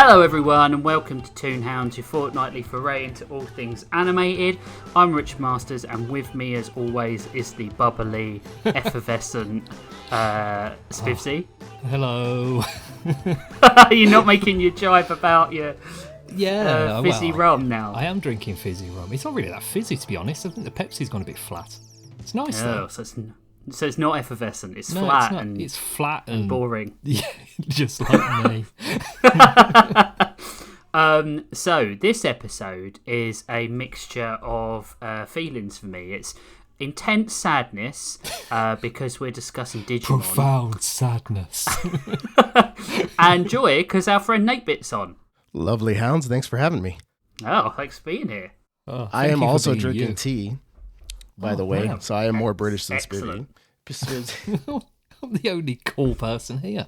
Hello everyone and welcome to Toonhounds, your fortnightly foray into all things animated. I'm Rich Masters and with me as always is the bubbly, effervescent Spivzy. Hello. You're not making your jive about your fizzy rum now. I am drinking fizzy rum. It's not really that fizzy, to be honest. I think the Pepsi's gone a bit flat. It's nice though. So it's not effervescent. It's flat. It's flat and boring. Yeah, just like me. So this episode is a mixture of feelings for me. It's intense sadness because we're discussing Digimon. Profound sadness. And joy because our friend Nate Bit's on. Lovely hounds, thanks for having me. Oh, thanks for being here. Oh, I am also drinking tea, by the way, wow. So I am more British than Excellent. Spivzy. I'm the only cool person here.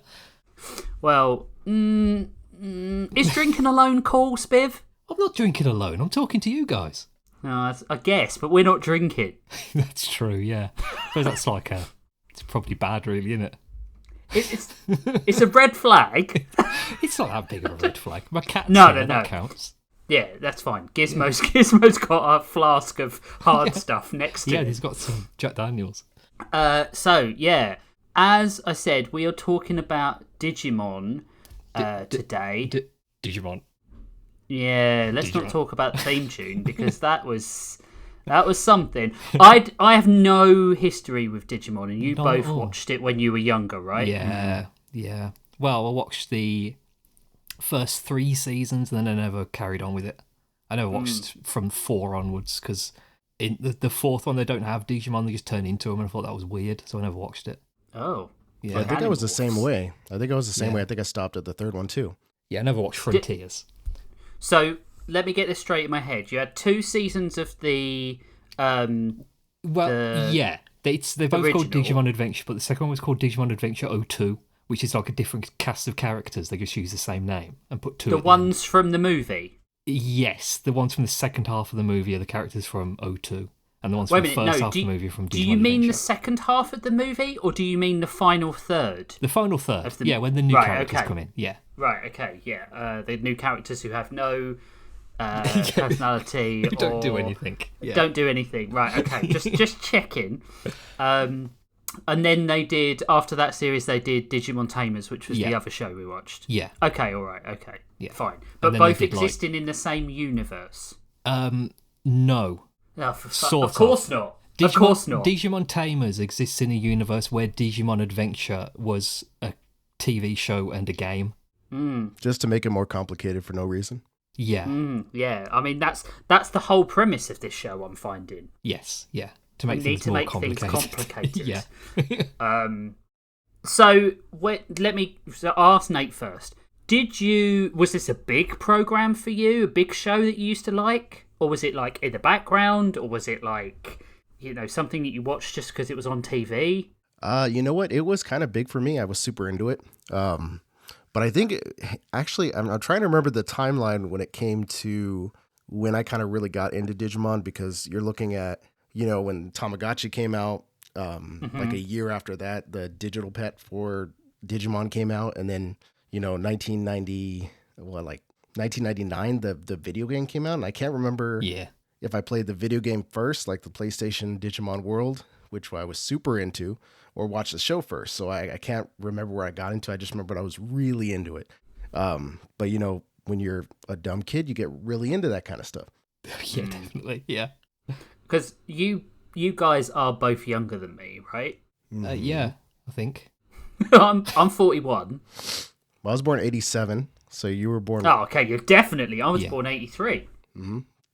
Well, is drinking alone cool, Spiv? I'm not drinking alone. I'm talking to you guys. No, I guess, but we're not drinking. That's true, yeah. I suppose that's like it's probably bad, really, isn't it? It's a red flag. It's not that big of a red flag. My cat's No. that counts. Yeah, that's fine. Gizmo's got a flask of hard stuff next to Yeah, him. he's got some Jack Daniels. So, yeah, as I said, we are talking about Digimon today. Digimon. Yeah, let's Digimon. not talk about the theme tune because that was something. I have no history with Digimon, and you Not both at all. watched it when you were younger, right? Yeah. Well, I watched the first 3 seasons, and then I never carried on with it. I never watched from 4 onwards because in the 4th one they don't have Digimon; they just turn into them, and I thought that was weird, so I never watched it. Oh, Yeah, I think I was the same way. I think I stopped at the 3rd one too. Yeah, I never watched Frontiers. So let me get this straight in my head. You had 2 seasons of the Yeah, they're both original. called Digimon Adventure, but the second one was called Digimon Adventure 02, which is like a different cast of characters. They just use the same name and put 2. The ones from the movie. Yes, the ones from the second half of the movie are the characters from 02, and the ones Wait from a the minute, first no. half of the movie are from Digimon Do you mean Adventure. the second half of the movie, or do you mean the final third? The final third, Of the- yeah, when the new Right, characters okay. come in, yeah. Right. Okay. Yeah. The new characters who have no personality. Don't or do anything. Yeah. Don't do anything. Right. Okay. just checking. And then they did after that series. They did Digimon Tamers, which was the Yeah. other show we watched. Yeah. Okay. All right. Okay. Yeah. Fine. And But then both they did, existing in the same universe. No. Oh, Sort of course not. Of course not. Digimon Tamers exists in a universe where Digimon Adventure was a TV show and a game. Just to make it more complicated for no reason. Yeah. Yeah. I mean, that's the whole premise of this show. I'm finding. Yes. Yeah. To make We things need to more make complicated. things complicated. Yeah. So let me ask Nate first. Was this a big program for you? A big show that you used to like? Or was it like in the background? Or was it like, something that you watched just because it was on TV? You know what? It was kind of big for me. I was super into it. But I think, actually, I'm trying to remember the timeline when it came to when I kind of really got into Digimon, because you're looking at, when Tamagotchi came out, like a year after that, the digital pet for Digimon came out. And then, 1999, the video game came out. And I can't remember if I played the video game first, like the PlayStation Digimon World, which I was super into, or watch the show first. So I can't remember where I got into. I just remember I was really into it. But when you're a dumb kid, you get really into that kind of stuff. Yeah, definitely. Yeah. Because you guys are both younger than me, right? Yeah, I think. I'm 41. Well, I was born 87, so you were born Oh, okay. You're definitely. I was born 83.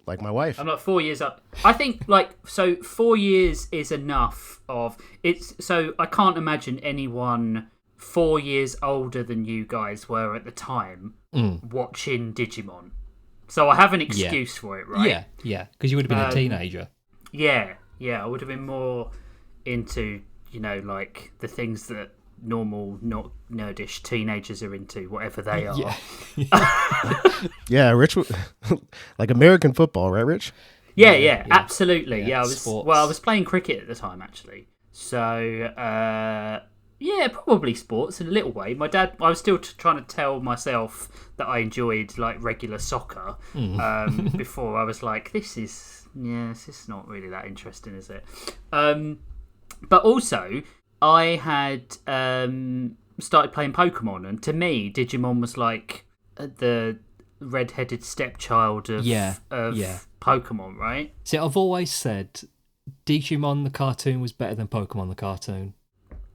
like my wife. I'm like 4 years up. I think 4 years is enough of it's. So I can't imagine anyone 4 years older than you guys were at the time watching Digimon. So I have an excuse for it, right? Yeah, because you would have been a teenager. Yeah. I would have been more into like the things that normal, not nerdish teenagers are into, whatever they are. Yeah, Rich, like American football, right, Rich? Yeah, absolutely. Yeah, I sports. was playing cricket at the time actually. So Yeah, probably sports in a little way. My dad, I was still trying to tell myself that I enjoyed like regular soccer before I was like, this is not really that interesting, is it? But also, I had started playing Pokemon, and to me, Digimon was like the red-headed stepchild of Pokemon, right? See, I've always said Digimon the cartoon was better than Pokemon the cartoon,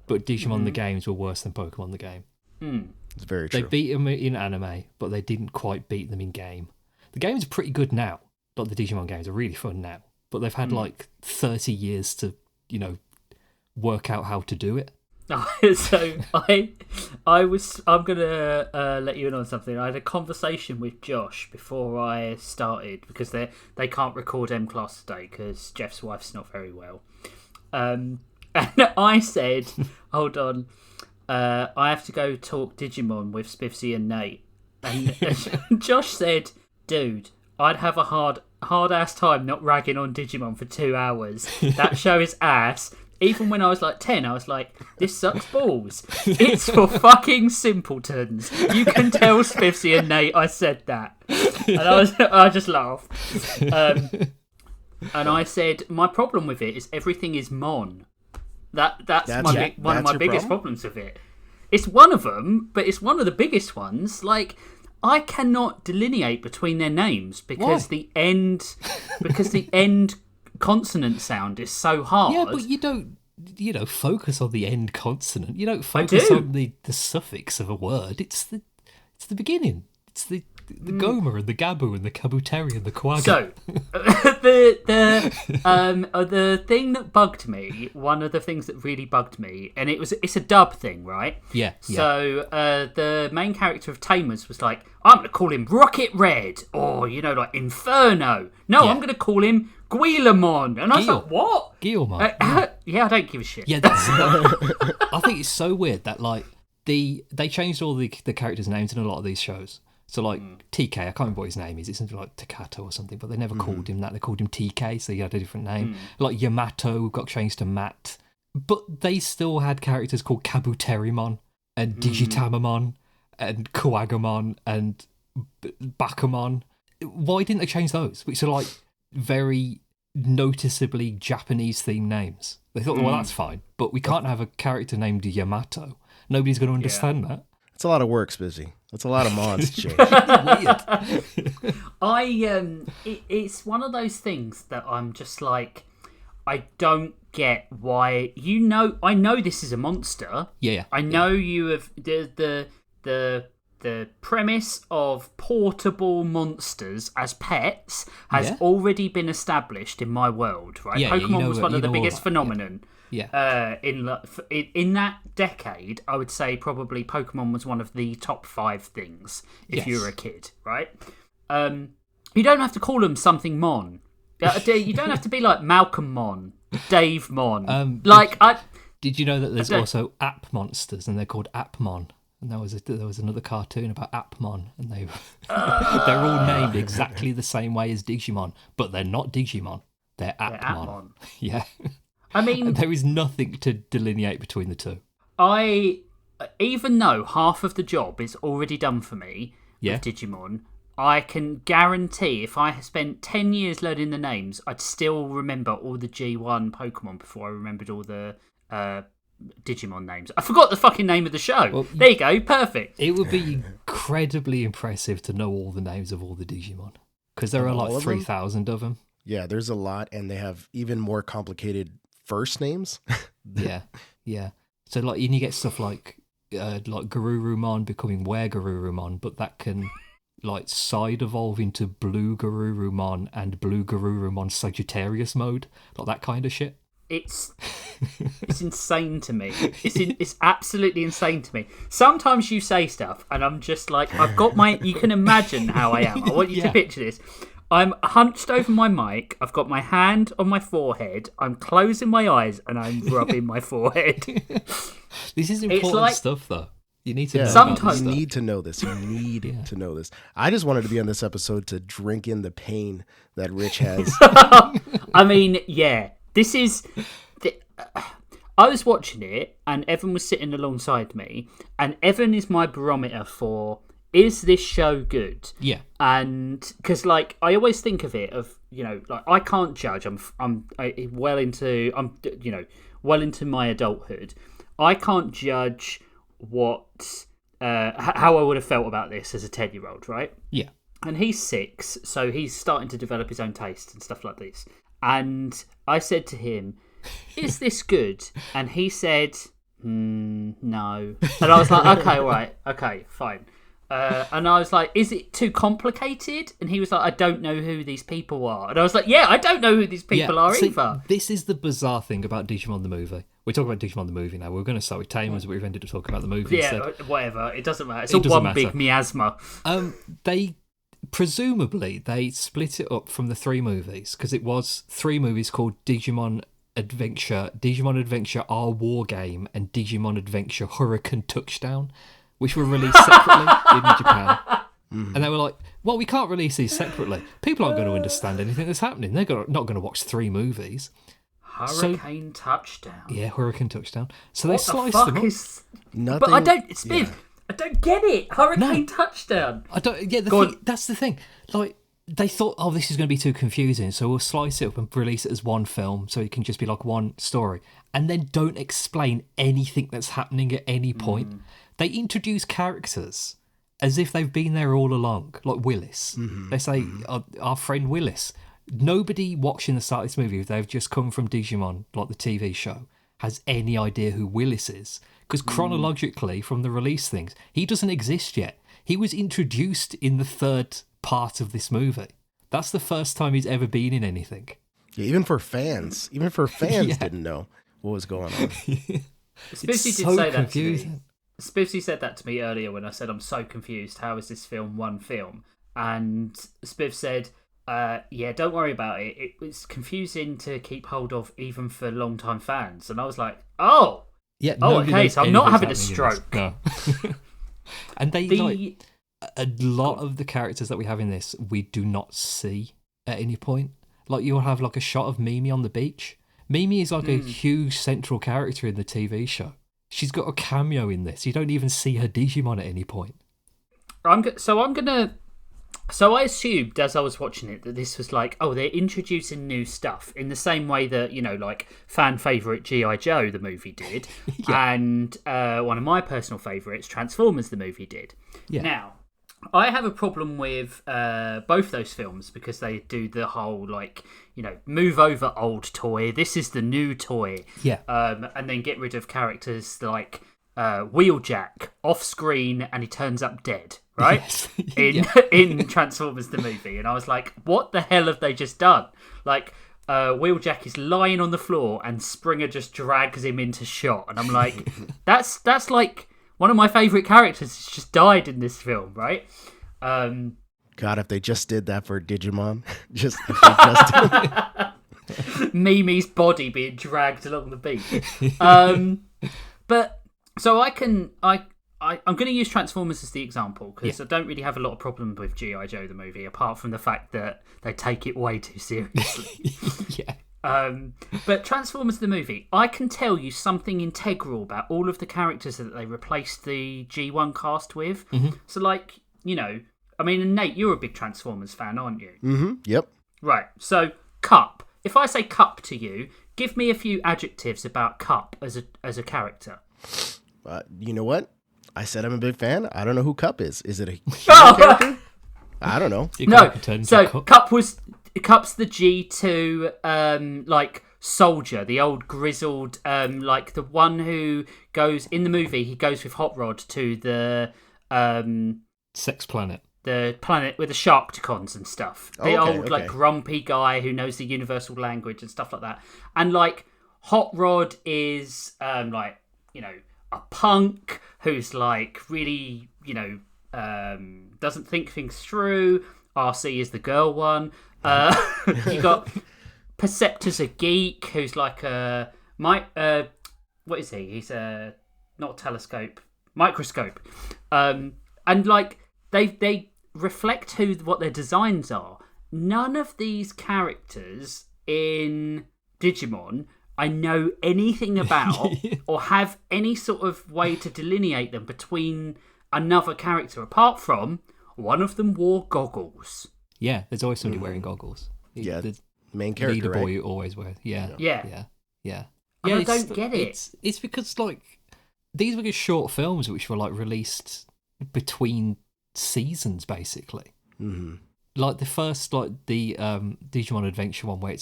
but Digimon the games were worse than Pokemon the game. It's very true. They beat them in anime, but they didn't quite beat them in game. The games are pretty good now. Like the Digimon games are really fun now, but they've had like 30 years to, work out how to do it. So I'm gonna let you in on something. I had a conversation with Josh before I started because they can't record M Class today because Jeff's wife's not very well. And I said, hold on, I have to go talk Digimon with Spivzy and Nate. And Josh said, dude, I'd have a hard ass time not ragging on Digimon for 2 hours. That show is ass. Even when I was like 10, I was like, this sucks balls. It's for fucking simpletons. You can tell Spivzy and Nate I said that. And I just laughed. And I said, my problem with it is everything is Mon. That's one of my biggest problems with it. It's one of them, but it's one of the biggest ones. Like, I cannot delineate between their names because the end consonant sound is so hard. Yeah, but you don't, focus on the end consonant. You don't focus on the suffix of a word. It's the beginning. It's the Goma and the Gabu and the Kabuteri and the Quagga. So, the thing that bugged me, one of the things that really bugged me, and it's a dub thing, right? Yeah. So the main character of Tamers was like, I'm going to call him Rocket Red, or like Inferno. No, I'm going to call him Guillemon. And I was like, what? Guillemon. Yeah, I don't give a shit. Yeah, I think it's so weird that like they changed all the characters' names in a lot of these shows. So like TK, I can't remember what his name is. It's something like Takato or something, but they never called him that. They called him TK, so he had a different name. Like Yamato got changed to Matt, but they still had characters called Kabuterimon and Digitamamon and Kuagamon and Bakamon. Why didn't they change those? Which are like very noticeably Japanese themed names. They thought, well, that's fine, but we can't have a character named Yamato. Nobody's going to understand that. It's a lot of work, Spivzy. That's a lot of mods to change. Weird. It's one of those things that I'm just like, I don't get why. I know this is a monster. Yeah. I know you have the premise of portable monsters as pets has already been established in my world, right? Pokemon was one of the biggest phenomenon. Yeah. In that decade, I would say probably Pokemon was one of the top 5 things if you were a kid, right? You don't have to call them something Mon. You don't have to be like Malcolm Mon, Dave Mon. Did you know that there's also app monsters and they're called Appmon? And there was another cartoon about Appmon, and they're all named exactly the same way as Digimon, but they're not Digimon. They're Appmon. Yeah. I mean, there is nothing to delineate between the two. Even though half of the job is already done for me with Digimon, I can guarantee if I spent 10 years learning the names, I'd still remember all the G1 Pokemon before I remembered all the Digimon names. I forgot the fucking name of the show. Well, there you go, perfect. It would be incredibly impressive to know all the names of all the Digimon, because there are like 3,000 of them. Yeah, there's a lot, and they have even more complicated first names. Yeah. So like, you get stuff like Garurumon becoming Were-Garurumon, but that can like side evolve into Blue Garurumon and Blue Garurumon Sagittarius mode, like that kind of shit. It's insane to me. It's absolutely insane to me. Sometimes you say stuff, and I'm just like, I've got my. You can imagine how I am. I want you to picture this. I'm hunched over my mic. I've got my hand on my forehead. I'm closing my eyes and I'm rubbing my forehead. This is important stuff, though. You need to know sometimes you need to know this. You need to know this. I just wanted to be on this episode to drink in the pain that Rich has. I mean, this is. I was watching it, and Evan was sitting alongside me, and Evan is my barometer for, is this show good? Yeah. And because like I always think of it of, you know, like I can't judge. I'm well into my adulthood. I can't judge what how I would have felt about this as a 10-year-old, right? Yeah. And he's 6, so he's starting to develop his own taste and stuff like this. And I said to him, "Is this good?" And he said, "No." And I was like, "Okay, all right, okay, fine." And I was like, "Is it too complicated?" And he was like, "I don't know who these people are." And I was like, "Yeah, I don't know who these people are either." This is the bizarre thing about Digimon the movie. We're talking about Digimon the movie now. We were going to start with Tamers, but we've ended up talking about the movie instead. Whatever. It doesn't matter. It's all one big miasma. Presumably, they split it up from the 3 movies, because it was 3 movies called Digimon Adventure, Our War Game, and Digimon Adventure Hurricane Touchdown, which were released separately in Japan. And they were like, well, we can't release these separately. People aren't going to understand anything that's happening. They're not going to watch 3 movies. Hurricane Touchdown. Yeah, Hurricane Touchdown. So they what sliced the fuck them up. is... Nothing. But I don't... Spiv, I don't get it. Hurricane Touchdown. I don't... Yeah, that's the thing. Like, they thought, oh, this is going to be too confusing, so we'll slice it up and release it as one film, so it can just be like one story. And then don't explain anything that's happening at any point. They introduce characters as if they've been there all along, like Willis. They say, our friend Willis. Nobody watching the start of this movie, if they've just come from Digimon, like the TV show, has any idea who Willis is. Because chronologically, from the release things, he doesn't exist yet. He was introduced in the 3rd part of this movie. That's the first time he's ever been in anything. Yeah, even for fans didn't know what was going on. Spivzy did say that to me. Spivzy said that to me earlier when I said, I'm so confused. How is this film one film? And Spiv said, yeah, don't worry about it. It's confusing to keep hold of even for long-time fans. And I was like, oh! Yeah, okay, so I'm not having a stroke. No. And they, a lot of the characters that we have in this, we do not see at any point. Like, you'll have like a shot of Mimi on the beach. Mimi is like a huge central character in the TV show. She's got a cameo in this. You don't even see her Digimon at any point. So I assumed as I was watching it that this was like, oh, they're introducing new stuff in the same way that, you know, like fan favourite G.I. Joe, the movie did. And one of my personal favourites, Transformers, the movie did. Yeah. Now, I have a problem with both those films because they do the whole, like, you know, move over old toy. This is the new toy. Yeah. And then get rid of characters like Wheeljack off screen and he turns up dead, right? Yes. In Transformers the movie. And I was like, what the hell have they just done? Like, Wheeljack is lying on the floor and Springer just drags him into shot. And I'm like, that's like one of my favourite characters has just died in this film, right? God, if they just did that for Digimon. Mimi's body being dragged along the beach. But so I'm going to use Transformers as the example because I don't really have a lot of problem with G.I. Joe the movie, apart from the fact that they take it way too seriously. But Transformers the movie, I can tell you something integral about all of the characters that they replaced the G1 cast with. So, like, you know, I mean, Nate, you're a big Transformers fan, aren't you? Yep. Right. So, Cup. If I say Cup to you, give me a few adjectives about Cup as a character. You know what? I said I'm a big fan. I don't know who Cup is. Is it a character? I don't know. No. So Cup's the G2 like soldier, the old grizzled like the one who goes in the movie. He goes with Hot Rod to the sex planet. The planet with the Sharkticons and stuff. The old like grumpy guy who knows the universal language and stuff like that. And like Hot Rod is like, you know, a punk who's like really, you know, doesn't think things through. RC is the girl one. You got Perceptor's a geek who's like a what is he? He's a not a telescope, microscope. And like they reflect what their designs are. None of these characters in Digimon I know anything about or have any sort of way to delineate them between another character, apart from one of them wore goggles. Yeah, there's always somebody wearing goggles. Yeah, the main character, leader boy right? always wears. Yeah. And I don't get it. It's because like these were just short films which were like released between seasons, basically. Mm-hmm. Like the first, like the Digimon Adventure one, where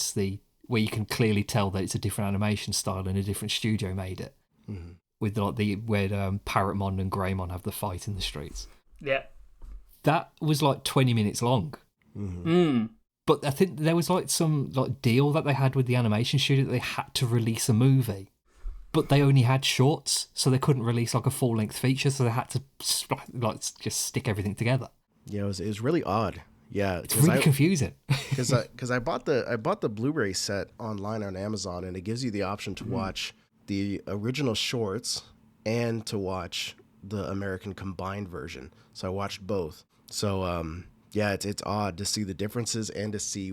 where you can clearly tell that it's a different animation style and a different studio made it. Mm-hmm. With like where Parrotmon and Greymon have the fight in the streets. Yeah. That was like 20 minutes long. Mm-hmm. But I think there was like some like deal that they had with the animation studio that they had to release a movie, but they only had shorts, so they couldn't release like a full length feature. So they had to like just stick everything together. Yeah, it was really odd. Yeah, it's really confusing. Because I bought the Blu-ray set online on Amazon, and it gives you the option to watch the original shorts and to watch the American combined version. So I watched both. So yeah, it's odd to see the differences and to see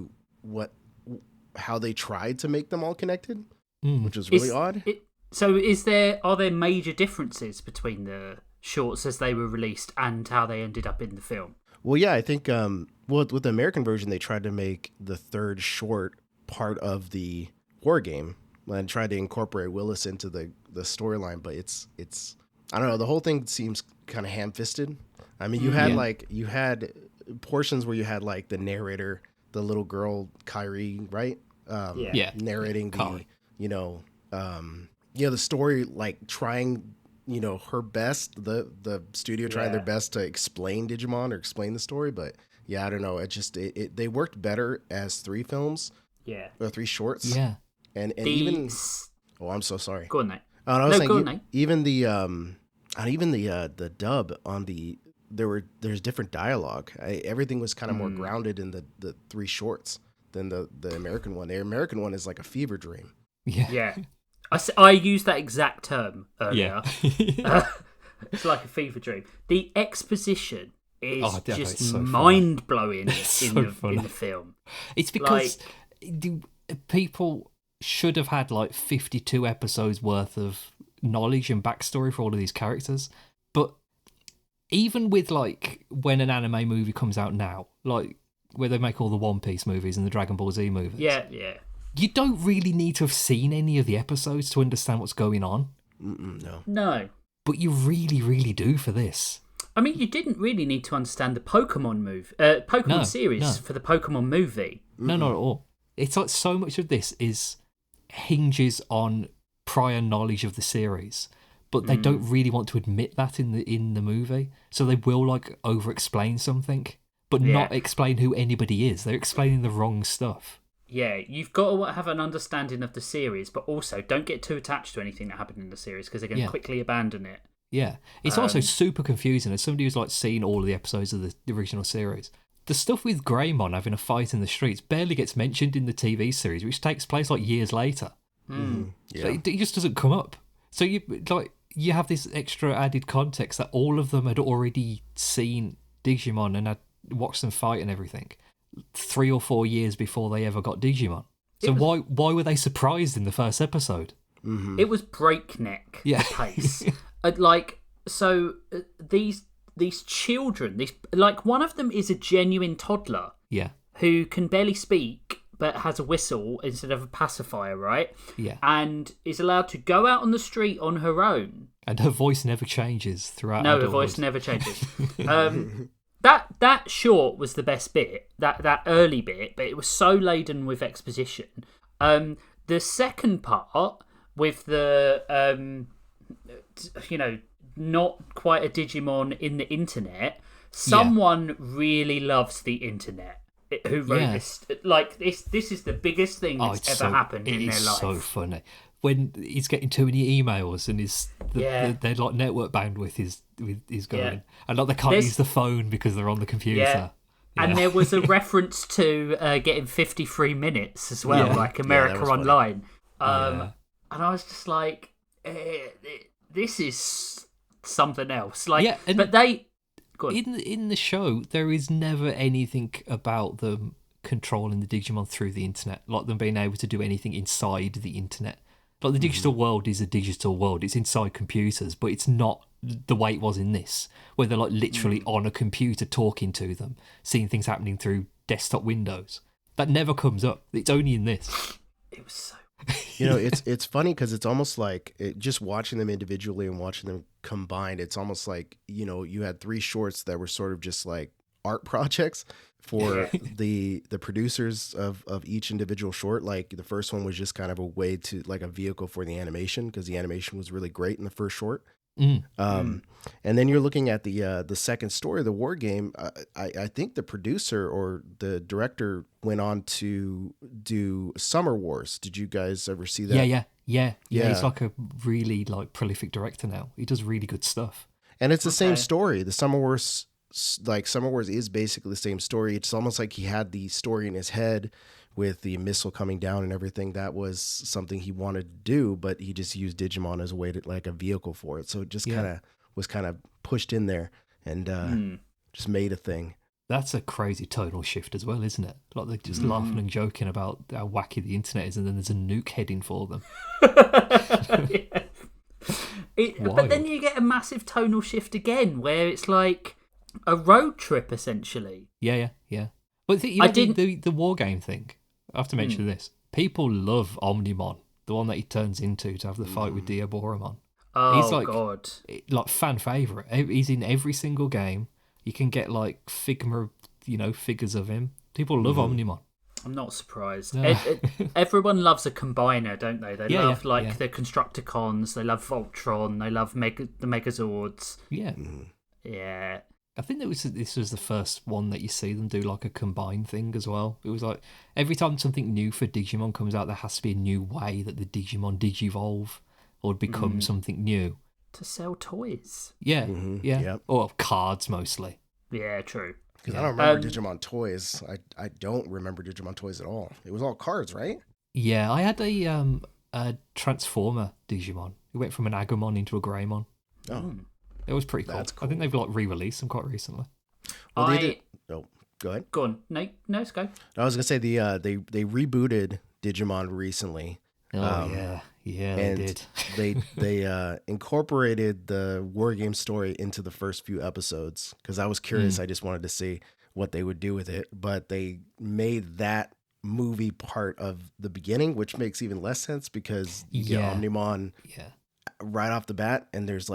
how they tried to make them all connected, which was really odd. Are there major differences between the shorts as they were released and how they ended up in the film? Well, yeah, I think with the American version, they tried to make the third short part of the war game and tried to incorporate Willis into the storyline, but it's I don't know, the whole thing seems kind of ham-fisted. I mean, you had portions where you had like the narrator, the little girl Kyrie, right? Narrating the story, like trying, her best, the studio trying their best to explain Digimon or explain the story, but yeah, I don't know. They worked better as 3 films. Yeah. Or 3 shorts. Yeah. And even I'm so sorry. Go on, Nate. Even the dub on there's different dialogue. Everything was kind of more grounded in the 3 shorts than the American one. The American one is like a fever dream. Yeah. I used that exact term earlier. Yeah. It's like a fever dream. The exposition is just mind-blowing in the film. It's because people should have had like 52 episodes worth of knowledge and backstory for all of these characters. But even with like when an anime movie comes out now, like where they make all the One Piece movies and the Dragon Ball Z movies. Yeah. You don't really need to have seen any of the episodes to understand what's going on. No. But you really, really do for this. I mean, you didn't really need to understand the Pokemon series for the Pokemon movie. No, not at all. It's like so much of this hinges on prior knowledge of the series, but they don't really want to admit that in the movie. So they will like over-explain something, but not explain who anybody is. They're explaining the wrong stuff. Yeah, you've got to have an understanding of the series, but also don't get too attached to anything that happened in the series because they're going to quickly abandon it. Yeah, it's also super confusing. As somebody who's like seen all of the episodes of the original series, the stuff with Greymon having a fight in the streets barely gets mentioned in the TV series, which takes place like years later. Yeah. So it just doesn't come up. So you have this extra added context that all of them had already seen Digimon and had watched them fight and everything 3 or 4 years before they ever got Digimon. So why were they surprised in the first episode? It was breakneck pace. These children, one of them is a genuine toddler. Yeah. Who can barely speak but has a whistle instead of a pacifier, right? Yeah. And is allowed to go out on the street on her own. And her voice never changes throughout. No, her voice never changes. That short was the best bit, that early bit, but it was so laden with exposition. The second part with the not quite a Digimon in the internet. Someone really loves the internet. Who wrote this? Like this is the biggest thing that's ever happened in their life. It's so funny when he's getting too many emails and their like network bandwidth is going, and like they can't use the phone because they're on the computer. Yeah. And there was a reference to getting 53 minutes as well, like America Online. And I was just like, this is something else. Like, but they. In the show, there is never anything about them controlling the Digimon through the internet, like them being able to do anything inside the internet. Like the digital world is a digital world. It's inside computers, but it's not the way it was in this, where they're like literally on a computer talking to them, seeing things happening through desktop windows. That never comes up. It's only in this. It was so... It's funny because it's almost like just watching them individually and watching them combined. It's almost like, you had 3 shorts that were sort of just like art projects for the producers of each individual short. Like the first one was just kind of a way to like a vehicle for the animation, because the animation was really great in the first short. And then you're looking at the second story, the war game. I think the producer or the director went on to do Summer Wars. Did you guys ever see that? Yeah. He's like a really like prolific director now. He does really good stuff. And it's the same story. The Summer Wars is basically the same story. It's almost like he had the story in his head with the missile coming down and everything. That was something he wanted to do, but he just used Digimon as a way to like a vehicle for it. So it just was kind of pushed in there and just made a thing. That's a crazy tonal shift as well, isn't it? Like they're just laughing and joking about how wacky the internet is, and then there's a nuke heading for them. But then you get a massive tonal shift again, where it's like a road trip essentially. Yeah. But the war game thing. I have to mention this. People love Omnimon, the one that he turns into to have the fight with DIGI-ARMOR. Oh, he's like, God. Like fan favourite. He's in every single game. You can get like figures of him. People love Omnimon. I'm not surprised. No. Everyone loves a combiner, don't they? They love the the Constructicons, they love Voltron, they love the Megazords. Yeah. Yeah. I think this was the first one that you see them do like a combined thing as well. It was like every time something new for Digimon comes out, there has to be a new way that the Digimon digivolve or become something new. To sell toys. Yeah. Yep. Or cards mostly. Yeah, true. Because I don't remember Digimon toys. I don't remember Digimon toys at all. It was all cards, right? Yeah, I had a Transformer Digimon. It went from an Agumon into a Greymon. Oh. It was pretty cool. That's cool. I think they've like re-released them quite recently. Well, they did. Oh, go ahead. Go on. No, let's go. I was gonna say they rebooted Digimon recently. Yeah, they did. they incorporated the war game story into the first few episodes because I was curious. I just wanted to see what they would do with it, but they made that movie part of the beginning, which makes even less sense because you get Omnimon right off the bat, and there's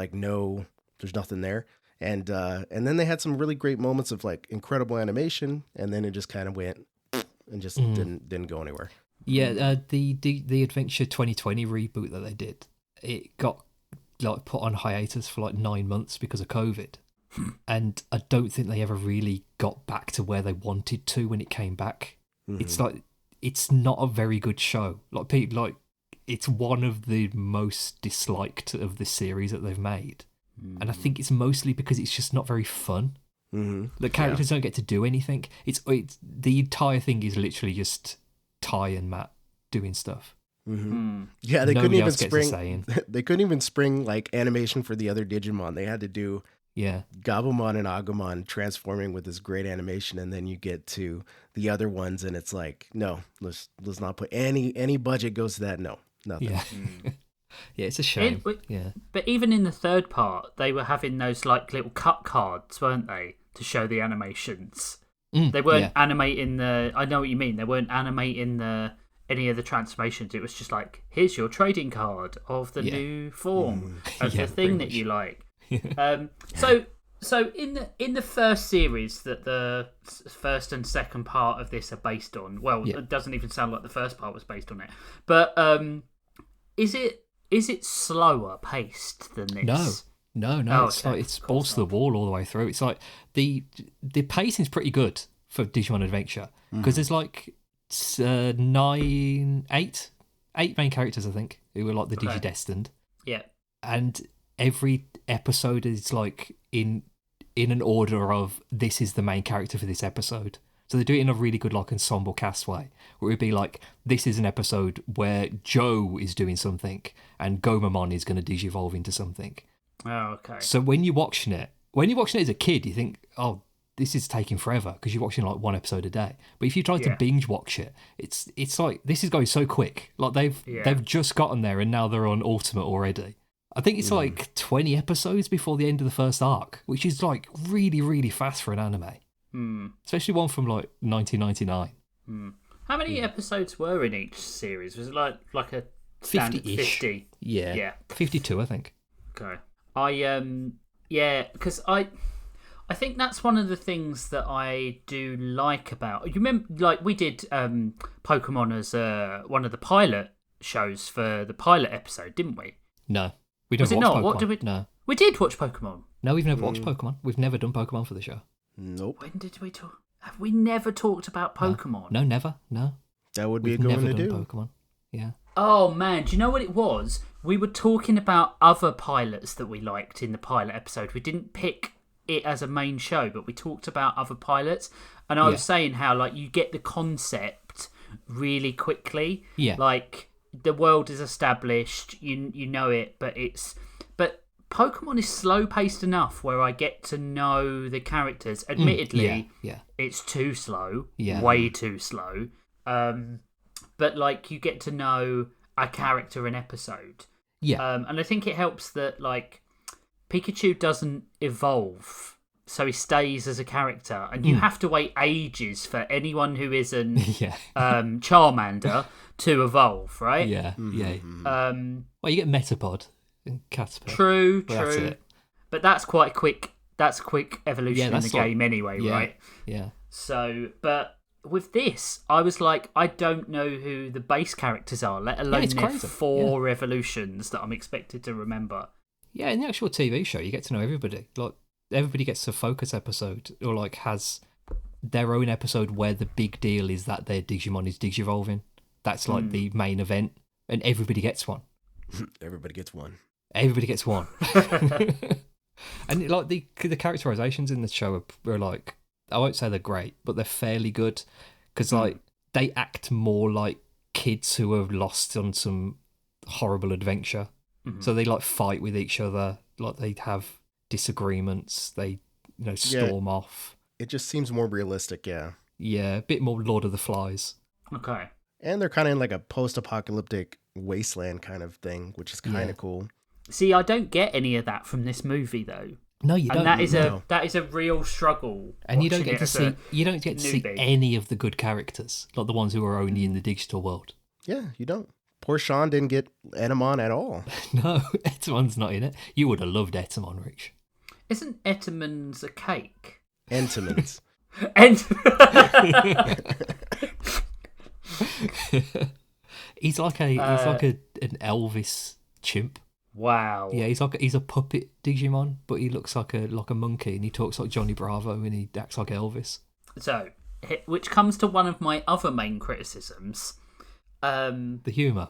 nothing there. And then they had some really great moments of like incredible animation, and then it just kind of went and just didn't go anywhere. Yeah, the Adventure 2020 reboot that they did, it got like put on hiatus for like 9 months because of COVID, and I don't think they ever really got back to where they wanted to when it came back. It's like it's not a very good show. It's one of the most disliked of the series that they've made. And I think it's mostly because it's just not very fun. The characters don't get to do anything. It's the entire thing is literally just Ty and Matt doing stuff. Yeah, they couldn't even spring. They couldn't even spring like animation for the other Digimon. They had to do Gabumon and Agumon transforming with this great animation, and then you get to the other ones, and it's like, no, let's not put any budget goes to that. No, nothing. Yeah. Yeah, it's a shame. But even in the third part, they were having those like little cut cards, weren't they, to show the animations? They weren't animating I know what you mean. They weren't animating any of the transformations. It was just like, here's your trading card of the new form of the thing that you like. So in the first series that the first and second part of this are based on, it doesn't even sound like the first part was based on it. But is it slower paced than this? No. Oh, it's balls to the wall all the way through. It's like the pacing's pretty good for Digimon Adventure because there's like eight main characters, I think, who are like the Digi-Destined. Yeah, and every episode is like in an order of this is the main character for this episode. So they do it in a really good like ensemble cast way, where it would be like, this is an episode where Joe is doing something and Gomamon is going to digivolve into something. Oh, okay. So when you're watching it as a kid, you think, oh, this is taking forever because you're watching like one episode a day. But if you try to binge watch it, it's like this is going so quick. Like they've just gotten there and now they're on Ultimate already. I think it's like 20 episodes before the end of the first arc, which is like really, really fast for an anime. Especially one from like 1999. How many episodes were in each series? Was it like a standard 50? Yeah. 52, I think. Okay. Because I think that's one of the things that I do like about. You remember, like we did Pokemon as one of the pilot shows for the pilot episode, didn't we? No, we don't watch Pokemon. What did we? No, we did watch Pokemon. No, we've never watched Pokemon. We've never done Pokemon for the show. Nope. When did we talk? Have we never talked about Pokemon? No, never. No. That would be a good one to do. Pokemon. Yeah. Oh man, do you know what it was? We were talking about other pilots that we liked in the pilot episode. We didn't pick it as a main show, but we talked about other pilots, and I was saying how like you get the concept really quickly. Yeah. Like the world is established, you know it, but Pokemon is slow paced enough where I get to know the characters. Admittedly, it's too slow, way too slow. But like you get to know a character an episode. Yeah. And I think it helps that like Pikachu doesn't evolve, so he stays as a character, and you have to wait ages for anyone who isn't Charmander to evolve, right? Yeah, yeah. Well, you get Metapod and Caterpie. True. But that's quite quick. That's quick evolution in the game anyway, right? Yeah. So, but with this, I was like, I don't know who the base characters are, let alone their 4 evolutions that I'm expected to remember. Yeah, in the actual TV show, you get to know everybody. Like, everybody gets a focus episode, or like has their own episode where the big deal is that their Digimon is digivolving. That's like the main event, and everybody gets one. Everybody gets one. Everybody gets one. And like the characterizations in the show are like, I won't say they're great, but they're fairly good because like they act more like kids who are lost on some horrible adventure. So they like fight with each other, like they have disagreements, they storm off. It just seems more realistic, Yeah, a bit more Lord of the Flies. Okay. And they're kind of in like a post-apocalyptic wasteland kind of thing, which is kind of cool. See, I don't get any of that from this movie though. No, you don't. And that is a real struggle. And you don't get to see any of the good characters, like the ones who are only in the digital world. Yeah, you don't. Poor Sean didn't get Etemon at all. No, Etemon's not in it. You would have loved Etemon, Rich. Isn't Etemon's a cake? Entenmann's. He's like an Elvis chimp. Wow. Yeah, he's a puppet Digimon, but he looks like a monkey, and he talks like Johnny Bravo, and he acts like Elvis. So, which comes to one of my other main criticisms. The humour.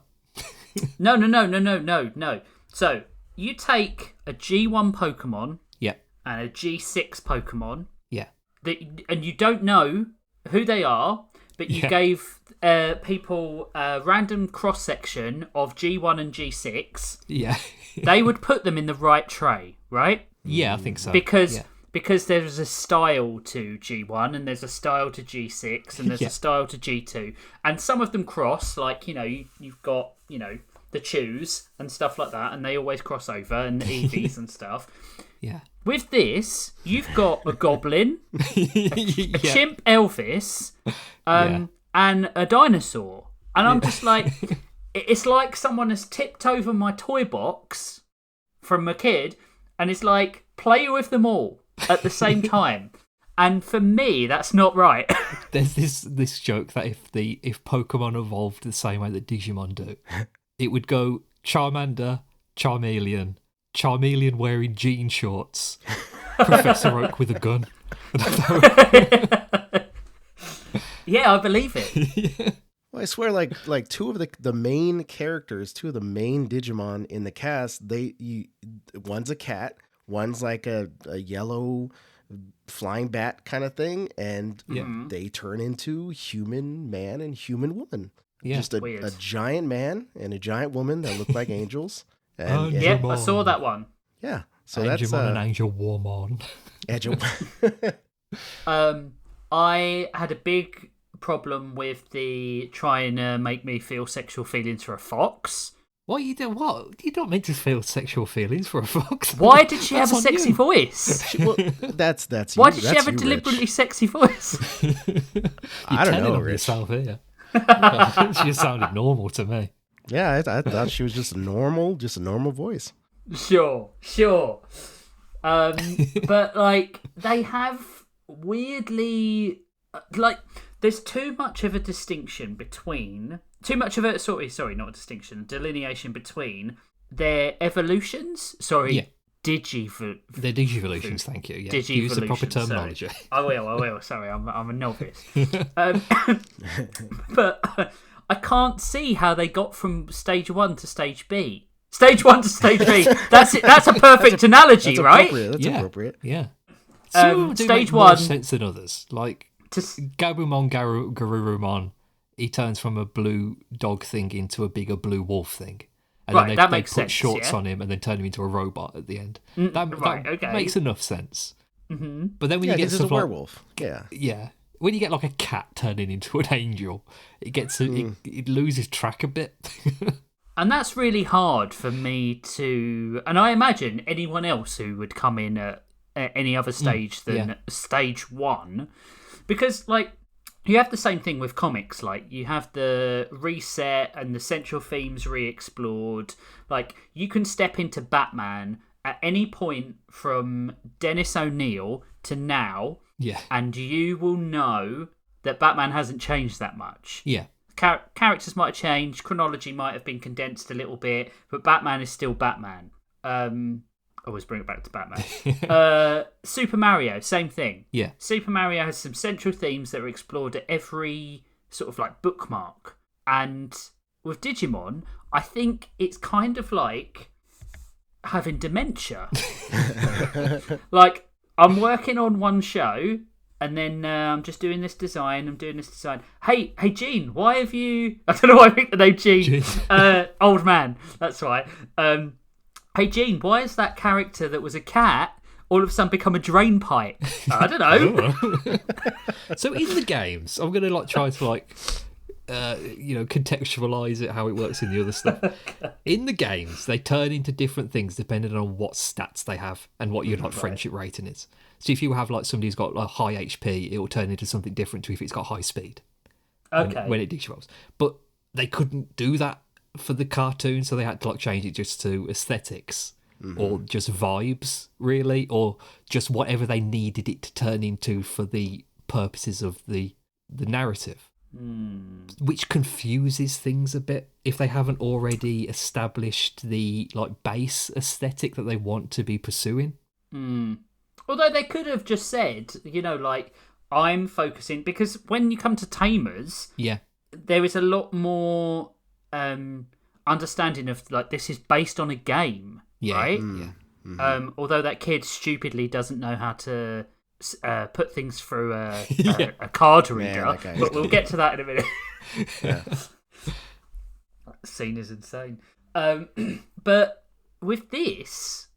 No. So, you take a G1 Pokemon and a G6 Pokemon. Yeah. And you don't know who they are, but you gave people a random cross-section of G1 and G6. Yeah. They would put them in the right tray, right? Yeah, I think so. Because there's a style to G1 and there's a style to G6 and there's a style to G2. And some of them cross, like, you've got, the Chews and stuff like that, and they always cross over, and the Eevees and stuff. Yeah. With this, you've got a Goblin, a Chimp Elvis, and a dinosaur. And I'm just like, it's like someone has tipped over my toy box from a kid, and it's like, play with them all at the same time. And for me, that's not right. There's this joke that if Pokemon evolved the same way that Digimon do, it would go Charmander, Charmeleon wearing jean shorts, Professor Oak with a gun. Yeah, I believe it. Well, I swear, like two of the main characters, two of the main Digimon in the cast, one's a cat, one's like a yellow flying bat kind of thing, and they turn into human man and human woman. Yeah. Just a giant man and a giant woman that look like angels. And, I saw that one. Yeah. So Angelmon that's and Angel Warmon. Angel. I had a big problem with the trying to make me feel sexual feelings for a fox. What you do? What you don't meant to feel sexual feelings for a fox? Why did she have a sexy voice? Well, that's Why you. did That's she have a you, deliberately Rich. sexy voice? I don't know, on Rich. yourself here. She just sounded normal to me. Yeah, I thought she was just a normal voice. Sure. But like they have weirdly like there's too much of a distinction between not a distinction, delineation between their evolutions. Yeah. They're Digivolutions. thank you. Yeah. Use the proper terminology. I will. Sorry, I'm a novice. But I can't see how they got from stage 1 to stage B. Stage 1 to stage B. That's it. That's a perfect analogy, right? That's appropriate. Yeah. Some of them do stage make more 1 sense than others. Like Gabumon Garurumon, he turns from a blue dog thing into a bigger blue wolf thing. And Right, then that they makes put sense, shorts yeah? on him and then turn him into a robot at the end. That okay. makes enough sense. Mm-hmm. But then when Yeah, you get this is stuff a like werewolf. Yeah. yeah, when you get like a cat turning into an angel, it loses track a bit. And that's really hard for me to... And I imagine anyone else who would come in at any other stage than stage 1. Because, like, you have the same thing with comics. Like, you have the reset and the central themes re-explored. Like, you can step into Batman at any point from Dennis O'Neil to now, and you will know that Batman hasn't changed that much. Yeah. Characters might have changed, chronology might have been condensed a little bit, but Batman is still Batman. Always bring it back to Batman. Super Mario, same thing. Yeah. Super Mario has some central themes that are explored at every sort of like bookmark. And with Digimon, I think it's kind of like having dementia. Like, I'm working on one show, and then I'm just doing this design. Hey, Gene, why have you... I don't know why I picked the name Gene. Old man, that's right. Hey, Gene, why is that character that was a cat all of a sudden become a drain pipe? I don't know. So in the games, I'm going to try to contextualize it, how it works in the other stuff. Okay. In the games, they turn into different things depending on what stats they have and what your friendship rating is. So if you have somebody who's got high HP, it will turn into something different to if it's got high speed. Okay. When it digivolves. But they couldn't do that for the cartoon, so they had to change it just to aesthetics or just vibes, really, or just whatever they needed it to turn into for the purposes of the narrative. Which confuses things a bit if they haven't already established the base aesthetic that they want to be pursuing. Although they could have just said, I'm focusing, because when you come to Tamers, there is a lot more understanding of this is based on a game, right? Although that kid stupidly doesn't know how to put things through a card reader, but we'll get to that in a minute. That scene is insane. But with this,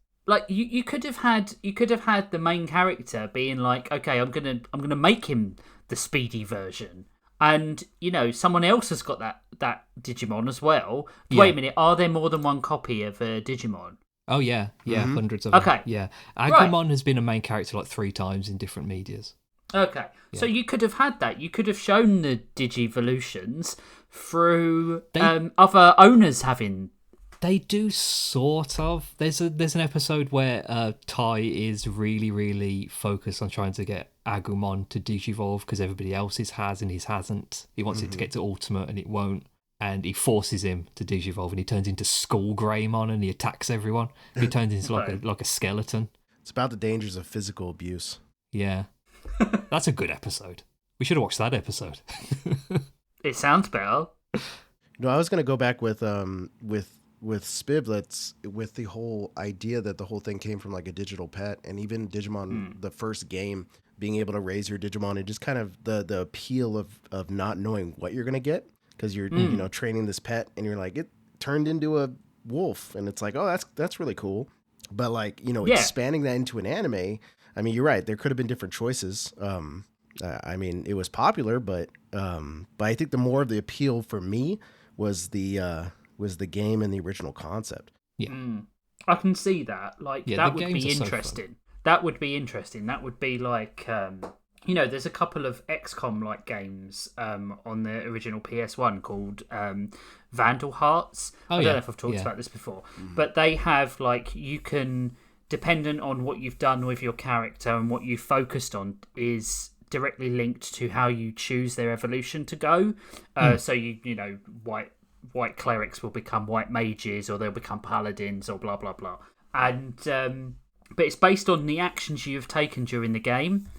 you could have had the main character being okay, I'm gonna make him the speedy version. And, someone else has got that Digimon as well. Yeah. Wait a minute, are there more than one copy of a Digimon? Oh, yeah. Yeah, hundreds of them. Okay. Yeah. Agumon has been a main character 3 times in different medias. Okay. Yeah. So you could have had that. You could have shown the Digivolutions through other owners having... They do sort of. There's an episode where Tai is really, really focused on trying to get Agumon to digivolve because everybody else's has and his hasn't. He wants it to get to Ultimate and it won't. And he forces him to digivolve and he turns into Skull Greymon and he attacks everyone. He turns into like a skeleton. It's about the dangers of physical abuse. Yeah. That's a good episode. We should have watched that episode. It sounds better. No, I was going to go back with Spivlets, with the whole idea that the whole thing came from a digital pet, and even Digimon, the first game, being able to raise your Digimon, and just kind of the appeal of not knowing what you're going to get, because you're training this pet, and you're it turned into a wolf, and it's oh, that's really cool. But expanding that into an anime, I mean, you're right. There could have been different choices. I mean, it was popular, but I think the more of the appeal for me was the game and the original concept. Yeah, I can see that. Like that would be interesting. That would be interesting. That would be like, there's a couple of XCOM like games on the original PS1 called Vandal Hearts. I don't know if I've talked about this before, but they have like you can, dependent on what you've done with your character and what you focused on, is directly linked to how you choose their evolution to go. So white clerics will become white mages, or they'll become paladins, or blah blah blah. And but it's based on the actions you have taken during the game.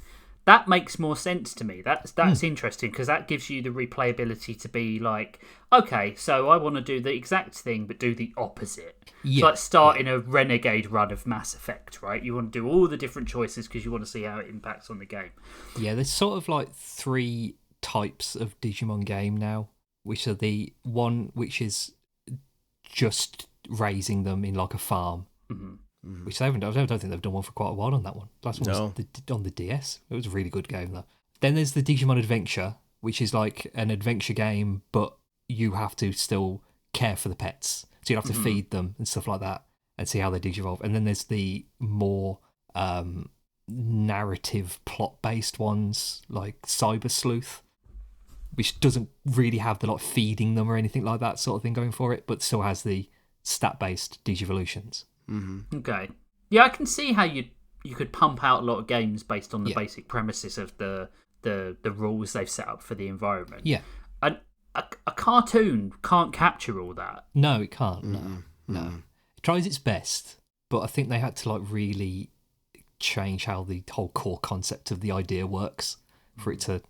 That makes more sense to me. That's interesting, because that gives you the replayability to be like, okay, so I want to do the exact thing but do the opposite. It's like starting a renegade run of Mass Effect, right? You want to do all the different choices because you want to see how it impacts on the game. Yeah, there's sort of like 3 types of Digimon game now, which are the one which is just raising them in like a farm. Which I don't think they've done one for quite a while on that one. Last one was on the DS. It was a really good game, though. Then there's the Digimon Adventure, which is like an adventure game, but you have to still care for the pets. So you have to feed them and stuff like that and see how they digivolve. And then there's the more narrative, plot-based ones, like Cyber Sleuth, which doesn't really have the feeding them or anything like that sort of thing going for it, but still has the stat-based Digivolutions. Okay. Yeah, I can see how you could pump out a lot of games based on the basic premises of the rules they've set up for the environment. Yeah. A cartoon can't capture all that. No, it can't. No. It tries its best, but I think they had to really change how the whole core concept of the idea works for it to,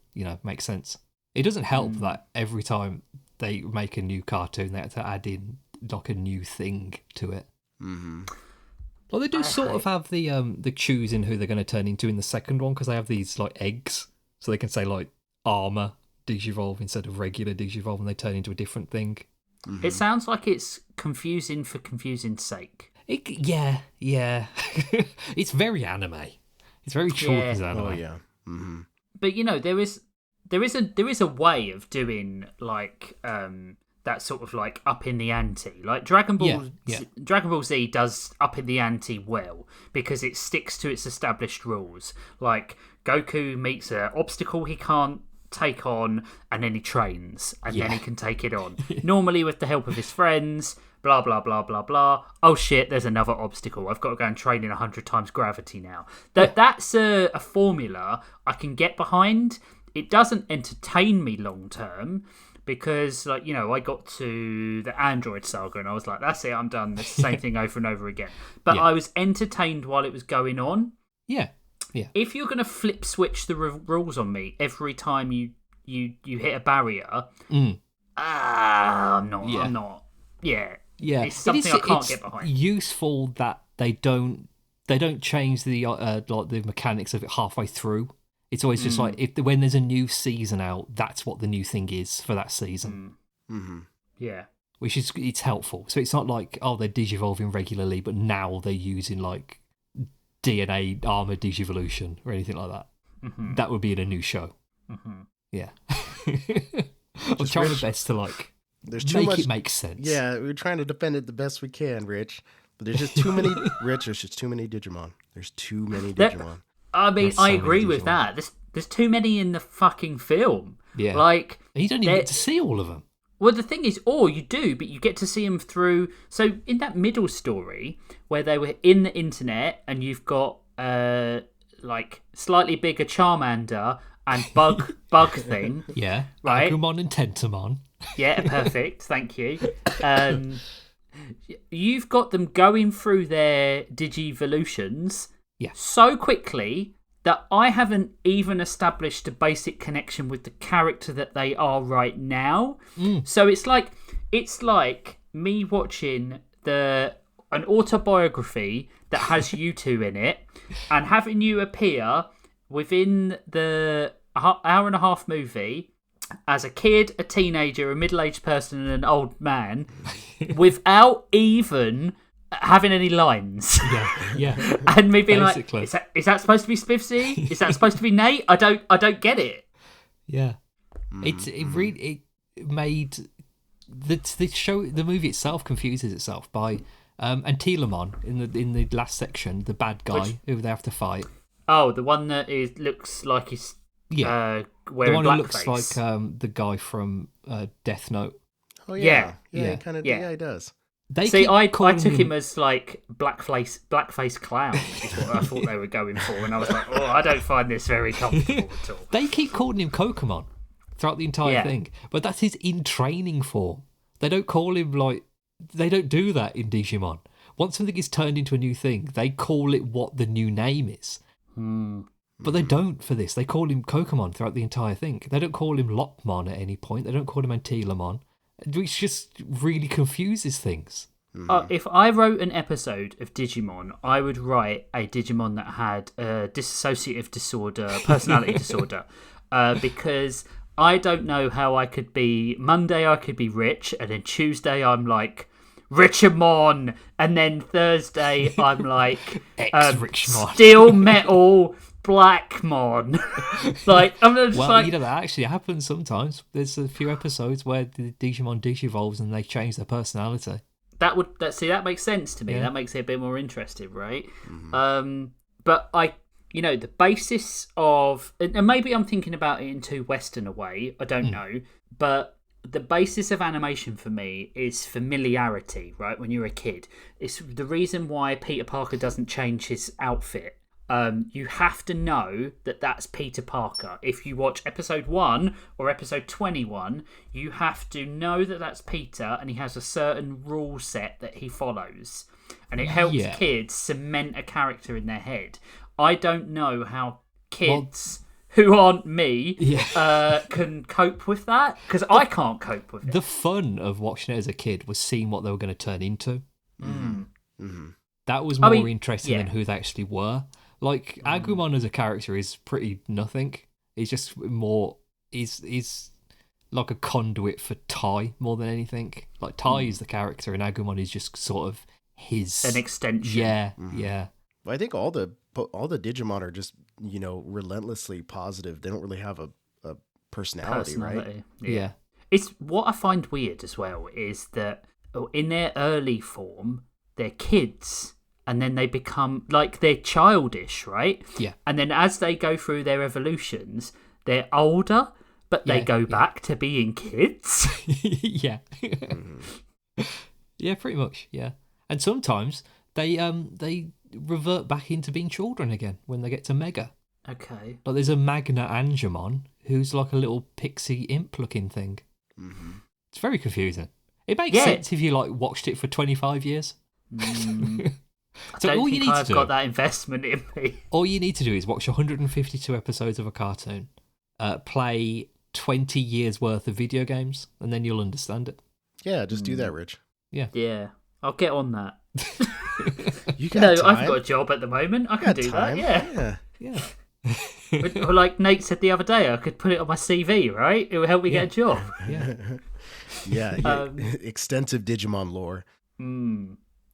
make sense. It doesn't help that every time they make a new cartoon, they have to add in a new thing to it. Well, they do sort of have the choosing who they're going to turn into in the second one, because they have these eggs, so they can say armor Digivolve instead of regular Digivolve, and they turn into a different thing. It sounds like it's confusing for confusing's sake. Yeah. It's very anime. It's very children's anime. Oh yeah. But there is a way of doing that sort of up in the ante. Like Dragon Ball Z does up in the ante well, because it sticks to its established rules. Like Goku meets an obstacle he can't take on, and then he trains, and then he can take it on. Normally with the help of his friends, blah, blah, blah, blah, blah. Oh shit, there's another obstacle. I've got to go and train in 100 times gravity now. That's a formula I can get behind. It doesn't entertain me long term, because, I got to the Android saga and I was like, that's it, I'm done. It's the same thing over and over again. But I was entertained while it was going on. Yeah. If you're going to flip switch the rules on me every time you hit a barrier, I'm not. Yeah. It's something I can't get behind. It's useful that they don't change the the mechanics of it halfway through. It's always just when there's a new season out, that's what the new thing is for that season. Yeah. Which is, it's helpful. So it's not like, they're digivolving regularly, but now they're using DNA armor digivolution or anything like that. That would be in a new show. Yeah. I'm trying my best to it make sense. Yeah, we're trying to defend it the best we can, Rich. But there's just too many, Rich, there's just too many Digimon. There's too many Digimon. I mean, I agree with that. There's too many in the fucking film. Yeah. And you don't even get to see all of them. Well, the thing is, you do, but you get to see them through. So in that middle story where they were in the internet, and you've got slightly bigger Charmander and bug thing. Yeah. Right. Agumon and Tentamon. Yeah, perfect. Thank you. You've got them going through their Digivolutions so quickly that I haven't even established a basic connection with the character that they are right now. So it's like me watching an autobiography that has you two in it, and having you appear within the hour and a half movie as a kid, a teenager, a middle-aged person, and an old man, without even having any lines. Yeah. And me being Basically. like, is that supposed to be Spivzy? Is that supposed to be Nate? I don't get it. Yeah. It made the movie itself confuses itself by and Telemon in the last section, the bad guy who they have to fight. Oh, the one that looks like he's wearing the one who looks blackface. like the guy from Death Note. Oh yeah, Yeah. kind of. Yeah. Yeah, he does. I took him as like blackface clown is what I thought they were going for, and I was like, oh, I don't find this very comfortable at all. They keep calling him Kokomon throughout the entire thing, but that's his in training form. They don't call him they don't do that in Digimon. Once something is turned into a new thing, they call it what the new name is. But they don't for this. They call him Kokomon throughout the entire thing. They don't call him Lopmon at any point. They don't call him Antilamon, which just really confuses things. If I wrote an episode of Digimon, I would write a Digimon that had a dissociative disorder, personality disorder, because I don't know how I could be... Monday I could be rich, and then Tuesday I'm like, Richamon, and then Thursday I'm like, Ex-Richmon. Steel Metal Blackmon. Like, I'm just Well, like... that actually happens sometimes. There's a few episodes where the Digimon digivolves and they change their personality. That makes sense to me. Yeah. That makes it a bit more interesting, right? But the basis of, and maybe I'm thinking about it in too Western a way, I don't know, but the basis of animation for me is familiarity, right? When you're a kid, it's the reason why Peter Parker doesn't change his outfit. You have to know that that's Peter Parker. If you watch episode 1 or episode 21, you have to know that that's Peter, and he has a certain rule set that he follows, and it helps kids cement a character in their head. I don't know how kids who aren't me can cope with that, because I can't cope with it. The fun of watching it as a kid was seeing what they were going to turn into. That was more interesting than who they actually were. Like, Agumon as a character is pretty nothing. He's just more... He's like a conduit for Tai more than anything. Like, Tai is the character and Agumon is just sort of his... An extension. Yeah. But I think all the Digimon are just, relentlessly positive. They don't really have a personality, right? Yeah. It's what I find weird as well is that in their early form, they're kids, and then they become like they're childish, right? Yeah. And then as they go through their evolutions, they're older, but they go back to being kids. Yeah. Yeah, pretty much. Yeah. And sometimes they revert back into being children again when they get to Mega. Okay. Like there's a Magna Angemon who's like a little pixie imp looking thing. It's very confusing. It makes sense if you watched it for 25 years. So all you need I've got that investment in me. All you need to do is watch 152 episodes of a cartoon, play 20 years worth of video games, and then you'll understand it. Yeah, just do that, Rich. Yeah, I'll get on that. You got time? I've got a job at the moment. I can do time. that. Yeah. Or like Nate said the other day, I could put it on my CV, right? It would help me get a job. Yeah. Extensive Digimon lore.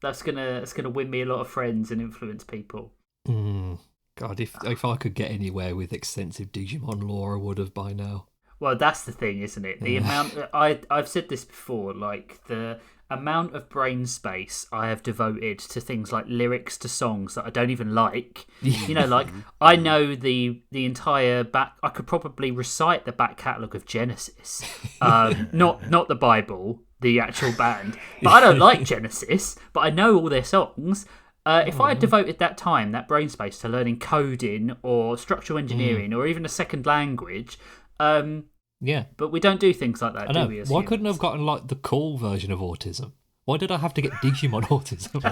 That's gonna win me a lot of friends and influence people. God, if I could get anywhere with extensive Digimon lore, I would have by now. Well, that's the thing, isn't it? The amount I've said this before, like the amount of brain space I have devoted to things like lyrics to songs that I don't even like. Like I know the entire back. I could probably recite the back catalogue of Genesis, not the Bible, the actual band. But I don't like Genesis, but I know all their songs. If I had devoted that time, that brain space to learning coding or structural engineering or even a second language, but we don't do things like that, do we? Why couldn't I have gotten the cool version of autism? Why did I have to get Digimon autism?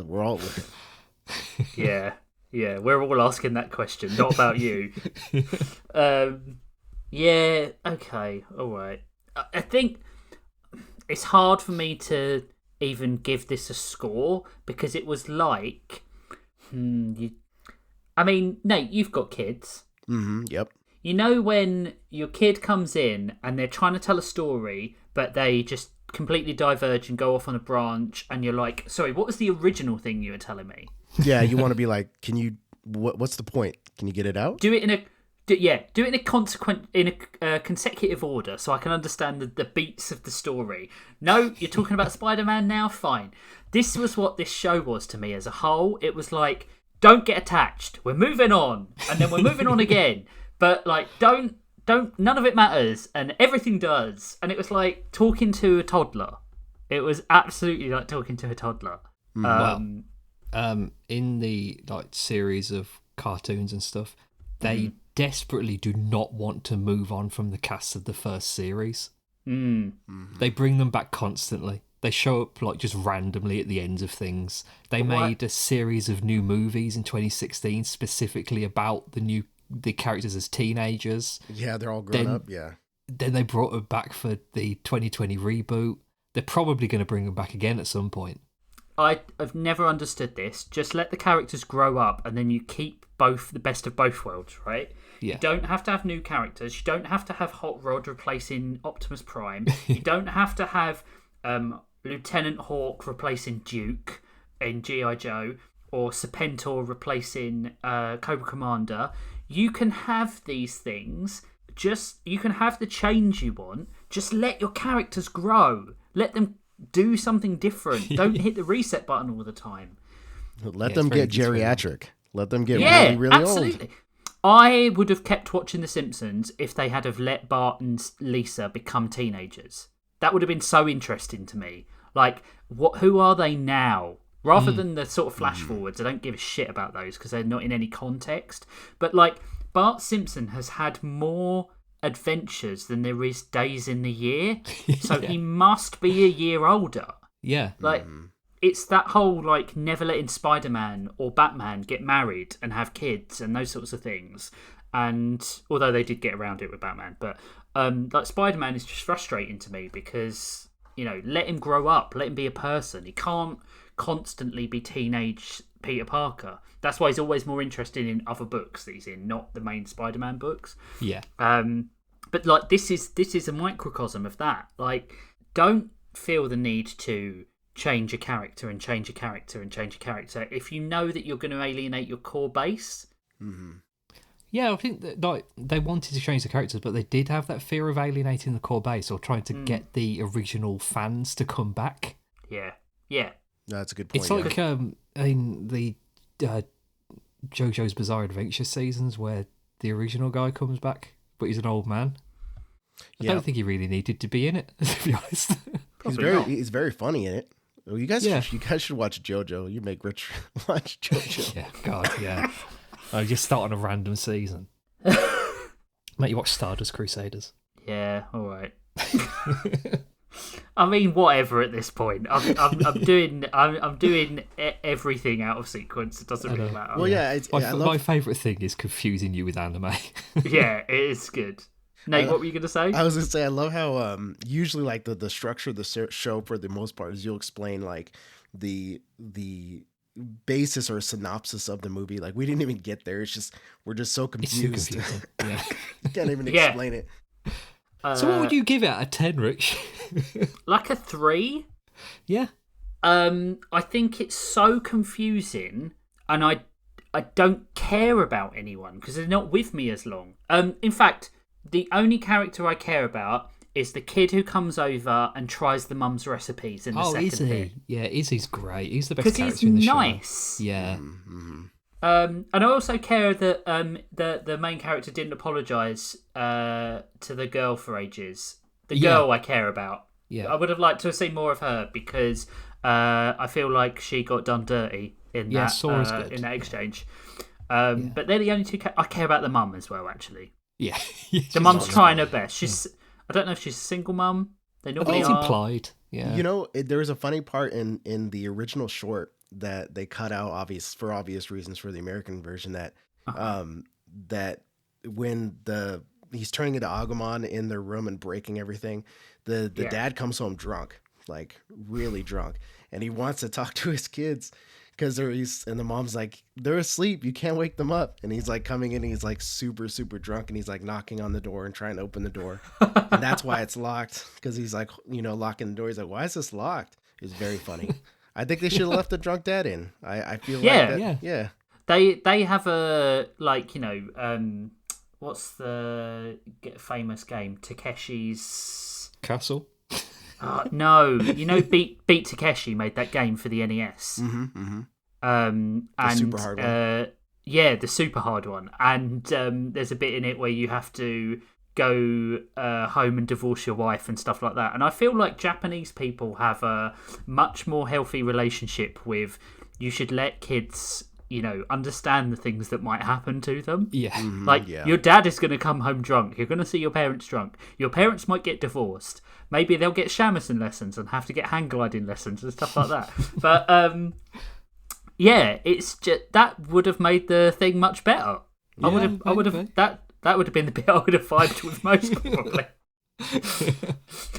We're all Yeah, we're all asking that question, not about you. Okay, all right. I think it's hard for me to even give this a score because it was like, Nate, you've got kids. Yep. You know when your kid comes in and they're trying to tell a story, but they just completely diverge and go off on a branch, and you're like, sorry, what was the original thing you were telling me? Yeah, you want to be like, can you? What's the point? Can you get it out? Do it in a consecutive order so I can understand the beats of the story. No, you're talking about Spider-Man now? Fine. This was what this show was to me as a whole. It was like, don't get attached. We're moving on. And then we're moving on again. But like, don't, none of it matters. And everything does. And it was like talking to a toddler. It was absolutely like talking to a toddler. In the like series of cartoons and stuff, they desperately do not want to move on from the cast of the first series. They bring them back constantly. They show up like just randomly at the ends of things. They made a series of new movies in 2016 specifically about the characters as teenagers. Yeah, they're all grown up. Yeah. Then they brought them back for the 2020 reboot. They're probably going to bring them back again at some point. I've never understood this. Just let the characters grow up, and then you keep the best of both worlds, right? Yeah. You don't have to have new characters. You don't have to have Hot Rod replacing Optimus Prime. You don't have to have Lieutenant Hawk replacing Duke in G.I. Joe, or Serpentor replacing Cobra Commander. You can have these things. You can have the change you want. Just let your characters grow. Let them do something different. Don't hit the reset button all the time. Let them get geriatric. Let them get really, really absolutely. Old. I would have kept watching The Simpsons if they had have let Bart and Lisa become teenagers. That would have been so interesting to me. Like, who are they now? Rather than the sort of flash forwards, I don't give a shit about those because they're not in any context. But like, Bart Simpson has had more adventures than there is days in the year, so he must be a year older. Yeah, like it's that whole like never letting Spider-Man or Batman get married and have kids and those sorts of things. And although they did get around it with Batman, but like Spider-Man is just frustrating to me because, you know, let him grow up, let him be a person. He can't constantly be teenage Peter Parker. That's why he's always more interested in other books that he's in, not the main Spider-Man books. Yeah. But like this is a microcosm of that. Like, don't feel the need to change a character and change a character and change a character if you know that you're going to alienate your core base. Yeah, I think that like they wanted to change the characters, but they did have that fear of alienating the core base or trying to get the original fans to come back. Yeah. That's a good point. It's like in the JoJo's Bizarre Adventure seasons where the original guy comes back, but he's an old man. I don't think he really needed to be in it, to be honest. He's very funny in it. Well, you guys should watch JoJo. You make Rich watch JoJo. Yeah, God, yeah. I just start on a random season. Mate, you watch Stardust Crusaders. Yeah, all right. I mean, whatever. At this point, I'm doing everything out of sequence. It doesn't really matter. Well, my favourite thing is confusing you with anime. Yeah, it is good. Nate, what were you going to say? I was going to say, I love how usually like the structure of the show for the most part is you'll explain like the basis or synopsis of the movie. Like we didn't even get there. It's just we're just so confused. It's so confusing. Yeah. Can't even explain it. So what would you give it out of 10, Rich? Like a 3? Yeah. I think it's so confusing, and I don't care about anyone because they're not with me as long. In fact, the only character I care about is the kid who comes over and tries the mum's recipes in the second Izzy. bit. Yeah, Izzy's great. He's the best character he's in the nice. show. Yeah. And I also care that the main character didn't apologise to the girl for ages. The girl I care about. Yeah. I would have liked to have seen more of her because I feel like she got done dirty in that exchange. But they're the only two. I care about the mum as well, actually. Yeah. The mum's trying her best. I don't know if she's a single mum. They normally it's are. implied. Yeah. You know, there was a funny part in the original short that they cut out for obvious reasons for the American version that that when he's turning into Agumon in their room and breaking everything, the dad comes home drunk, like really drunk, and he wants to talk to his kids because and the mom's like, they're asleep, you can't wake them up, and he's like coming in, and he's like super drunk, and he's like knocking on the door and trying to open the door, and that's why it's locked, because he's like, locking the door. He's like, why is this locked? It's very funny. I think they should have left the drunk dad in. I feel yeah. They have a what's the famous game? Takeshi's Castle. No, Beat Takeshi made that game for the NES. And the super hard one. The super hard one. And there's a bit in it where you have to go home and divorce your wife and stuff like that. And I feel like Japanese people have a much more healthy relationship with, you should let kids, understand the things that might happen to them. Yeah. Your dad is going to come home drunk. You're going to see your parents drunk. Your parents might get divorced. Maybe they'll get shamisen lessons and have to get hang gliding lessons and stuff like that. But it's just, that would have made the thing much better. Yeah, I would have that would have been the bit I would have vibed with most, probably.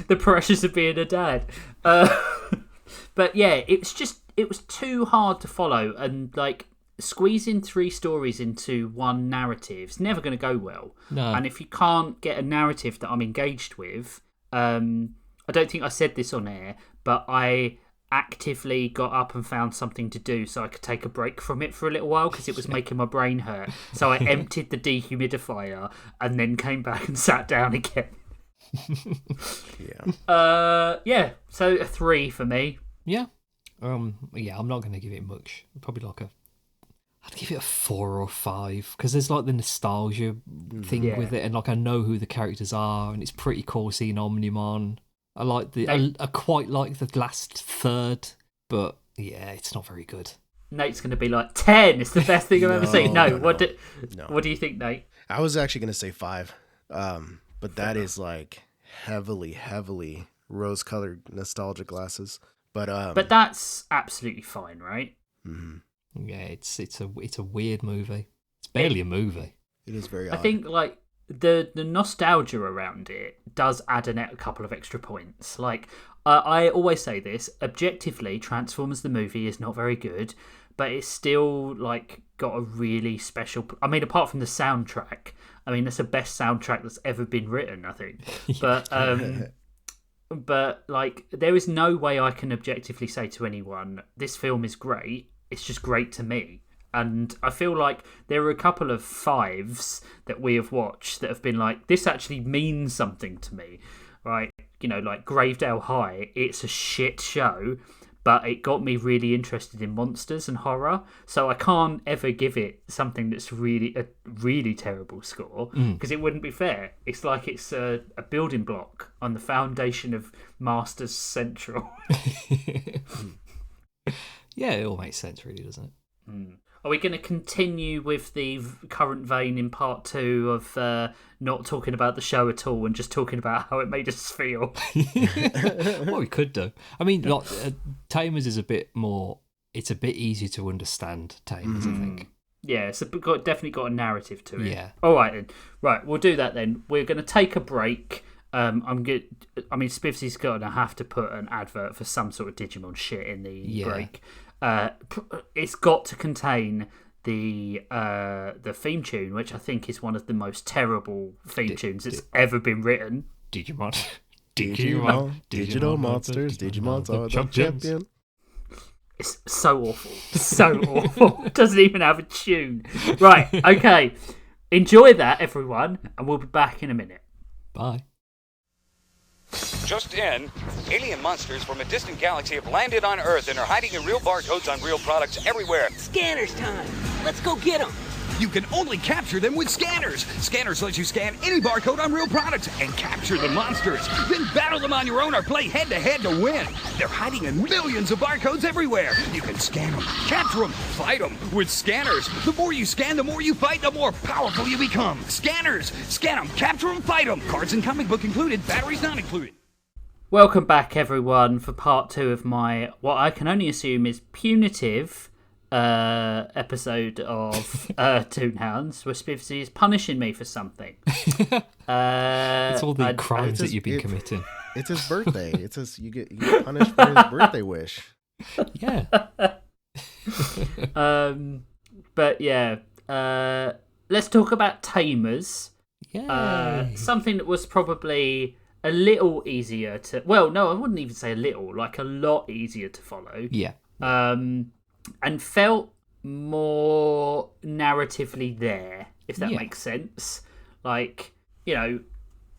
The pressures of being a dad. But yeah, it was too hard to follow, and like squeezing 3 stories into one narrative is never going to go well. No. And if you can't get a narrative that I'm engaged with, I don't think I said this on air, but I actively got up and found something to do so I could take a break from it for a little while, because it was making my brain hurt. So I emptied the dehumidifier and then came back and sat down again. So a 3 for me. Yeah. I'm not going to give it much. Probably I'd give it a 4 or 5, because there's like the nostalgia thing with it, and like I know who the characters are, and it's pretty cool seeing Omnimon. I quite like the last third, but yeah, it's not very good. Nate's going to be like 10. It's the best thing I've ever seen. What do you think, Nate? I was actually going to say 5, but that is like heavily rose-colored nostalgia glasses. But that's absolutely fine, right? Mm-hmm. Yeah, it's a weird movie. It's barely a movie. It is very odd. I think like the nostalgia around it does add a couple of extra points. Like I always say this, objectively, Transformers the movie is not very good, but it's still like got a really special. I mean, apart from the soundtrack, that's the best soundtrack that's ever been written, I think. But but like, there is no way I can objectively say to anyone, this film is great. It's just great to me. And I feel like there are a couple of 5s that we have watched that have been like, this actually means something to me, right? Like Gravedale High, it's a shit show, but it got me really interested in monsters and horror. So I can't ever give it something that's really a really terrible score, because it wouldn't be fair. It's like it's a building block on the foundation of Masters Central. Yeah, it all makes sense, really, doesn't it? Are we going to continue with the current vein in part 2 of not talking about the show at all and just talking about how it made us feel? Well, we could do. Tamers is a bit more. It's a bit easier to understand. Tamers, I think. Yeah, it's definitely got a narrative to it. Yeah. All right then. Right, we'll do that then. We're going to take a break. Spivzy's going to have to put an advert for some sort of Digimon shit in the break. It's got to contain the theme tune, which I think is one of the most terrible theme tunes that's ever been written. Digimon. Digital monsters. Digimon's are the champion. It's so awful. So awful. Doesn't even have a tune. Right, okay. Enjoy that, everyone, and we'll be back in a minute. Bye. Just in, alien monsters from a distant galaxy have landed on Earth and are hiding in real barcodes on real products everywhere. Scanners time. Let's go get them. You can only capture them with scanners. Scanners let you scan any barcode on real products and capture the monsters. Then battle them on your own or play head-to-head to win. They're hiding in millions of barcodes everywhere. You can scan them, capture them, fight them with scanners. The more you scan, the more you fight, the more powerful you become. Scanners. Scan them, capture them, fight them. Cards and comic book included, batteries not included. Welcome back, everyone, for part 2 of my, what I can only assume is punitive episode of Toonhounds, where Spivzy is punishing me for something. It's all the crimes that you've been committing. It's his birthday. You get punished for his birthday wish. Yeah. But yeah, let's talk about Tamers. Yeah. Something that was probably a little easier to... Well, no, I wouldn't even say a little, like a lot easier to follow. Yeah. And felt more narratively there, if that makes sense. Like, you know...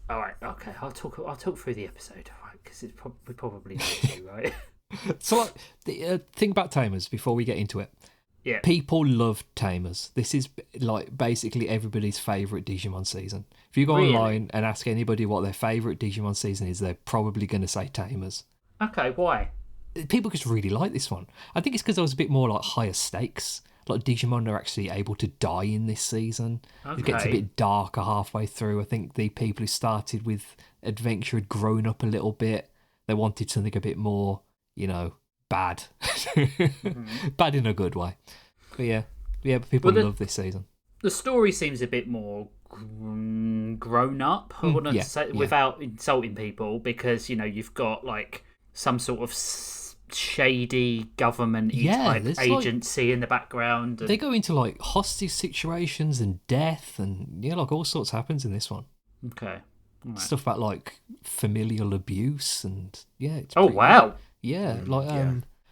All right, okay, I'll talk through the episode, all right, because we probably need to, right? So, like, the thing about Tamers, before we get into it, Yeah. people love Tamers. This is like basically everybody's favourite Digimon season. If you go online and ask anybody what their favourite Digimon season is, they're probably going to say Tamers. Okay, why? People just really like this one. I think it's because there was a bit more like higher stakes. Like Digimon are actually able to die in this season. Okay. It gets a bit darker halfway through. I think the people who started with Adventure had grown up a little bit. They wanted something a bit more, you know, bad. Bad in a good way. But yeah, but people love this season. The story seems a bit more grown up, I wouldn't say, without insulting people, because, you know, you've got like some sort of shady government type agency in the background. And... They go into like hostage situations and death, and like all sorts happens in this one. Okay. Right. Stuff about like familial abuse and it's wow. Yeah,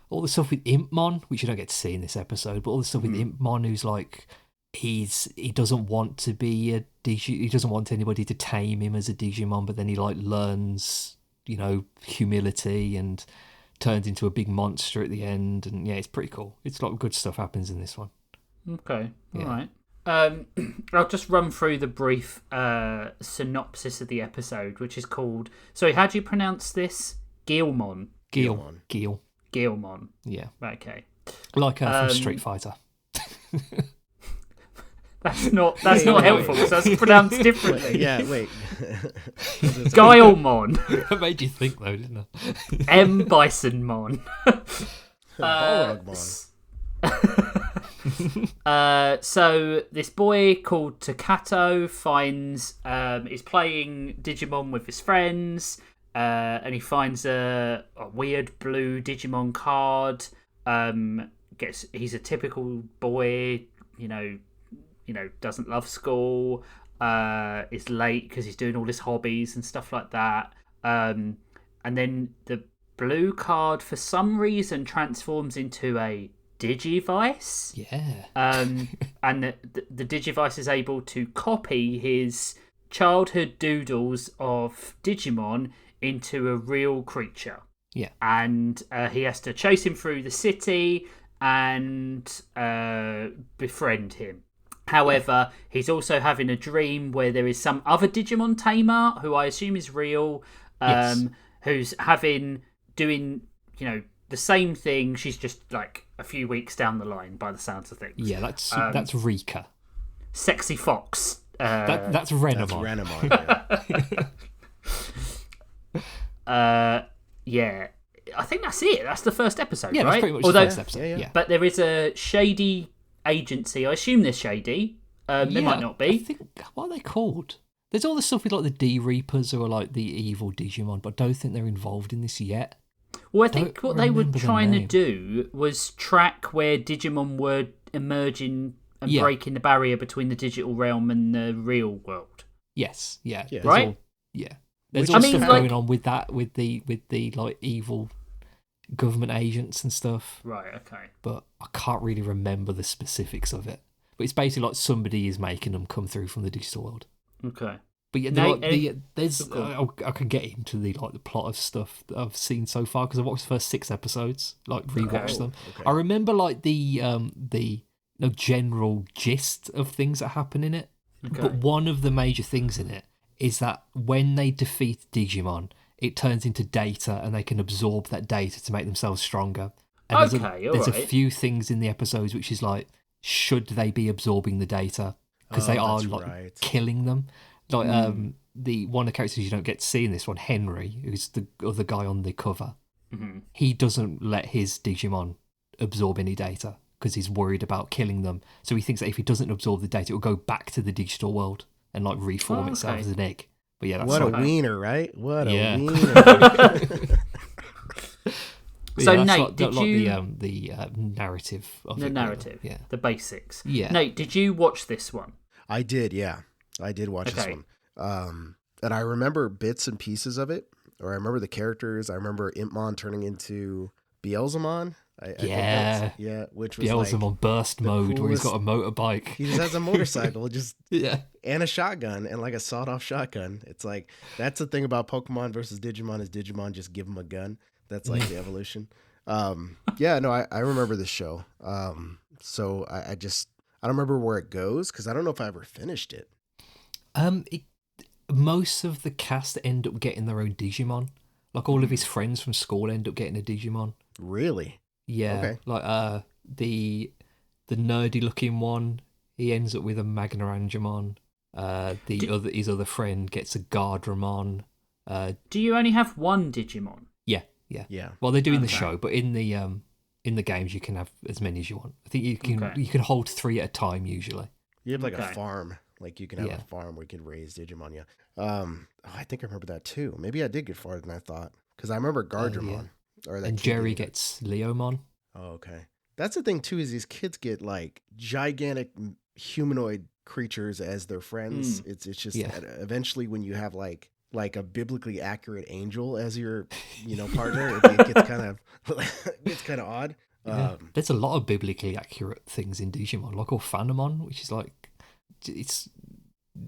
all the stuff with Impmon, which you don't get to see in this episode, but all the stuff with Impmon, who's like he doesn't want to be a he doesn't want anybody to tame him as a Digimon, but then he like learns, you know, humility and turns into a big monster at the end, and it's pretty cool. It's a lot of good stuff happens in this one. Okay, all right. I'll just run through the brief synopsis of the episode, which is called... Sorry, how do you pronounce this? Guilmon. Guilmon. Yeah. Okay. Like from Street Fighter. That's not helpful, so that's pronounced differently. Wait. Guilmon. That made you think, though, didn't it? M. Bisonmon. So this boy called Takato is playing Digimon with his friends, and he finds a weird blue Digimon card. He's a typical boy, you know, doesn't love school, is late because he's doing all his hobbies and stuff like that. And then the blue card, for some reason, transforms into a Digivice. Yeah. And the Digivice is able to copy his childhood doodles of Digimon into a real creature. Yeah. And he has to chase him through the city and befriend him. However, he's also having a dream where there is some other Digimon tamer, who I assume is real, who's doing, you know, the same thing. She's just like a few weeks down the line by the sounds of things. Yeah, that's Rika. Sexy Fox. That's Renamon. That's Renamon, yeah. I think that's it. That's the first episode, right? That's pretty much the first episode. Yeah. But there is a shady agency. I assume they're shady. They might not be. I think, what are they called? There's all this stuff with like the D-Reapers, who are like the evil Digimon, but I don't think they're involved in this yet. Well, I think what they were trying to do was track where Digimon were emerging and breaking the barrier between the digital realm and the real world. Yes, yeah. Right? There's all stuff going on with that, with the like evil government agents and stuff. Right, okay. But I can't really remember the specifics of it. But it's basically like somebody is making them come through from the digital world. Okay. But there's I can get into the plot of stuff that I've seen so far, because I've watched the first 6 episodes, like rewatched them. Okay. I remember like the general gist of things that happen in it. Okay. But one of the major things in it is that when they defeat Digimon, it turns into data, and they can absorb that data to make themselves stronger. And there's a few things in the episodes which is like, should they be absorbing the data? Because they are killing them. Like the one of the characters you don't get to see in this one, Henry, who's the other guy on the cover, he doesn't let his Digimon absorb any data because he's worried about killing them. So he thinks that if he doesn't absorb the data, it will go back to the digital world and like reform itself as an egg. But yeah, that's what a wiener, right? What a wiener. So that's Nate, like, did like you the narrative of the it, narrative, really. Yeah, the basics? Yeah. Nate, did you watch this one? I did, yeah. I did watch this one. And I remember bits and pieces of it, or I remember the characters. I remember Impmon turning into Beelzemon. I think which was Beelzemon like burst mode where he's got a motorbike. He just has a motorcycle, yeah, and a shotgun, and like a sawed-off shotgun. It's like that's the thing about Pokemon versus Digimon is Digimon just give him a gun. That's like the evolution. I remember this show. So I don't remember where it goes because I don't know if I ever finished it. Most of the cast end up getting their own Digimon. Like all of his friends from school end up getting a Digimon. Really? Yeah. Okay. Like the nerdy looking one, he ends up with a Magnarangemon. His other friend gets a Gardramon. Do you only have one Digimon? Yeah. Well, they do in the show, but in the games you can have as many as you want. I think you can hold 3 at a time usually. You have like a farm. Like you can have a farm where you can raise Digimon. Yeah. I think I remember that too. Maybe I did get farther than I thought because I remember Gardramon. And Jerry gets Leomon. Oh, okay. That's the thing too, is these kids get like gigantic humanoid creatures as their friends. It's just eventually when you have like a biblically accurate angel as your partner, it gets kind of odd. There's a lot of biblically accurate things in Digimon, like Orphanomon, which is like it's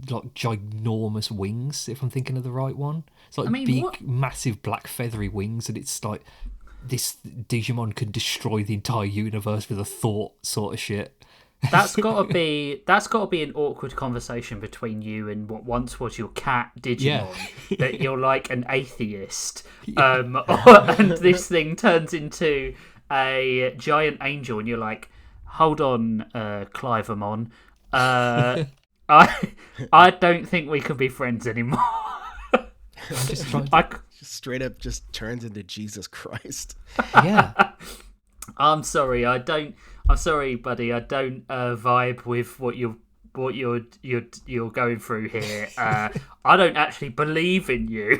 like ginormous wings, if I'm thinking of the right one. It's like massive black feathery wings, and it's like this Digimon could destroy the entire universe with a thought sort of shit. That's gotta be an awkward conversation between you and what once was your cat Digimon. That you're like an atheist, and this thing turns into a giant angel, and you're like, hold on, Clivamon. I don't think we can be friends anymore. I'm just trying to... straight up just turns into Jesus Christ. Yeah. I'm sorry, buddy. I don't vibe with what you're going through here. I don't actually believe in you.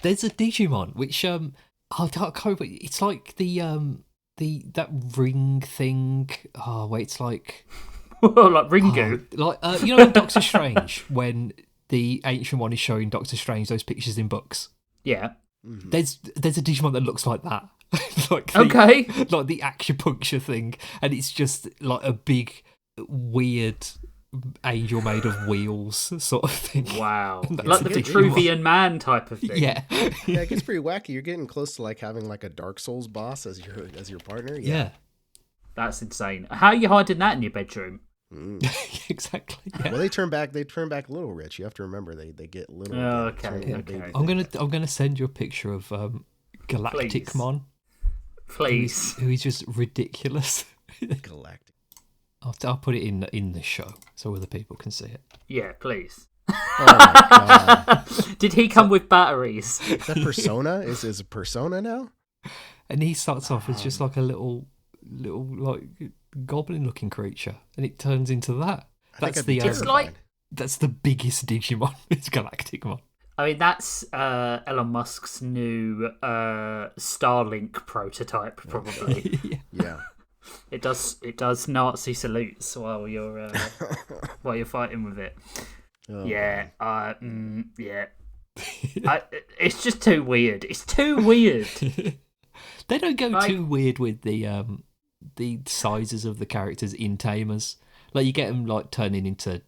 There's a Digimon which it's like that ring thing. Oh wait, it's like like Ringu. In Doctor Strange when the ancient one is showing Doctor Strange those pictures in books. Yeah. Mm-hmm. There's a Digimon that looks like that. Like the acupuncture thing, and it's just like a big weird angel made of wheels sort of thing. Wow. Like the Vitruvian Man type of thing. Yeah. Yeah, it gets pretty wacky. You're getting close to like having like a Dark Souls boss as your partner. Yeah. That's insane. How are you hiding that in your bedroom? Exactly. Yeah. Well, they turn back a little, Rich. You have to remember they get little. Okay. I'm gonna send you a picture of Galacticmon. Please. Who is just ridiculous. Galactic. I'll put it in the show so other people can see it. Yeah, please. Oh my god! Did he come with batteries? Is that Persona? Is it Persona now? And he starts off as just like a little like goblin-looking creature, and it turns into that. That's the biggest Digimon. It's Galacticmon. I mean, that's Elon Musk's new Starlink prototype, probably. Yeah. It does Nazi salutes while you're fighting with it. Oh, yeah. It's just too weird. It's too weird. They don't go too weird with the sizes of the characters in Tamers. Like you get them like turning into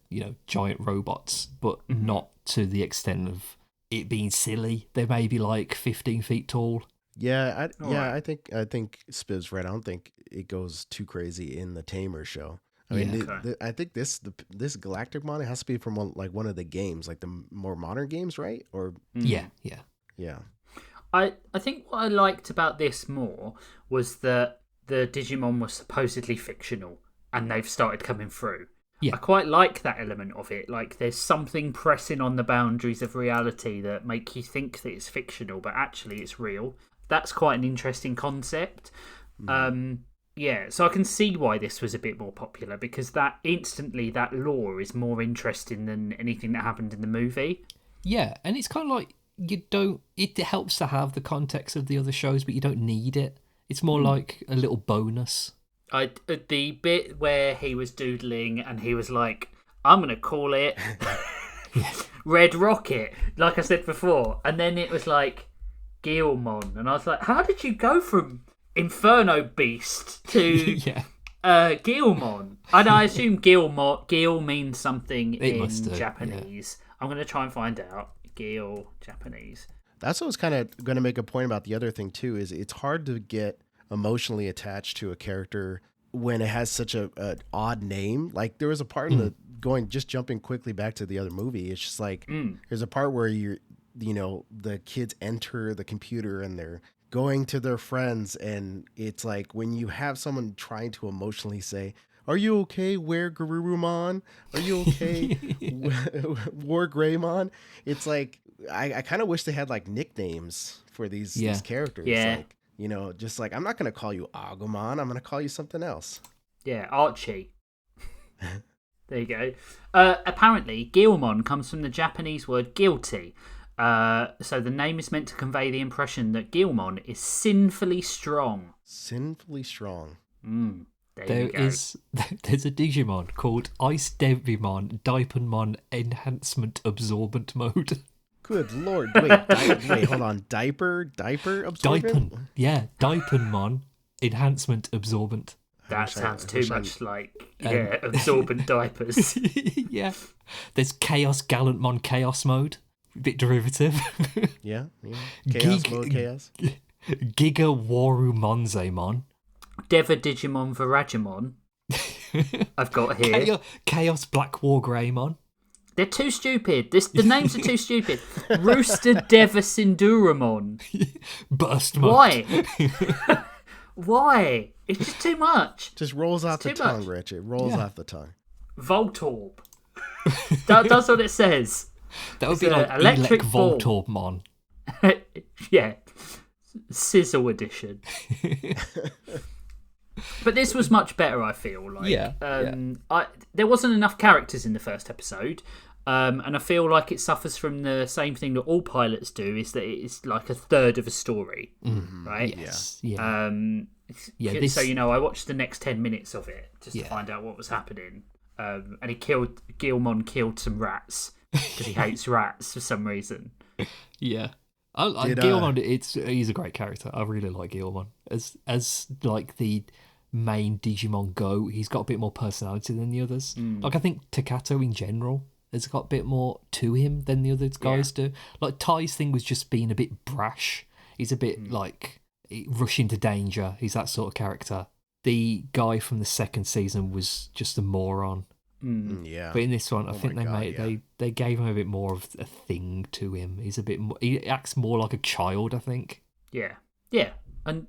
giant robots, but not to the extent of it being silly. They may be like 15 feet tall. Yeah, I think Spiv's right. I don't think it goes too crazy in the Tamer show. I mean, I think this Galacticmon has to be from one of the games, like the more modern games, right? Or yeah. I think what I liked about this more was that the Digimon was supposedly fictional, and they've started coming through. Yeah. I quite like that element of it. Like, there's something pressing on the boundaries of reality that make you think that it's fictional, but actually it's real. That's quite an interesting concept. So I can see why this was a bit more popular, because that lore is more interesting than anything that happened in the movie. Yeah, and it's kind of like you don't. It helps to have the context of the other shows, but you don't need it. It's more like a little bonus. The bit where he was doodling and he was like, I'm going to call it Red Rocket, like I said before. And then it was like Guilmon. And I was like, how did you go from Inferno Beast to Guilmon? And I assume Gil means something in Japanese. Yeah. I'm going to try and find out. Gil, Japanese. That's what I was kind of going to make a point about the other thing, too, is it's hard to get emotionally attached to a character when it has such a odd name. Like, there was a part in the jumping quickly back to the other movie. It's just like, there's a part where the kids enter the computer and they're going to their friends. And it's like, when you have someone trying to emotionally say, are you okay, Where Garurumon? Are you okay, War Greymon? It's like, I kind of wish they had like nicknames for these characters. Yeah. Like, just like, I'm not going to call you Agumon. I'm going to call you something else. Yeah, Archie. There you go. Apparently, Guilmon comes from the Japanese word guilty. So the name is meant to convey the impression that Guilmon is sinfully strong. Sinfully strong. There's a Digimon called Ice Devimon Diaponmon Enhancement Absorbent Mode. Good lord! Wait, hold on. Diaper absorbent. Diaponmon Enhancement Absorbent. That sounds too much like absorbent diapers. Yeah. There's Chaos Gallantmon Chaos Mode, bit derivative. Yeah. Chaos mode, chaos. Giga Waru Monzemon. Deva Digimon Viragimon. I've got here. Chaos Black War Greymon. They're too stupid. The names are too stupid. Rooster Deva Sinduramon. Burst mode. Why? Why? It's just too much. Just rolls off the tongue, Rich. It rolls off the tongue. Voltorb. That's what it says. That would be like Electric Voltorbmon. Yeah. Sizzle edition. But this was much better, I feel like. There wasn't enough characters in the first episode, and I feel like it suffers from the same thing that all pilots do, is that it's like a third of a story, right? Yes. So I watched the next 10 minutes of it just to find out what was happening, and Guilmon killed some rats because he hates rats for some reason. Yeah. Guilmon, he's a great character. I really like Guilmon. As like the main Digimon Go, he's got a bit more personality than the others. Like, I think Takato in general has got a bit more to him than the other guys do. Like, Ty's thing was just being a bit brash. He's a bit like rushing to danger. He's that sort of character. The guy from the second season was just a moron. Yeah. But in this one, I think they gave him a bit more of a thing to him. He's a bit more, he acts more like a child, I think. Yeah. And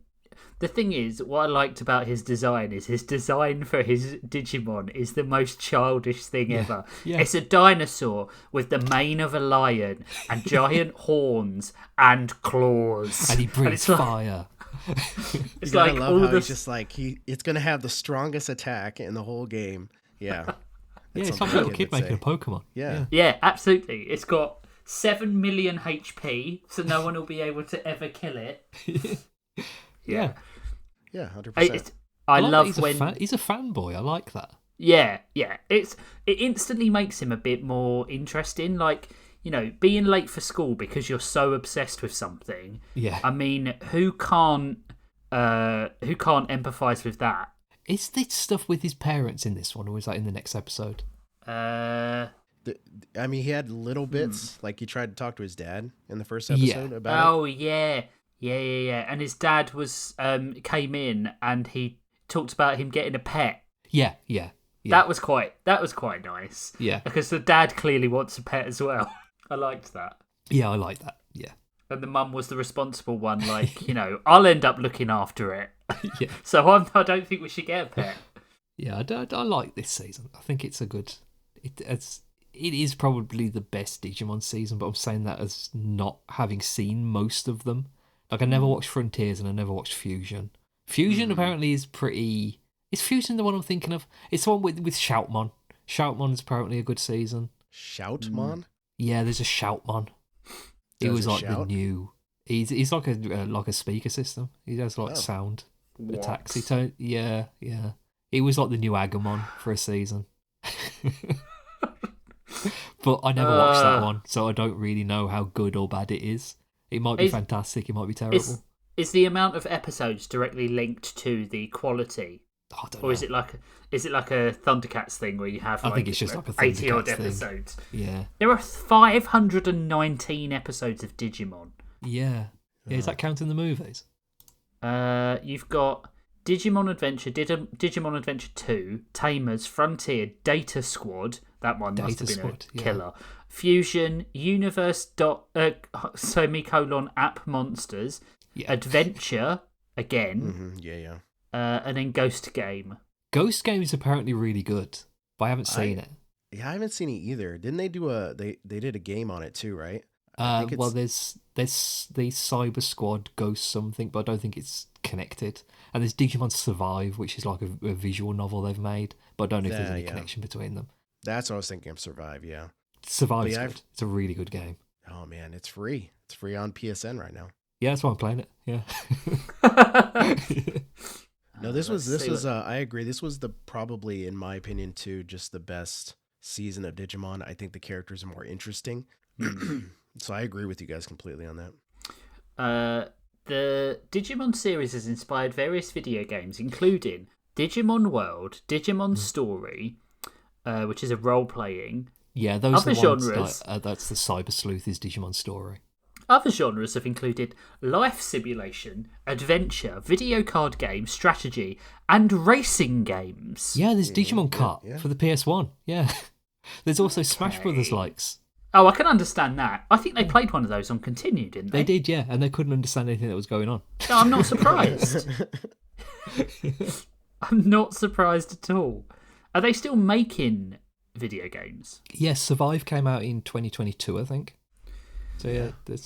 the thing is, what I liked about his design is his design for his Digimon is the most childish thing ever. Yeah. It's a dinosaur with the mane of a lion and giant horns and claws. And he breathes fire. It's like all he's just like, it's going to have the strongest attack in the whole game. Yeah. It's like a little kid making a Pokemon. Yeah, absolutely. It's got 7 million HP, so no one will be able to ever kill it. Yeah, 100%. I love when he's a fanboy. I like that. Yeah. It instantly makes him a bit more interesting. Like, being late for school because you're so obsessed with something. Yeah. I mean, who can't empathise with that? Is this stuff with his parents in this one, or is that in the next episode? He had little bits. Like, he tried to talk to his dad in the first episode about it. Oh, yeah. And his dad came in and he talked about him getting a pet. Yeah. That was quite nice. Yeah. Because the dad clearly wants a pet as well. I liked that. Yeah, I like that. Yeah. And the mum was the responsible one, like, I'll end up looking after it. Yeah. So I don't think we should get a pet. Yeah, I like this season. I think it's a good... It is probably the best Digimon season, but I'm saying that as not having seen most of them. Like, I never watched Frontiers and I never watched Fusion. Fusion apparently is pretty... Is Fusion the one I'm thinking of? It's the one with Shoutmon. Shoutmon is apparently a good season. Shoutmon? Yeah, there's a Shoutmon. He Does was it like shout? the new. He's like a speaker system. He does like sound attacks. Yeah. He was like the new Agumon for a season. But I never watched that one, so I don't really know how good or bad it is. It might be fantastic. It might be terrible. Is the amount of episodes directly linked to the quality? I don't Or know. is it like a Thundercats thing where you have I think it's just like a 80 odd Thundercats thing. episodes? Yeah. There are 519 episodes of Digimon. Yeah. Is that counting the movies? You've got Digimon Adventure, Digimon Adventure 2, Tamers, Frontier, Data Squad. That one must have been a killer. Fusion, Universe. Semicolon App Monsters. Yeah. Adventure again. Yeah. And then Ghost Game. Ghost Game is apparently really good, but I haven't seen it. Yeah, I haven't seen it either. Didn't they do they did a game on it too, right? Well, there's the Cyber Squad Ghost something, but I don't think it's connected. And there's Digimon Survive, which is like a visual novel they've made, but I don't know if there's any connection between them. That's what I was thinking of. Survive, yeah. Survive's good. It's a really good game. Oh man, it's free. It's free on PSN right now. Yeah, that's why I'm playing it. Yeah. No, this was. I agree. This was probably, in my opinion, too, just the best season of Digimon. I think the characters are more interesting. So I agree with you guys completely on that. The Digimon series has inspired various video games, including Digimon World, Digimon Story, which is a role-playing. Yeah, those other are the ones genres. That's the Cyber Sleuth is Digimon Story. Other genres have included life simulation, adventure, video card game, strategy, and racing games. Yeah, there's Digimon Kart for the PS1. Yeah. There's also Smash Brothers likes. Oh, I can understand that. I think they played one of those on Continue, didn't they? They did, yeah, and they couldn't understand anything that was going on. No, I'm not surprised. I'm not surprised at all. Are they still making video games? Yes, Survive came out in 2022, I think. So yeah, they're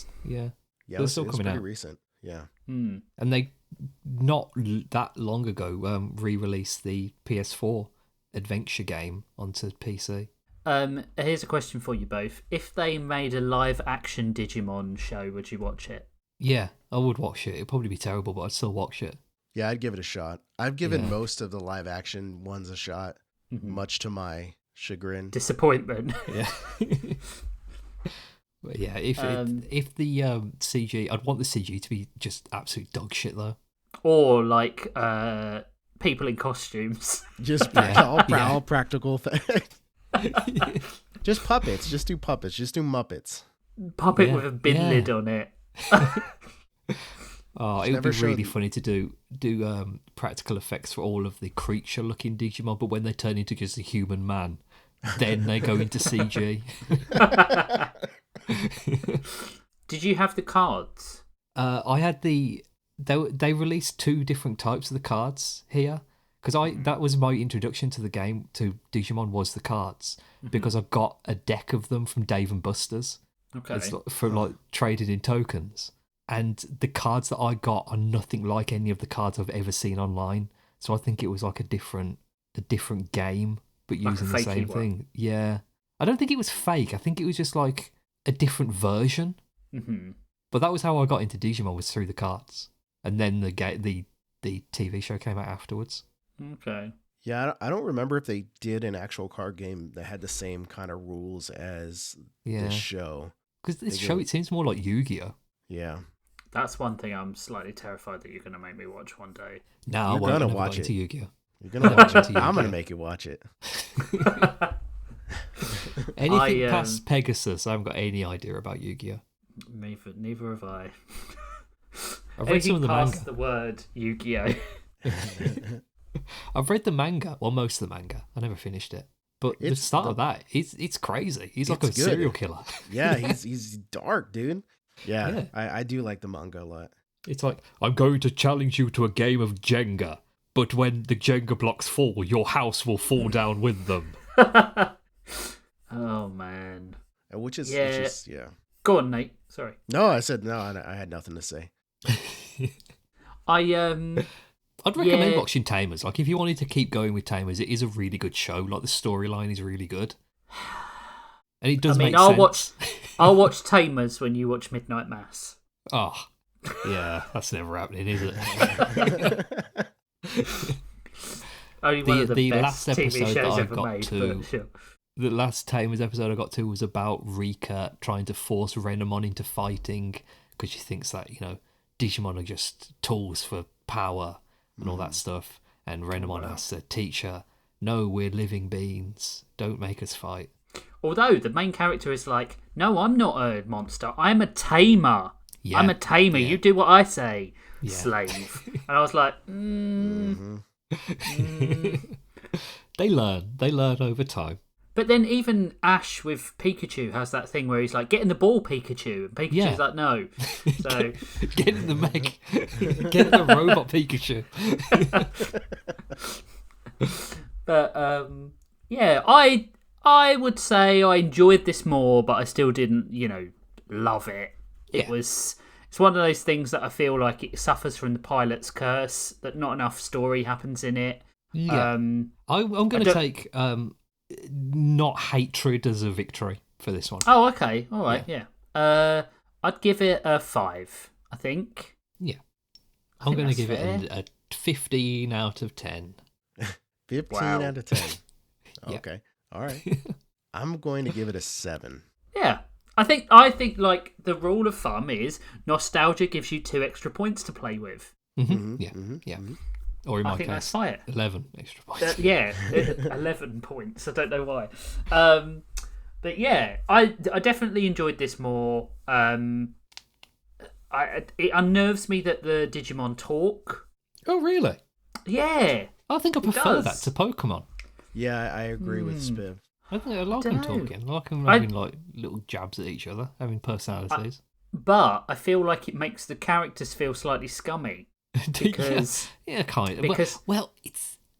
still coming out. Pretty recent, yeah. And they not that long ago re-released the PS4 adventure game onto PC. Here's a question for you both: if they made a live-action Digimon show, would you watch it? Yeah, I would watch it. It'd probably be terrible, but I'd still watch it. Yeah, I'd give it a shot. I've given most of the live-action ones a shot, much to my chagrin. Disappointment. Yeah. But yeah, if the CG, I'd want the CG to be just absolute dog shit though. Or like people in costumes. Just all practical effects. Just puppets. Just do puppets. Just do Muppets. Puppet with a bin lid on it. Oh, it would be really funny to do practical effects for all of the creature-looking Digimon, but when they turn into just a human man, then they go into CG. Did you have the cards? I had they released 2 different types of the cards here, because that was my introduction to the game, to Digimon, was the cards, because I got a deck of them from Dave and Buster's. Okay. It's for traded in tokens. And the cards that I got are nothing like any of the cards I've ever seen online. So I think it was like a different game, but like using the same thing. Yeah. I don't think it was fake. I think it was just like a different version. Mm-hmm. But that was how I got into Digimon, was through the cards. And then the TV show came out afterwards. Okay. Yeah, I don't remember if they did an actual card game that had the same kind of rules as this show. Because this show, it seems more like Yu-Gi-Oh! Yeah. That's one thing I'm slightly terrified that you're going to make me watch one day. No, You're going to watch it. Yu-Gi-Oh! You're going to watch it. I'm going to make you watch it. Anything past Pegasus, I haven't got any idea about Yu-Gi-Oh! Neither have I. I've read some of the manga. The word Yu-Gi-Oh! I've read the manga, well, most of the manga. I never finished it. But the start of that, it's crazy. He's like a serial killer. Yeah, he's dark, dude. Yeah. I do like the manga a lot. It's like, I'm going to challenge you to a game of Jenga, but when the Jenga blocks fall, your house will fall down with them. Oh, man. Which is, Go on, Nate. Sorry. No, I said no. I had nothing to say. I'd recommend watching Tamers. Like, if you wanted to keep going with Tamers, it is a really good show. Like, the storyline is really good. And it does make sense. I'll watch Tamers when you watch Midnight Mass. Oh, yeah, that's never happening, is it? Only one of the best last TV episode shows that I ever got made. to, But sure. the last Tamers episode I got to was about Rika trying to force Renamon into fighting because she thinks that, Digimon are just tools for power and all that stuff. And Renamon has to teach her, no, we're living beings. Don't make us fight. Although the main character is like, no, I'm not a monster. I'm a tamer. Yeah. I'm a tamer. Yeah. You do what I say, Yeah. slave. And I was like, They learn over time. But then even Ash with Pikachu has that thing where he's like, get in the ball, Pikachu. And Pikachu's like, no. So Get in the mech. Get in the robot Pikachu. But yeah, I would say I enjoyed this more, but I still didn't, love it. It's one of those things that I feel like it suffers from the pilot's curse, that not enough story happens in it. Yeah. I'm going to take not hatred as a victory for this one. Oh, okay. All right, yeah. I'd give it a 5, I think. Yeah. I'm going to give it a 15 out of 10. 15 out of 10. Okay. All right. I'm going to give it a 7. Yeah. I think like the rule of thumb is nostalgia gives you 2 extra points to play with. Yeah. Or in my case, that's fire. 11 extra points. 11 points. I don't know why. But yeah, I definitely enjoyed this more. It unnerves me that the Digimon talk. Oh, really? Yeah. I think I prefer that to Pokemon. Yeah, I agree with Spiv. I think I like them talking. I like them having like little jabs at each other, having personalities. But I feel like it makes the characters feel slightly scummy. Because yeah, kind of. Because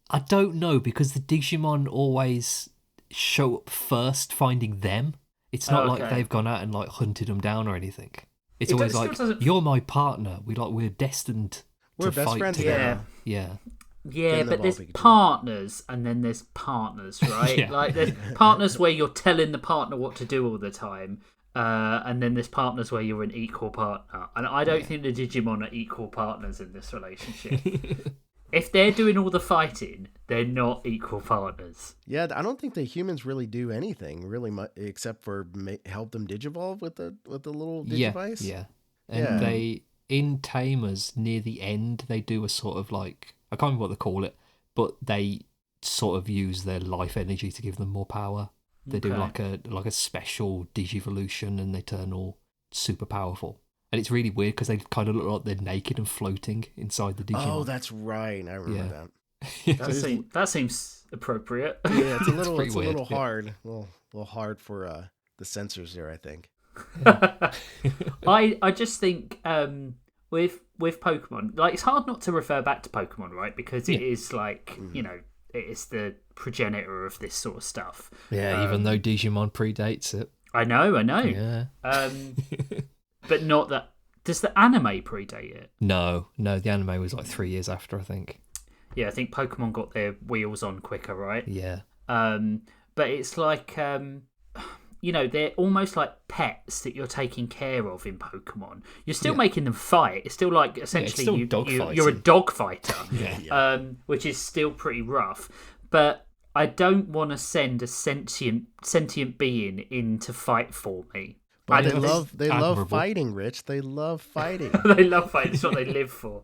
I don't know, because the Digimon always show up first finding them. It's not like they've gone out and like hunted them down or anything. It's always like, you're my partner. We're destined We're to best fight friends together. now. Yeah, but there's partners and then there's partners, right? Yeah. Like there's partners where you're telling the partner what to do all the time. And then there's partners where you're an equal partner. And I don't think the Digimon are equal partners in this relationship. If they're doing all the fighting, they're not equal partners. Yeah, I don't think the humans really do anything really much except for help them digivolve with the little digivice. Yeah. And they, in Tamers, near the end, they do a sort of like, I can't remember what they call it, but they sort of use their life energy to give them more power. They do like a special digivolution, and they turn all super powerful. And it's really weird because they kind of look like they're naked and floating inside the Digimon. Oh, that's right. I remember that. That seems appropriate. Yeah, it's a little weird, hard. A little hard for the censors there, I think. I just think with Pokemon, like, it's hard not to refer back to Pokemon, right? Because it is like, it is the progenitor of this sort of stuff. Yeah, even though Digimon predates it. I know. Yeah. But not that. Does the anime predate it? No, the anime was like 3 years after, I think. Yeah, I think Pokemon got their wheels on quicker, right? Yeah. But it's like, they're almost like pets that you're taking care of in Pokemon. You're still making them fight. It's still like, essentially, you're a dog fighter, which is still pretty rough. But I don't want to send a sentient being in to fight for me. But they love fighting, Rich. They love fighting. They love fighting. It's what they live for.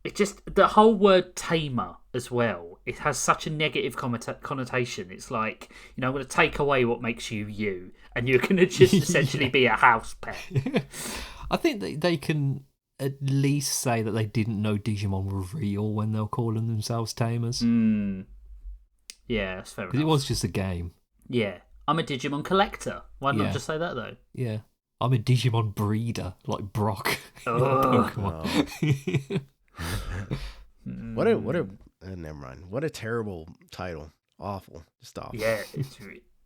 It's just the whole word tamer as well. It has such a negative connotation. It's like, I'm going to take away what makes you you, and you're going to just essentially be a house pet. I think they can at least say that they didn't know Digimon were real when they were calling themselves tamers. Yeah, that's fair enough. Because it was just a game. Yeah. I'm a Digimon collector. Why not just say that, though? Yeah. I'm a Digimon breeder, like Brock. Pokemon. Never mind. What a terrible title. Awful. Just awful. Yeah,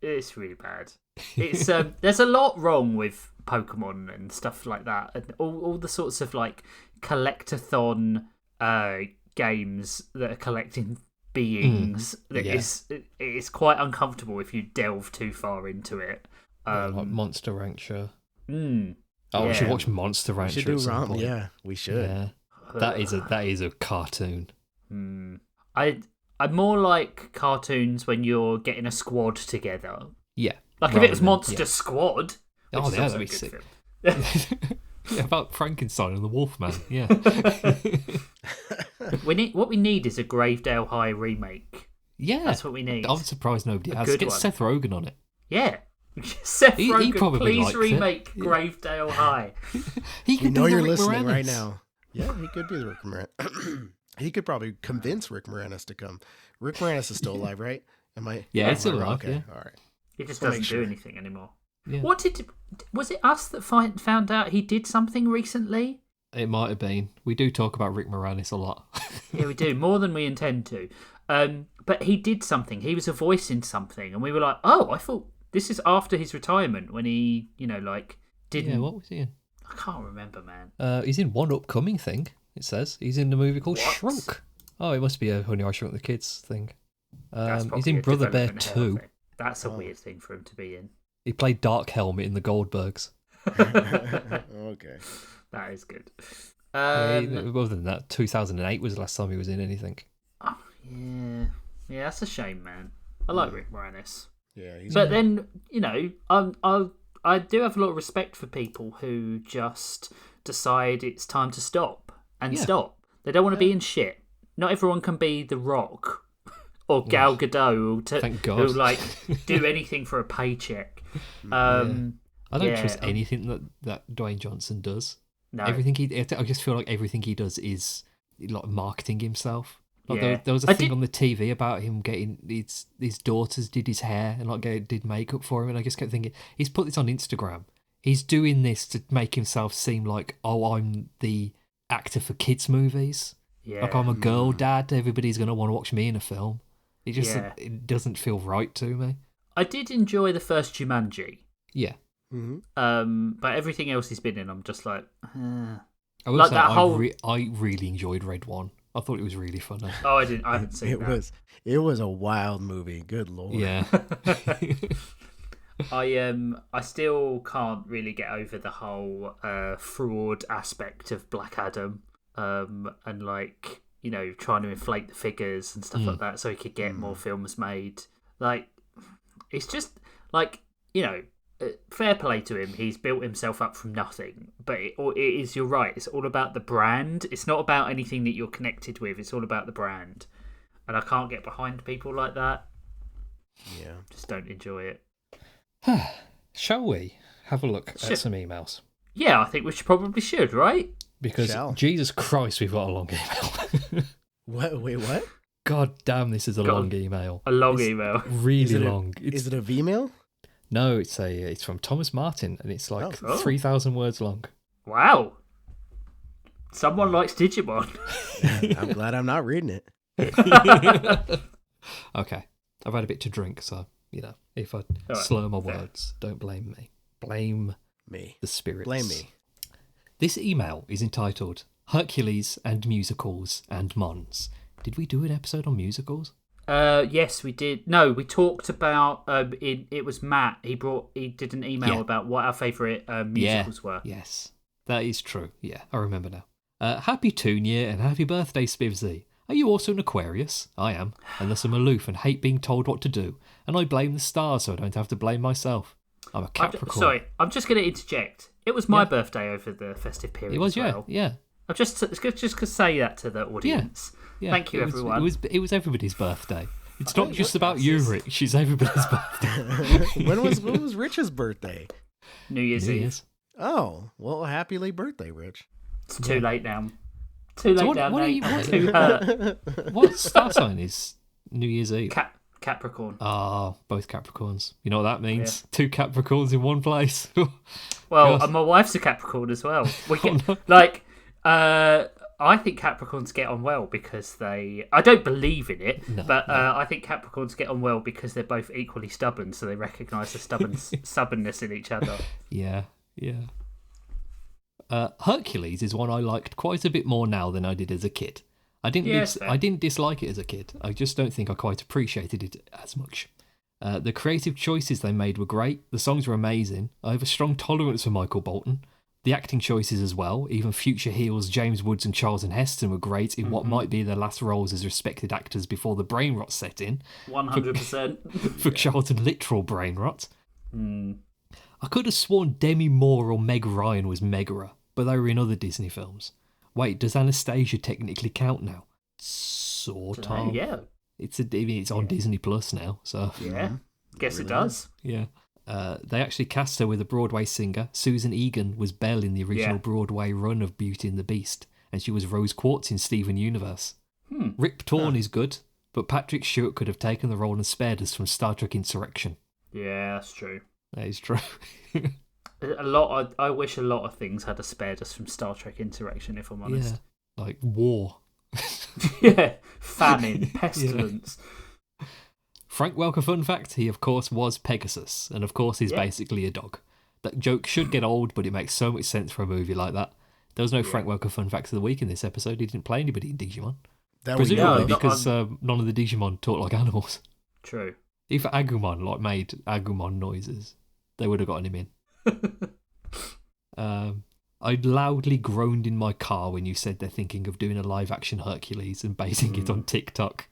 it's really bad. It's there's a lot wrong with Pokemon and stuff like that, and all the sorts of like collectathon games that are collecting beings. It's quite uncomfortable if you delve too far into it. Like Monster Rancher. Mm, Oh, we yeah. should watch Monster We Rancher. should do at some Rom. point. Yeah, we should. Yeah, that is a cartoon. I more like cartoons when you're getting a squad together. Yeah, Like if it was Monster Squad. Which is yeah, also that'd a be good sick. film. Yeah, about Frankenstein and the Wolfman. Yeah. What we need is a Gravedale High remake. Yeah, That's what we need. I'm surprised nobody has. good Get one. Seth Rogen on it. Yeah. Seth He Rogen, probably please liked it. remake Yeah. Gravedale High. He We could know be the you're Rick listening right Moranis. now. Yeah, he could be the Rick Moranis. He could probably convince Rick Moranis to come. Rick Moranis is still alive, right? Am I? Yeah, he's still am I wrong? alive, Okay, yeah. all right. He just I'll doesn't make do sure. anything anymore. Yeah. Was it us that found out he did something recently? It might have been. We do talk about Rick Moranis a lot. Yeah, we do, more than we intend to. But he did something. He was a voice in something, and we were like, oh, I thought this is after his retirement when he, didn't. Yeah, what was he in? I can't remember, man. He's in one upcoming thing. It says he's in the movie called What? Shrunk. Oh, it must be a Honey I Shrunk the Kids thing. That's He's probably in a Brother Bear development hell 2. thing. That's a weird thing for him to be in. He played Dark Helmet in the Goldbergs. Okay. That is good. Other than that, 2008 was the last time he was in anything. Yeah, that's a shame, man. I like Rick Moranis. Yeah, he's But then, I do have a lot of respect for people who just decide it's time to stop and Yeah. stop. They don't want to be in shit. Not everyone can be The Rock or Gal Gadot Thank God. who do anything for a paycheck. I don't yeah, trust anything that Dwayne Johnson does. No. Everything I just feel like everything he does is like marketing himself. Like Yeah. there was a I thing did- on the TV about him getting his daughters did his hair and did makeup for him, and I just kept thinking he's put this on Instagram. He's doing this to make himself seem like, oh, I'm the actor for kids movies. Yeah. Like I'm a girl dad. Everybody's gonna want to watch me in a film. It just Yeah. it doesn't feel right to me. I did enjoy the first Jumanji. Yeah. But everything else he's been in, I'm just like, I will Like say that whole- I really enjoyed Red One. I thought it was really funny. oh, I haven't seen It that. it was a wild movie. Good lord. Yeah. I still can't really get over the whole fraud aspect of Black Adam, and trying to inflate the figures and stuff like that so he could get more films made. Like, it's just fair play to him. He's built himself up from nothing. But it is, you're right. It's all about the brand. It's not about anything that you're connected with. It's all about the brand, and I can't get behind people like that. Yeah. Just don't enjoy it. Shall we have a look Sure. at some emails? Yeah, I think we probably should, right? Because Shall. Jesus Christ, we've got a long email. What? Wait, what? God damn, this is a Got long email. A long email. Really long. Is it a Vmail? No, it's from Thomas Martin, and it's like Oh. 3,000 words long. Wow. Someone likes Digimon. I'm glad I'm not reading it. Okay, I've had a bit to drink, so if I right, slur my fair. words, don't blame me. Blame Me. the spirits. Blame me. This email is entitled Hercules and Musicals and Mons. Did we do an episode on musicals? Yes, we did. No, we talked about. It was Matt. He did an email Yeah. about what our favourite musicals were. Yes, that is true. Yeah, I remember now. Happy Toon Year and happy birthday, Spivzy. Are you also an Aquarius? I am, and thus I'm aloof and hate being told what to do, and I blame the stars so I don't have to blame myself. I'm a Capricorn. I'm just going to interject. It was my Yeah. birthday over the festive period. It was, as well. yeah. I'm just gonna say that to the audience. Yeah, Thank you, it was- everyone. It was everybody's birthday. It's not just about you, Rich. It's everybody's birthday. when was Rich's birthday? New Year's New Eve. Year's. Oh, well, happy late birthday, Rich. It's too late now. Too late what- now, what are mate. you- Too hurt. What star sign is New Year's Eve? Capricorn. Ah, both Capricorns. You know what that means? Two Capricorns in one place. Well, God. and my wife's a Capricorn as well. We Oh, get, no. I think Capricorns get on well because I don't believe in it, No, but I think Capricorns get on well because they're both equally stubborn, so they recognise the stubbornness in each other. Yeah. Hercules is one I liked quite a bit more now than I did as a kid. I didn't Yes, fair. I didn't dislike it as a kid. I just don't think I quite appreciated it as much. The creative choices they made were great. The songs were amazing. I have a strong tolerance for Michael Bolton. The acting choices as well. Even future heels James Woods and Charlton Heston were great in what might be their last roles as respected actors before the brain rot set in. 100%. For Charlton, literal brain rot. I could have sworn Demi Moore or Meg Ryan was Megara, but they were in other Disney films. Wait, does Anastasia technically count now? Sort of. Yeah. It's on Disney Plus now, so Yeah. Guess it does. yeah. They actually cast her with a Broadway singer. Susan Egan was Belle in the original Broadway run of Beauty and the Beast, and she was Rose Quartz in Steven Universe. Rip Torn is good, but Patrick Stewart could have taken the role and spared us from Star Trek Insurrection. Yeah, that's true. That is true. I wish a lot of things had spared us from Star Trek Insurrection, if I'm honest. Yeah, like war. Yeah, famine, pestilence. Frank Welker fun fact, he of course was Pegasus, and of course he's basically a dog. That joke should get old, but it makes so much sense for a movie like that. There was no Frank Welker fun facts of the week in this episode. He didn't play anybody in Digimon. Presumably because none of the Digimon talk like animals. True. If Agumon made Agumon noises, they would have gotten him in. I loudly groaned in my car when you said they're thinking of doing a live-action Hercules and basing it on TikTok.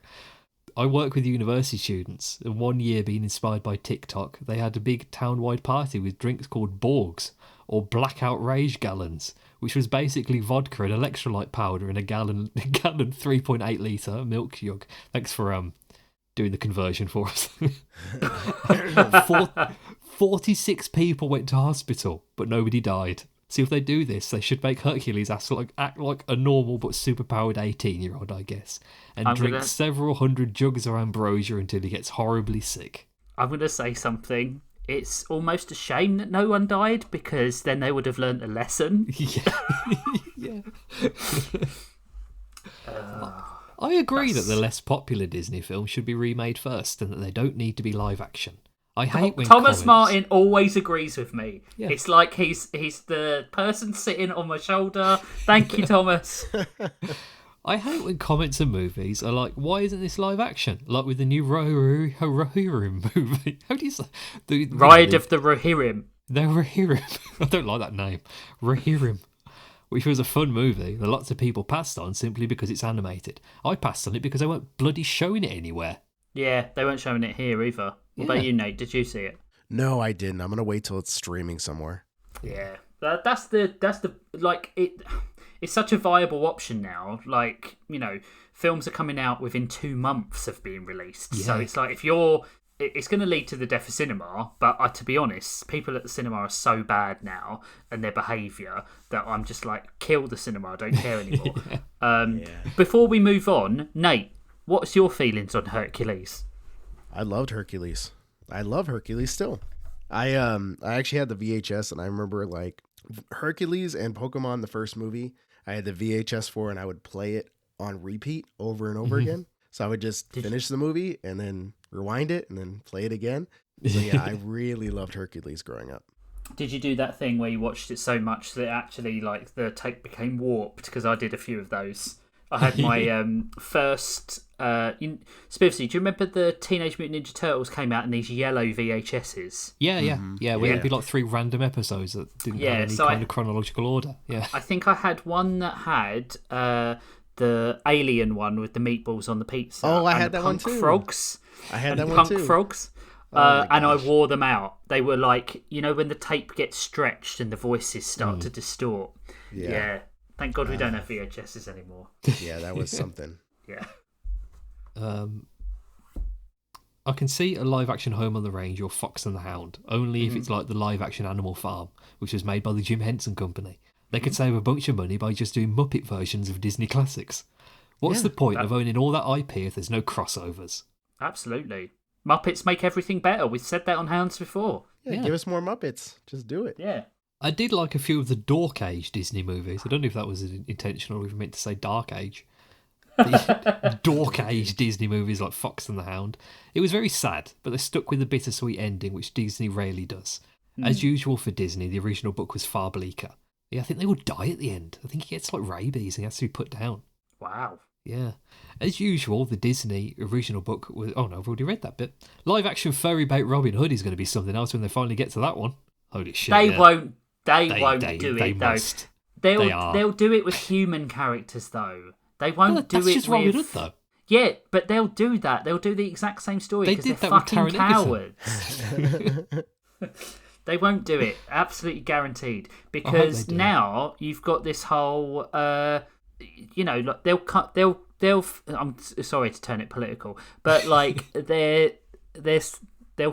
I work with university students, and one year being inspired by TikTok, they had a big town-wide party with drinks called Borgs, or Blackout Rage gallons, which was basically vodka and electrolyte powder in a gallon 3.8 litre milk jug. Thanks for doing the conversion for us. 46 people went to hospital, but nobody died. See, if they do this, they should make Hercules act like a normal but superpowered 18-year-old, I guess, and drink several hundred jugs of ambrosia until he gets horribly sick. I'm going to say something. It's almost a shame that no one died, because then they would have learnt a lesson. Yeah. I agree that the less popular Disney films should be remade first, and that they don't need to be live action. I hate when Thomas Martin always agrees with me. Yeah. It's like he's the person sitting on my shoulder. Thank you, Thomas. I hate when comments on movies are like, why isn't this live action? Like with the new Rohirrim movie. How do you say? Ride of the Rohirrim. The Rohirrim. I don't like that name. Rohirrim. Which was a fun movie that lots of people passed on simply because it's animated. I passed on it because they weren't bloody showing it anywhere. Yeah, they weren't showing it here either. What about you, Nate? Did you see it? No, I didn't. I'm gonna wait till it's streaming somewhere. Yeah, that's the like it. It's such a viable option now. Like, you know, films are coming out within 2 months of being released. Yeah. So it's like it's going to lead to the death of cinema. But to be honest, people at the cinema are so bad now and their behaviour that I'm just like, kill the cinema. I don't care anymore. Before we move on, Nate, what's your feelings on Hercules? I loved Hercules. I love Hercules still. I actually had the VHS, and I remember like Hercules and Pokemon, the first movie, I had the VHS for, and I would play it on repeat over and over again. So I would just finish the movie and then rewind it and then play it again. So yeah, I really loved Hercules growing up. Did you do that thing where you watched it so much that actually like the tape became warped? Because I did a few of those. I had my first... Spivzy, do you remember the Teenage Mutant Ninja Turtles came out in these yellow VHSs? Yeah. We had like 3 random episodes that didn't have any kind of chronological order. Yeah, I think I had one that had the alien one with the meatballs on the pizza. Oh, I had that one too. Frogs. I had that one punk too. Frogs. And I wore them out. They were like, you know, when the tape gets stretched and the voices start to distort. Yeah. Thank God we don't have VHSs anymore. Yeah, that was something. Yeah. I can see a live-action Home on the Range or Fox and the Hound, only if it's like the live-action Animal Farm, which was made by the Jim Henson Company. They could save a bunch of money by just doing Muppet versions of Disney classics. What's the point of owning all that IP if there's no crossovers? Absolutely. Muppets make everything better. We've said that on Hounds before. Yeah, give us more Muppets. Just do it. Yeah. I did like a few of the Dork Age Disney movies. I don't know if that was intentional or if meant to say Dark Age. The Dork Age Disney movies like Fox and the Hound. It was very sad, but they stuck with the bittersweet ending, which Disney rarely does. As usual for Disney, the original book was far bleaker. Yeah, I think they would die at the end. I think he gets like rabies and he has to be put down. Wow. Yeah. As usual, the Disney original book was... Oh, no, I've already read that bit. Live-action furry bait Robin Hood is going to be something else when they finally get to that one. Holy shit, They yeah. won't do they it, though. must. They'll do it with human characters, though. They won't do it with... That's just Robin Hood, though. Yeah, but they'll do that. They'll do the exact same story because they're did that with fucking Taron cowards. They won't do it. Absolutely guaranteed. Because now you've got this whole... like they'll I'm sorry to turn it political, but like they'll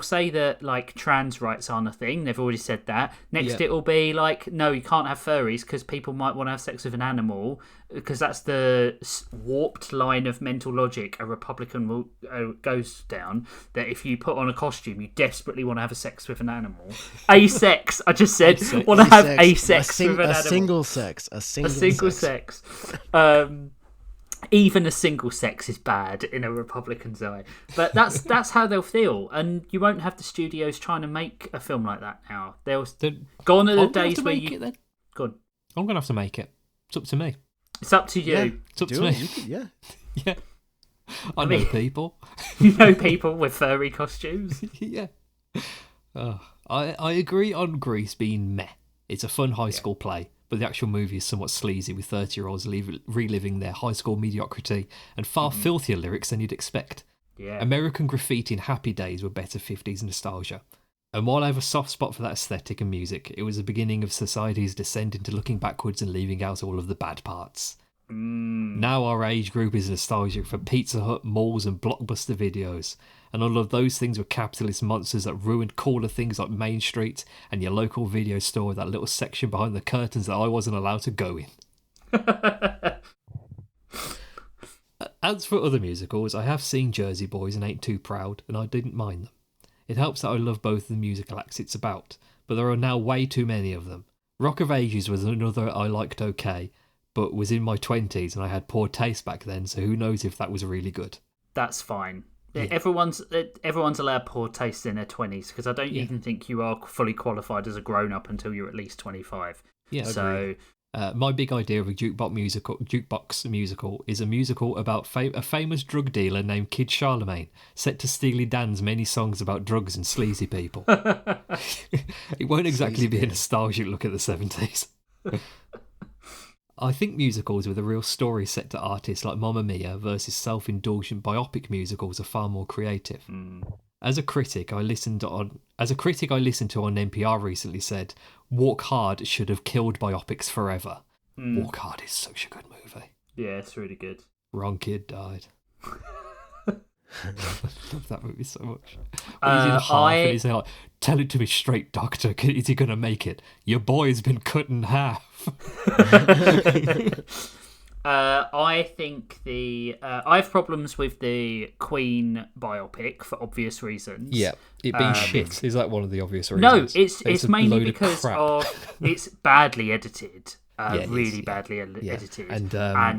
say that like trans rights aren't a thing. They've already said that. Next it will be like, no, you can't have furries because people might want to have sex with an animal, because that's the warped line of mental logic a Republican goes down, that if you put on a costume you desperately want to have a sex with an animal. Asex, I just said want to have asex with an animal. A single sex. Even a single sex is bad in a Republican's eye. But that's how they'll feel. And you won't have the studios trying to make a film like that now. Gone are the days where you... Go on. I'm going to have to make it. It's up to me. It's up to you. Yeah, it's up to me. Yeah. Yeah. I know people. You know people with furry costumes? Yeah. I agree on Grease being meh. It's a fun high school play. But the actual movie is somewhat sleazy, with 30-year-olds reliving their high school mediocrity and far filthier lyrics than you'd expect. Yeah. American Graffiti and Happy Days were better 50s nostalgia. And while I have a soft spot for that aesthetic and music, it was the beginning of society's descent into looking backwards and leaving out all of the bad parts. Now our age group is nostalgic for Pizza Hut, malls and blockbuster videos. And all of those things were capitalist monsters that ruined cooler things like Main Street and your local video store with that little section behind the curtains that I wasn't allowed to go in. As for other musicals, I have seen Jersey Boys and Ain't Too Proud, and I didn't mind them. It helps that I love both the musical acts it's about, but there are now way too many of them. Rock of Ages was another I liked okay, but was in my 20s and I had poor taste back then, so who knows if that was really good. That's fine. Yeah. Everyone's allowed poor taste in their 20s, because I don't even think you are fully qualified as a grown-up until you're at least 25. Yeah, so my big idea of a jukebox musical is a musical about a famous drug dealer named Kid Charlemagne, set to Steely Dan's many songs about drugs and sleazy people. It won't exactly be a nostalgic look at the 70s. I think musicals with a real story set to artists like Mamma Mia versus self-indulgent biopic musicals are far more creative. As a critic I listened to on NPR recently said, Walk Hard should have killed biopics forever. Walk Hard is such a good movie. Yeah, it's really good. Wrong kid died. I love that movie so much. When he's in half and he's like, tell it to me straight, doctor. Is he going to make it? Your boy's been cut in half. I think I have problems with the Queen biopic for obvious reasons. Yeah, it being shit. Is that one of the obvious reasons? No, it's mainly because of it's badly edited. Really badly edited. And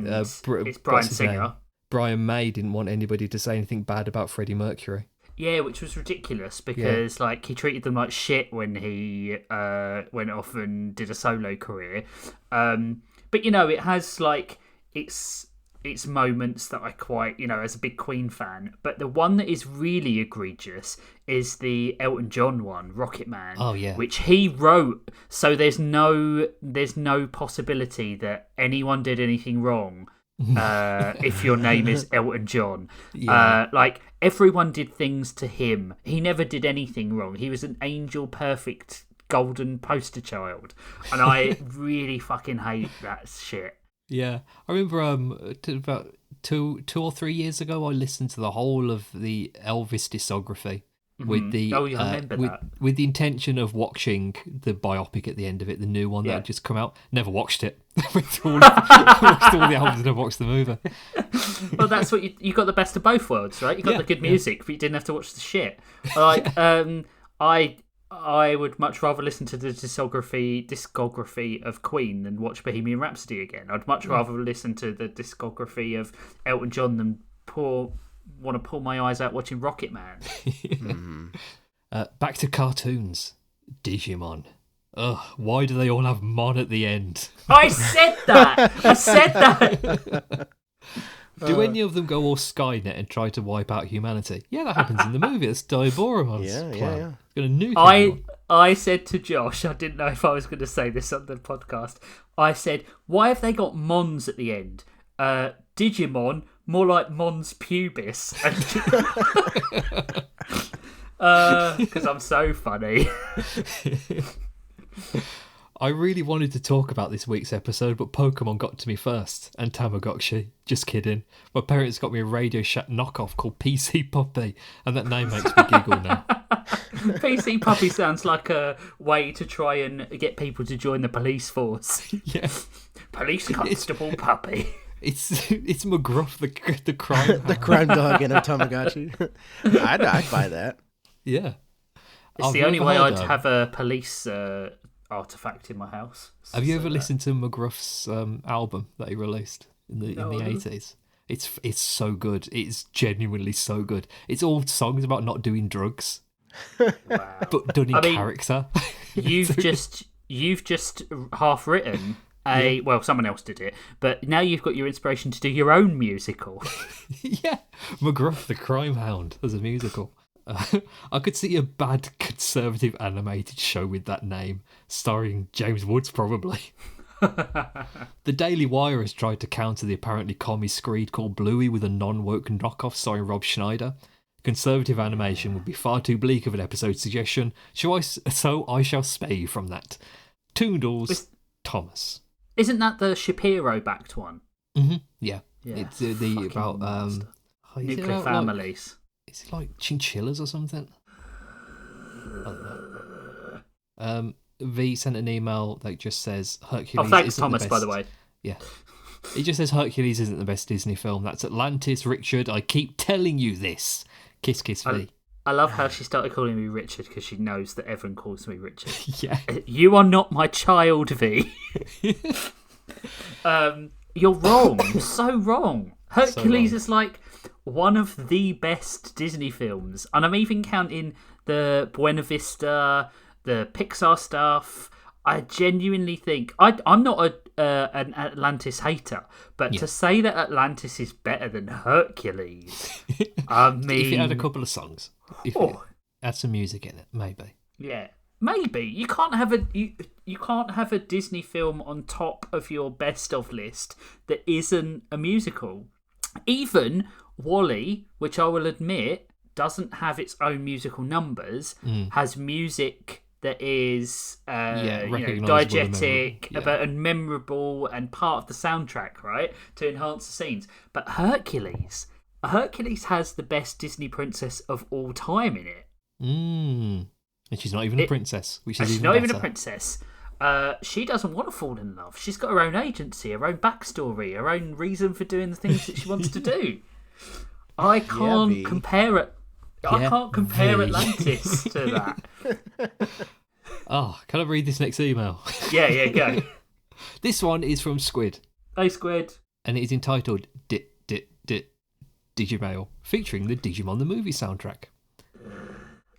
it's Bryan Singer. Brian May didn't want anybody to say anything bad about Freddie Mercury. Yeah, which was ridiculous because like he treated them like shit when he went off and did a solo career. But it has like its moments that I quite, as a big Queen fan. But the one that is really egregious is the Elton John one, Rocket Man. Oh yeah, which he wrote. So there's no possibility that anyone did anything wrong. If your name is Elton John, like everyone did things to him. He never did anything wrong. He was an angel, perfect, golden poster child, and I really fucking hate that shit. Yeah, I remember about two or 3 years ago, I listened to the whole of the Elvis discography. With the with the intention of watching the biopic at the end of it, the new one that had just come out. Never watched it. Watched all the albums and never watched the movie. Well, that's what you got, the best of both worlds, right? You got the good music, but you didn't have to watch the shit. Like, I would much rather listen to the discography of Queen than watch Bohemian Rhapsody again. I'd much rather listen to the discography of Elton John than want to pull my eyes out watching Rocket Man. Back to cartoons. Digimon. Ugh, why do they all have Mon at the end? I said that! Do any of them go all Skynet and try to wipe out humanity? Yeah, that happens in the movie. It's DIGI-ARMOR's plan. Gonna nuke everyone. I said to Josh, I didn't know if I was going to say this on the podcast. I said, why have they got Mons at the end? Digimon, more like Mons pubis. Because I'm so funny. I really wanted to talk about this week's episode, but Pokemon got to me first, and Tamagotchi. Just kidding. My parents got me a Radio Shack knockoff called PC Puppy, and that name makes me giggle now. PC Puppy sounds like a way to try and get people to join the police force. Yeah. Police Constable Puppy. It's McGruff, the crime The crime dog in a Tamagotchi. I'd buy that. Yeah. It's the only way I'd have a police artifact in my house. Have you ever listened to McGruff's album that he released in the 80s? It's so good. It's genuinely so good. It's all songs about not doing drugs. Wow. But done in character. You've just half written well, someone else did it, but now you've got your inspiration to do your own musical. Yeah, McGruff the Crime Hound as a musical. I could see a bad conservative animated show with that name, starring James Woods probably. The Daily Wire has tried to counter the apparently commie screed called Bluey with a non-woke knockoff starring Rob Schneider. Conservative animation would be far too bleak of an episode suggestion, so I shall spare you from that. Toondles, Thomas. Isn't that the Shapiro-backed one? Mm-hmm. Yeah. It's about nuclear families. Is it like chinchillas or something? I don't know. V sent an email that just says Hercules. Oh, thanks, Thomas, by the way. Yeah. It just says Hercules isn't the best Disney film. That's Atlantis, Richard. I keep telling you this. Kiss, kiss, V. I love how she started calling me Richard because she knows that everyone calls me Richard. Yeah. You are not my child, V. You're wrong. You're so wrong. Hercules is like one of the best Disney films. And I'm even counting the Buena Vista, the Pixar stuff. I genuinely think... I'm not an Atlantis hater, but to say that Atlantis is better than Hercules... I mean... If it had a couple of songs. If it had some music in it, maybe. Yeah, maybe. You can't have a Disney film on top of your best of list that isn't a musical. Even WALL-E, which I will admit doesn't have its own musical numbers, has music that is diegetic and memorable and part of the soundtrack, right, to enhance the scenes. But Hercules has the best Disney princess of all time in it. And she's not even a princess, which is she's even not better. even a princess. She doesn't want to fall in love. She's got her own agency, her own backstory, her own reason for doing the things that she wants to do. I can't compare it. I can't compare Atlantis to that. Oh, can I read this next email? Yeah, go. This one is from Squid. Hey, Squid. And it is entitled Digimail, featuring the Digimon the Movie soundtrack.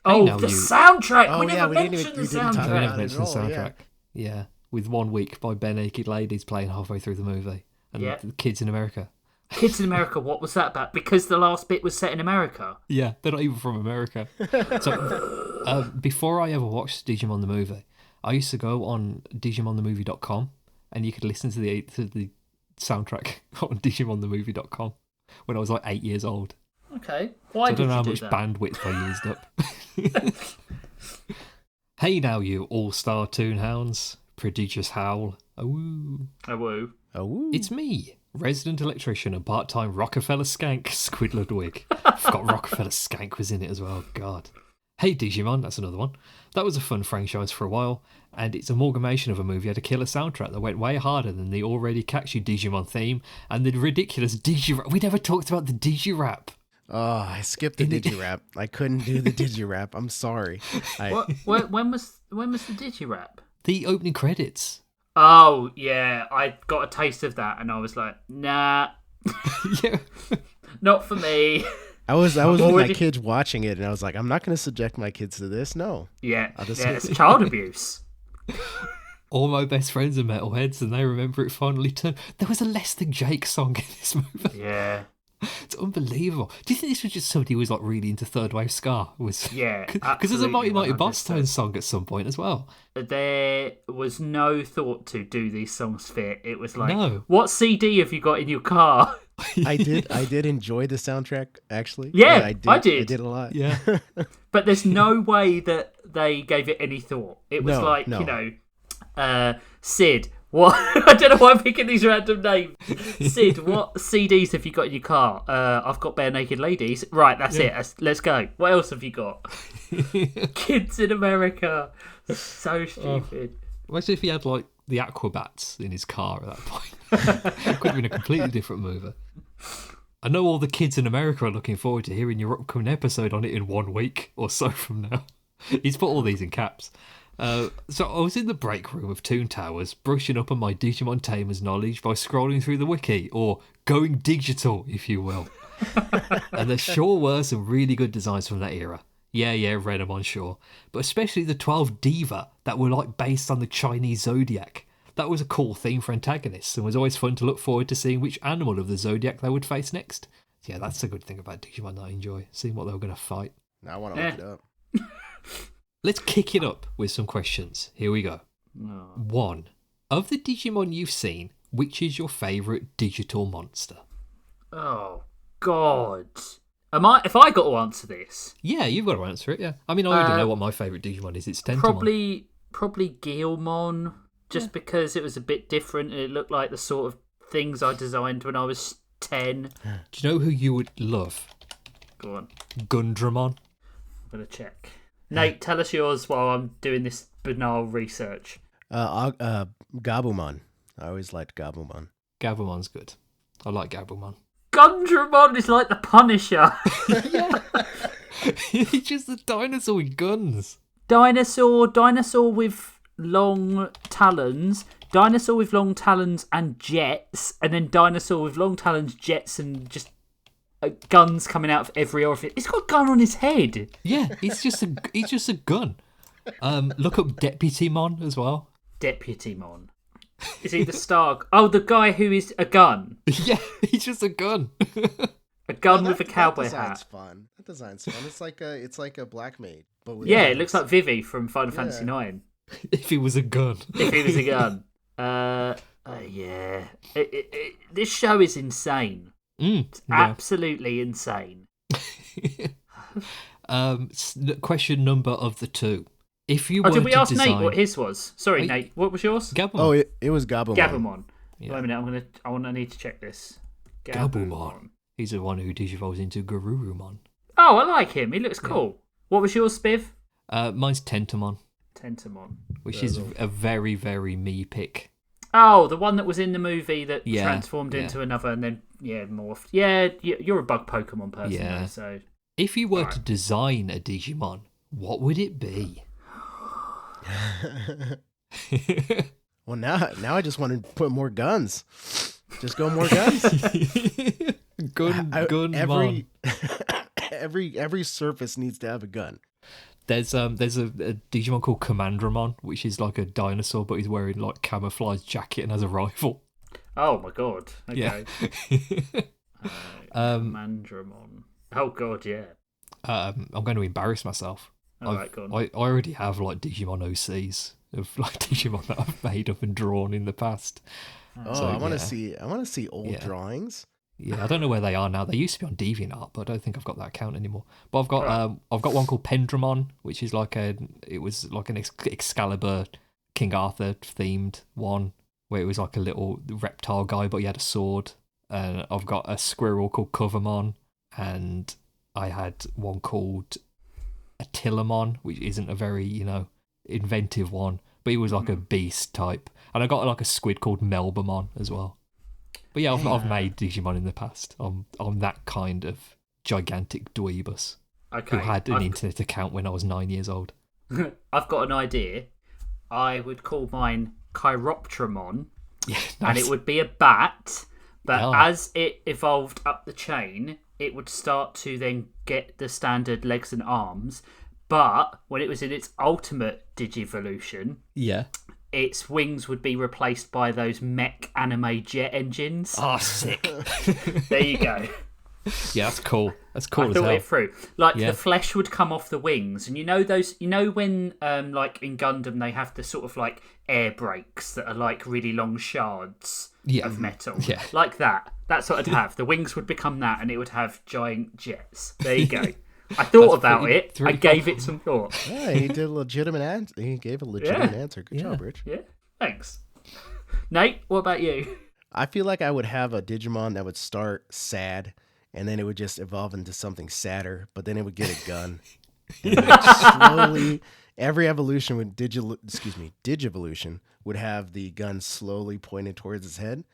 Soundtrack! We We never didn't mentioned the even talk soundtrack. We about never it mentioned at the all, soundtrack. Yeah, with 1 Week by Bare Naked Ladies playing halfway through the movie. And the kids in America. Kids in America, what was that about? Because the last bit was set in America. Yeah, they're not even from America. So, before I ever watched Digimon the movie, I used to go on DigimonTheMovie.com and you could listen to the soundtrack on DigimonTheMovie.com when I was like 8 years old. Okay. Why I did don't know you how do much that? bandwidth I used up. Hey now, you all-star Toonhounds. Prodigious howl. Awoo. Oh, woo. Oh, It's me, resident electrician and part-time Rockefeller skank, Squid Ludwig. I forgot Rockefeller skank was in it as well, God. Hey Digimon, that's another one. That was a fun franchise for a while, and its amalgamation of a movie had a killer soundtrack that went way harder than the already catchy Digimon theme and the ridiculous Digi-Rap. We never talked about the Digi-Rap. oh, I skipped the Digi-Rap. I couldn't do the Digi-Rap. I'm sorry. When was the Digi-Rap? The opening credits. Oh, yeah. I got a taste of that and I was like, nah, Yeah. not for me. I was with already- my kids watching it, and I was like, I'm not going to subject my kids to this. No. Yeah, just- it's child abuse. All my best friends are metalheads and they remember it finally turned. There was a Less Than Jake song in this movie. Yeah. It's unbelievable. Do you think this was just somebody who was like really into third wave ska? Yeah, because there's a Mighty Mighty 100%. Boss Tones song at some point as well. There was no thought to do these songs fit. It was like, No. what CD have you got in your car? I did enjoy the soundtrack actually. Yeah, I did. I did. I did a lot. Yeah. But there's no way that they gave it any thought. It was No. Sid, what? I don't know why I'm picking these random names. Sid, what CDs have you got in your car? I've got Bare Naked Ladies. Right, that's it. Let's go. What else have you got? Kids in America. So stupid. Imagine if he had like the Aquabats in his car at that point. It could have been a completely different mover. I know all the kids in America are looking forward to hearing your upcoming episode on it in 1 week or so from now. He's put all these in caps. So I was in the break room of Toon Towers, brushing up on my Digimon Tamers knowledge by scrolling through the wiki, or going digital, if you will. And there sure were some really good designs from that era. Yeah, Renamon, sure. But especially the 12 Diva that were like based on the Chinese zodiac. That was a cool theme for antagonists, and was always fun to look forward to seeing which animal of the zodiac they would face next. Yeah, that's a good thing about Digimon that I enjoy, seeing what they were going to fight. Now I want to look it up. Let's kick it up with some questions. Here we go. Oh. 1. Of the Digimon you've seen, which is your favourite digital monster? Oh, God. If I got to answer this? Yeah, you've got to answer it, yeah. I mean, I already know what my favourite Digimon is. It's Tentomon. Probably Guilmon, just because it was a bit different and it looked like the sort of things I designed when I was 10. Do you know who you would love? Go on. Gundramon. I'm going to check. Nate, tell us yours while I'm doing this banal research. Gabumon. I always liked Gabumon. Gabumon's good. I like Gabumon. Gundramon is like the Punisher. He's just a dinosaur with guns. Dinosaur with long talons, dinosaur with long talons and jets, and then dinosaur with long talons, jets, and just guns coming out of every orifice. He's got a gun on his head. Yeah, he's just a gun. Look up Deputymon as well. Deputymon. Is he the star? Oh, the guy who is a gun. Yeah, he's just a gun. A gun with a cowboy that design's hat. fun. That design's fun. It's like a black maid, but with It looks like Vivi from Final Fantasy IX. If he was a gun. If he was a gun. This show is insane. It's absolutely insane. Question number of the 2. If you were did we to ask design... Nate what his was? Sorry, Nate. What was yours? Gabumon. Oh, it was Gabumon. Gabumon. Yeah. Wait a minute. I need to check this. Gabumon. He's the one who digivolves into Garurumon. Oh, I like him. He looks cool. What was yours, Spiv? Mine's Tentomon, which is a very, very me pick. Oh, the one that was in the movie that Yeah, transformed into another and then morphed. Yeah, you're a bug Pokemon person, Yeah. though, so. If you were to design a Digimon, what would it be? Well, now I just want to put more guns. Just go more guns. Gunmon. Every surface needs to have a gun. There's a Digimon called Commandramon, which is like a dinosaur, but he's wearing like camouflage jacket and has a rifle. Oh my god. Okay. Yeah. Mandramon. Oh god, yeah. I'm going to embarrass myself. Alright, go on. I already have like Digimon OCs of like Digimon that I've made up and drawn in the past. Oh, So, I want yeah. to see old drawings. Yeah, I don't know where they are now. They used to be on DeviantArt, but I don't think I've got that account anymore. But I've got one called Pendramon, which is like an Excalibur King Arthur themed one, where it was like a little reptile guy, but he had a sword. And I've got a squirrel called Covermon, and I had one called Attilamon, which isn't a very inventive one, but he was like a beast type. And I got like a squid called Melbamon as well. But yeah, I've made Digimon in the past. I'm that kind of gigantic dweebus who had an internet account when I was 9 years old. I've got an idea. I would call mine Chiroptramon, Yeah, and nice. it would be a bat, but Yeah. as it evolved up the chain, it would start to then get the standard legs and arms, but when it was in its ultimate Digivolution, Yeah. its wings would be replaced by those mech anime jet engines. Oh, sick. There you go. Yeah, that's cool. That's cool I as thought hell. it through. Like Yeah. the flesh would come off the wings, and you know when like in Gundam they have the sort of like air brakes that are like really long shards of metal. Yeah. Like that. That's what it'd have. The wings would become that, and it would have giant jets. There you go. I thought about it. I gave it some thought. Yeah, he did a legitimate answer. He gave a legitimate answer. Good job, Rich. Yeah. Thanks. Nate, what about you? I feel like I would have a Digimon that would start sad, and then it would just evolve into something sadder, but then it would get a gun. And then slowly, every evolution would Digivolution would have the gun slowly pointed towards its head.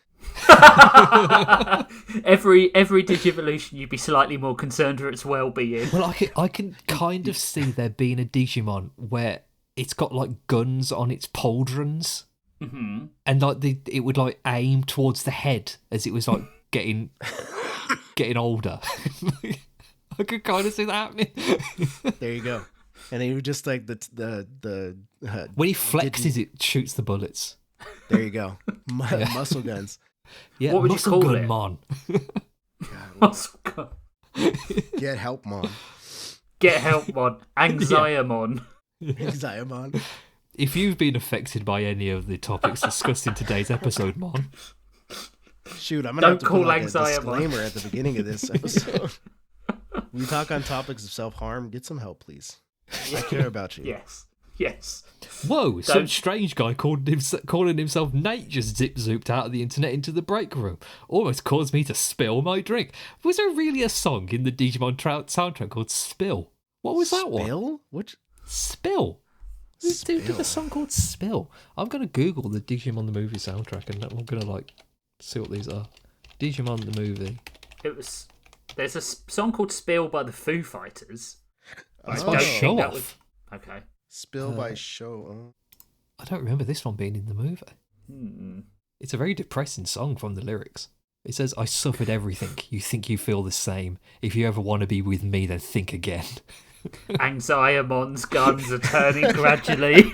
every Digivolution, you'd be slightly more concerned for its well-being. Well, I can kind of see there being a Digimon where it's got like guns on its pauldrons, and like it would like aim towards the head as it was like getting older. I could kind of see that happening. There you go. And he would just like the when he flexes, it shoots the bullets. there you go. Muscle guns. Yeah, What would you muscle call gun it? mon. Muscle gun. Get help, Mon. Get help, Mon. Anxiamon. Diamond. If you've been affected by any of the topics discussed in today's episode, Mon, Shoot, I'm gonna have to call put like a Anxiamon. disclaimer at the beginning of this episode. We talk on topics of self-harm. Get some help, please. I care about you. Yes. whoa, some strange guy calling himself Nate just zip-zooped out of the internet into the break room. Almost caused me to spill my drink. Was there really a song in the Digimon soundtrack called Spill? What was that one? Spill? Which? Spill. Who did a song called Spill? I'm going to Google the Digimon the movie soundtrack and I'm going to like see what these are. Digimon the movie. There's a song called Spill by the Foo Fighters. It's by Show Off. Okay. Spill by Show. I don't remember this one being in the movie. It's a very depressing song from the lyrics. It says, I suffered everything. You think you feel the same. If you ever want to be with me, then think again. Anxiamon's guns are turning gradually.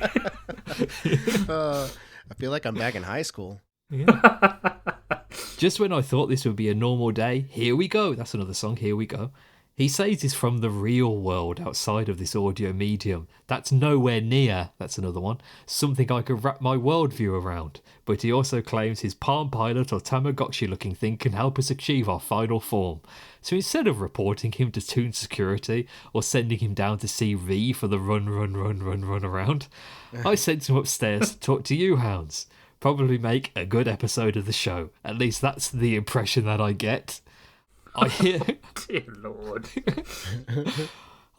I feel like I'm back in high school. Yeah. Just when I thought this would be a normal day, here we go. That's another song, Here We Go. He says he's from the real world outside of this audio medium. That's nowhere near, that's another one, something I could wrap my worldview around. But he also claims his Palm Pilot or Tamagotchi looking thing can help us achieve our final form. So instead of reporting him to Toon Security or sending him down to see V for the run around, I sent him upstairs to talk to you hounds. Probably make a good episode of the show. At least that's the impression that I get. I hear. Dear Lord.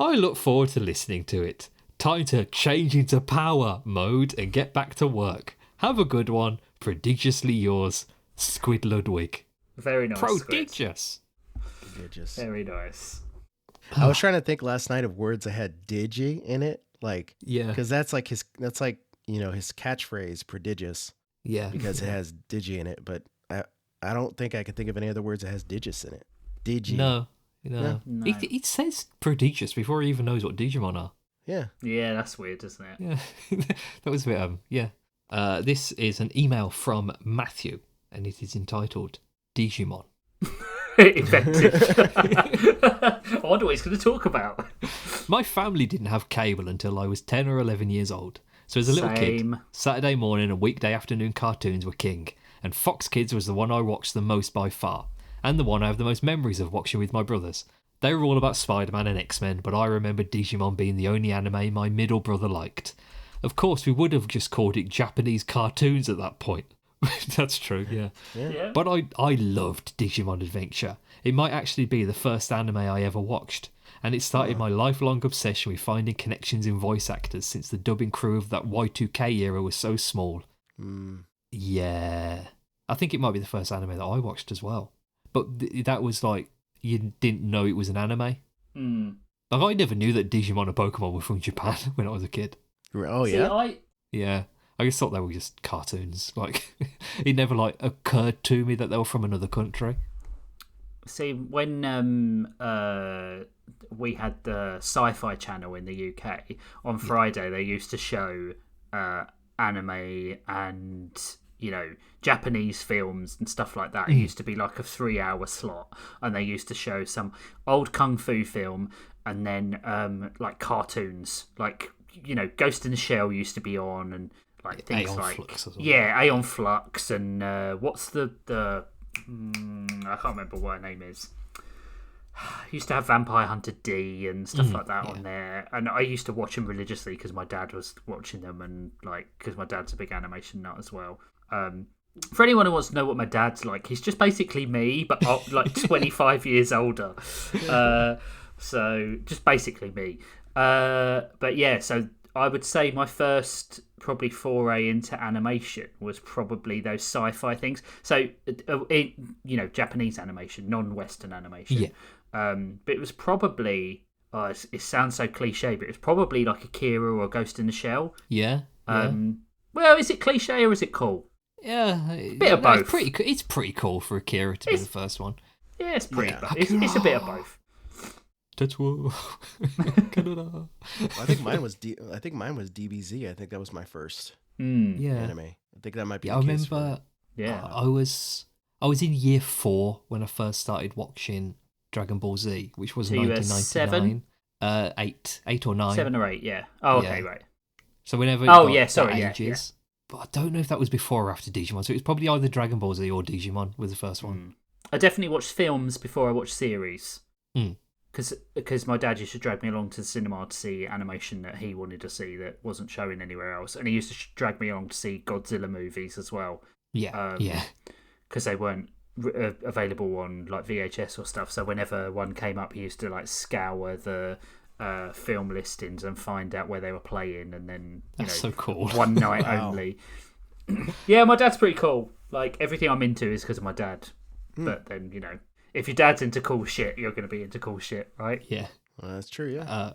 I look forward to listening to it. Time to change into power mode and get back to work. Have a good one. Prodigiously yours, Squid Ludwig. Very nice. Prodigious. Very nice. I was trying to think last night of words that had digi in it, like because that's like his catchphrase, prodigious. Yeah, because it has digi in it. But I don't think I can think of any other words that has digis in it. Digi. No. No. It says prodigious before he even knows what Digimon are. Yeah. Yeah, that's weird, isn't it? Yeah, that was a bit. Yeah. This is an email from Matthew, and it is entitled Digimon. Effective. I wonder what he's going to talk about. My family didn't have cable until I was 10 or 11 years old. So as a little kid, Saturday morning and weekday afternoon cartoons were king, and Fox Kids was the one I watched the most by far, and the one I have the most memories of watching with my brothers. They were all about Spider-Man and X-Men, but I remember Digimon being the only anime my middle brother liked. Of course, we would have just called it Japanese cartoons at that point. That's true, yeah. But I loved Digimon Adventure. It might actually be the first anime I ever watched, and it started my lifelong obsession with finding connections in voice actors since the dubbing crew of that Y2K era was so small. Yeah. I think it might be the first anime that I watched as well. But that was like, you didn't know it was an anime. Like, I never knew that Digimon and Pokemon were from Japan when I was a kid. Oh, yeah? Yeah. I just thought they were just cartoons. Like, it never like occurred to me that they were from another country. See, when we had the Sci-Fi channel in the UK, on Friday they used to show anime and Japanese films and stuff like that. It used to be like a 3-hour slot, and they used to show some old kung fu film, and then like cartoons, like Ghost in the Shell used to be on, and like things Aeon like Flux or something. Aeon Flux, and what's the I can't remember what her name is. Used to have Vampire Hunter D and stuff like that on there, and I used to watch them religiously because my dad was watching them, and because my dad's a big animation nut as well. For anyone who wants to know what my dad's like, he's just basically me, but like 25 years older. So just basically me. But yeah, so I would say my first probably foray into animation was probably those sci-fi things. So Japanese animation, non-Western animation. Yeah. But it was probably it sounds so cliche, but it was probably like Akira or Ghost in the Shell. Yeah. Well, is it cliche or is it cool? Yeah, bit of both. It's pretty cool for Akira to be the first one. Yeah, it's pretty. Yeah. It's a bit of both. I think mine was DBZ. I think that was my first anime. I think that might be. I remember. I was in year 4 when I first started watching Dragon Ball Z, which was 1999. 8 or 9. 7 or 8. Yeah. Oh, okay, right. So whenever. Ages. Yeah. But I don't know if that was before or after Digimon. So it was probably either Dragon Ball Z or Digimon was the first one. I definitely watched films before I watched series. Because my dad used to drag me along to the cinema to see animation that he wanted to see that wasn't showing anywhere else, and he used to drag me along to see Godzilla movies as well. Because they weren't available on like VHS or stuff. So whenever one came up, he used to like scour the film listings and find out where they were playing, and then that's so cool. One night only. Yeah, my dad's pretty cool. Like everything I'm into is because of my dad. But then if your dad's into cool shit, you're going to be into cool shit, right? Yeah. Well, that's true, yeah.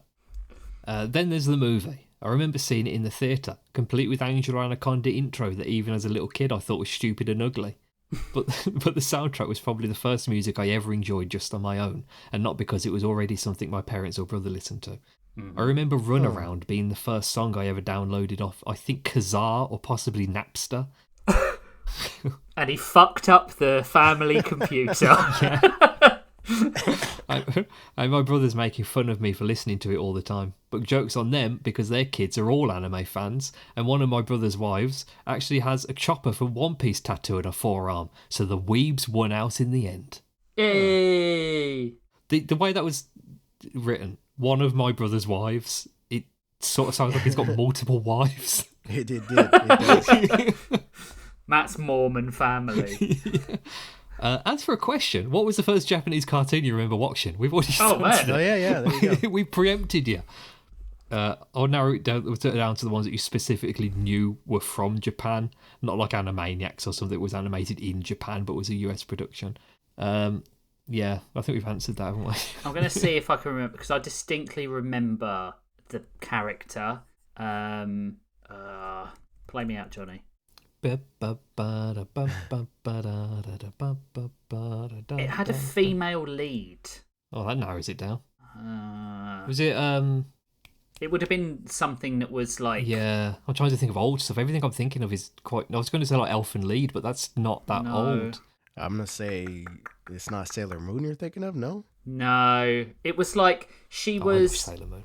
Then there's the movie. I remember seeing it in the theatre, complete with Angel Anaconda intro that even as a little kid I thought was stupid and ugly. But the soundtrack was probably the first music I ever enjoyed just on my own, and not because it was already something my parents or brother listened to. I remember Runaround being the first song I ever downloaded off, I think, Kazaa or possibly Napster. And he fucked up the family computer. And my brother's making fun of me for listening to it all the time. But joke's on them, because their kids are all anime fans, and one of my brother's wives actually has a Chopper from One Piece tattooed on her forearm, so the weebs won out in the end. Yay! The way that was written, one of my brother's wives, it sort of sounds like he's got multiple wives. It does. Matt's Mormon family. As for a question, what was the first Japanese cartoon you remember watching? We've already yeah, there you go. We preempted you. I'll narrow it down to the ones that you specifically knew were from Japan, not like Animaniacs or something that was animated in Japan but was a US production. Yeah, I think we've answered that, haven't we? I'm going to see if I can remember, because I distinctly remember the character. Play me out, Johnny. It had a female lead. Oh, that narrows it down. Was it? It would have been something that was like. Yeah, I'm trying to think of old stuff. Everything I'm thinking of is quite. I was going to say like Elfin Lead, but that's not that old. I'm gonna say it's not Sailor Moon you're thinking of. No. No, it was like she was. Sailor Moon.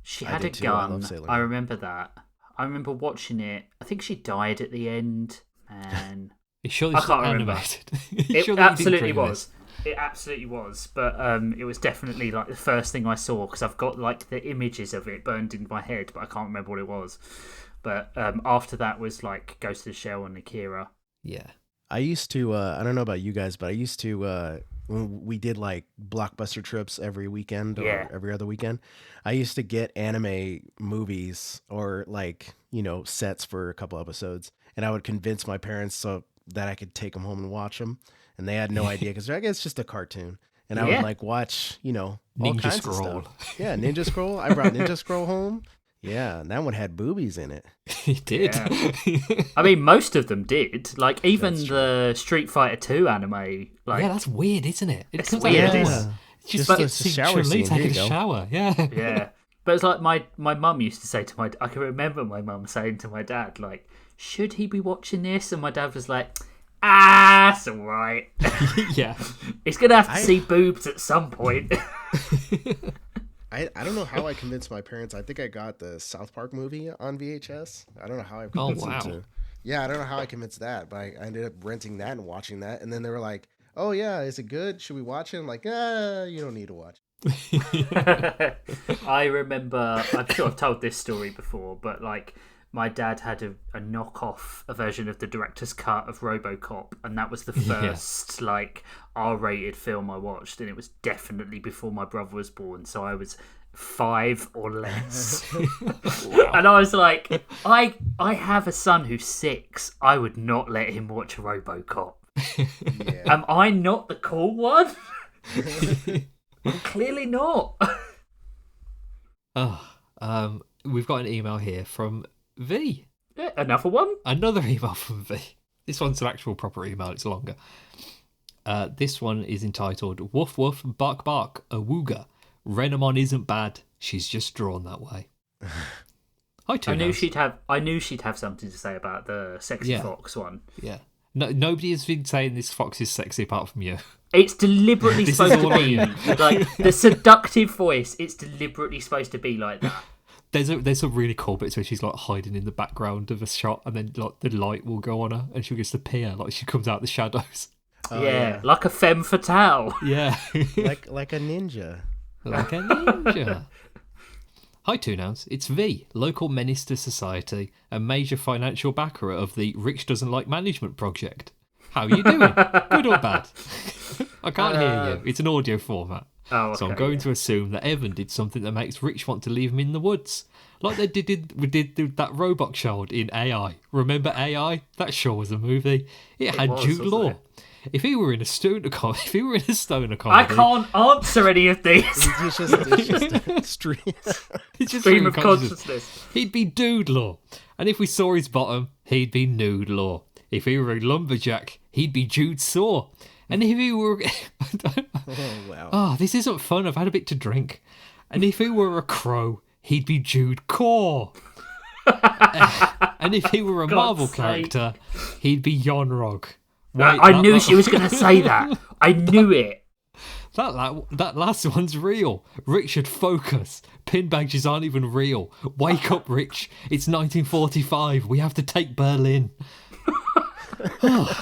She had a gun. I remember that. I remember watching it. I think she died at the end, and I can't remember. It absolutely was. It absolutely was. But it was definitely like the first thing I saw, because I've got like the images of it burned into my head, but I can't remember what it was. But after that was like Ghost of the Shell and Akira. Yeah. I used to. I don't know about you guys, but I used to. When we did like blockbuster trips every weekend or every other weekend, I used to get anime movies or like, sets for a couple episodes, and I would convince my parents so that I could take them home and watch them. And they had no idea, because I guess it's just a cartoon. And I would like watch, all Ninja kinds Scroll. of stuff. Yeah, Ninja Scroll. I brought Ninja Scroll home. Yeah, and that one had boobies in it. It did. Yeah. I mean, most of them did. Like, even the Street Fighter 2 anime. Like, yeah, that's weird, isn't it? It's weird. It's just a shower scene. Taking a shower. Yeah. Yeah. But it's like my mum used to say to I can remember my mum saying to my dad, like, should he be watching this? And my dad was like, it's all right. Yeah. He's going to have to see boobs at some point. I don't know how I convinced my parents. I think I got the South Park movie on VHS. I don't know how I convinced them to. Yeah, I don't know how I convinced that, but I ended up renting that and watching that. And then they were like, "Oh yeah, is it good? Should we watch it?" I'm like, you don't need to watch it. I remember, I'm sure I've told this story before, but like my dad had a knockoff, a version of the director's cut of RoboCop, and that was the first like R-rated film I watched, and it was definitely before my brother was born, so I was 5 or less. And I was like, I have a son who's 6. I would not let him watch RoboCop. Yeah. Am I not the cool one? Clearly not. We've got an email here from V. Yeah, another one? Another email from V. This one's an actual proper email, it's longer. This one is entitled, Woof Woof, Bark Bark, a Wooga. Renamon isn't bad, she's just drawn that way. Hi, Toonhounds. I knew she'd have something to say about the sexy fox one. Yeah. No, nobody has been saying this fox is sexy apart from you. It's deliberately supposed to be like the seductive voice. It's deliberately supposed to be like that. There's some really cool bits where she's like hiding in the background of a shot, and then like the light will go on her, and she'll just appear like she comes out of the shadows. Yeah, like a femme fatale. Yeah, like a ninja. Like a ninja. Hi Toonhounds, it's V, local menace to society, a major financial backer of the Rich Doesn't Like Management project. How are you doing? Good or bad? I can't hear you. It's an audio format. Oh, okay, so I'm going to assume that Evan did something that makes Rich want to leave him in the woods. Like they did that robot child in AI. Remember AI? That sure was a movie. It had Jude Law. If he were in a stoner comedy, I can't answer any of these. It's just extreme. It's just stream of consciousness. He'd be Dude Law. And if we saw his bottom, he'd be Nude Law. If he were a lumberjack, he'd be Jude Saw. And if he were... Wow. Oh, this isn't fun. I've had a bit to drink. And if he were a crow, he'd be Jude Core. And if he were a Marvel character, he'd be Yonrog. I knew she was going to say that. I knew it. That last one's real. Richard, focus. Pin badges aren't even real. Wake up, Rich. It's 1945. We have to take Berlin.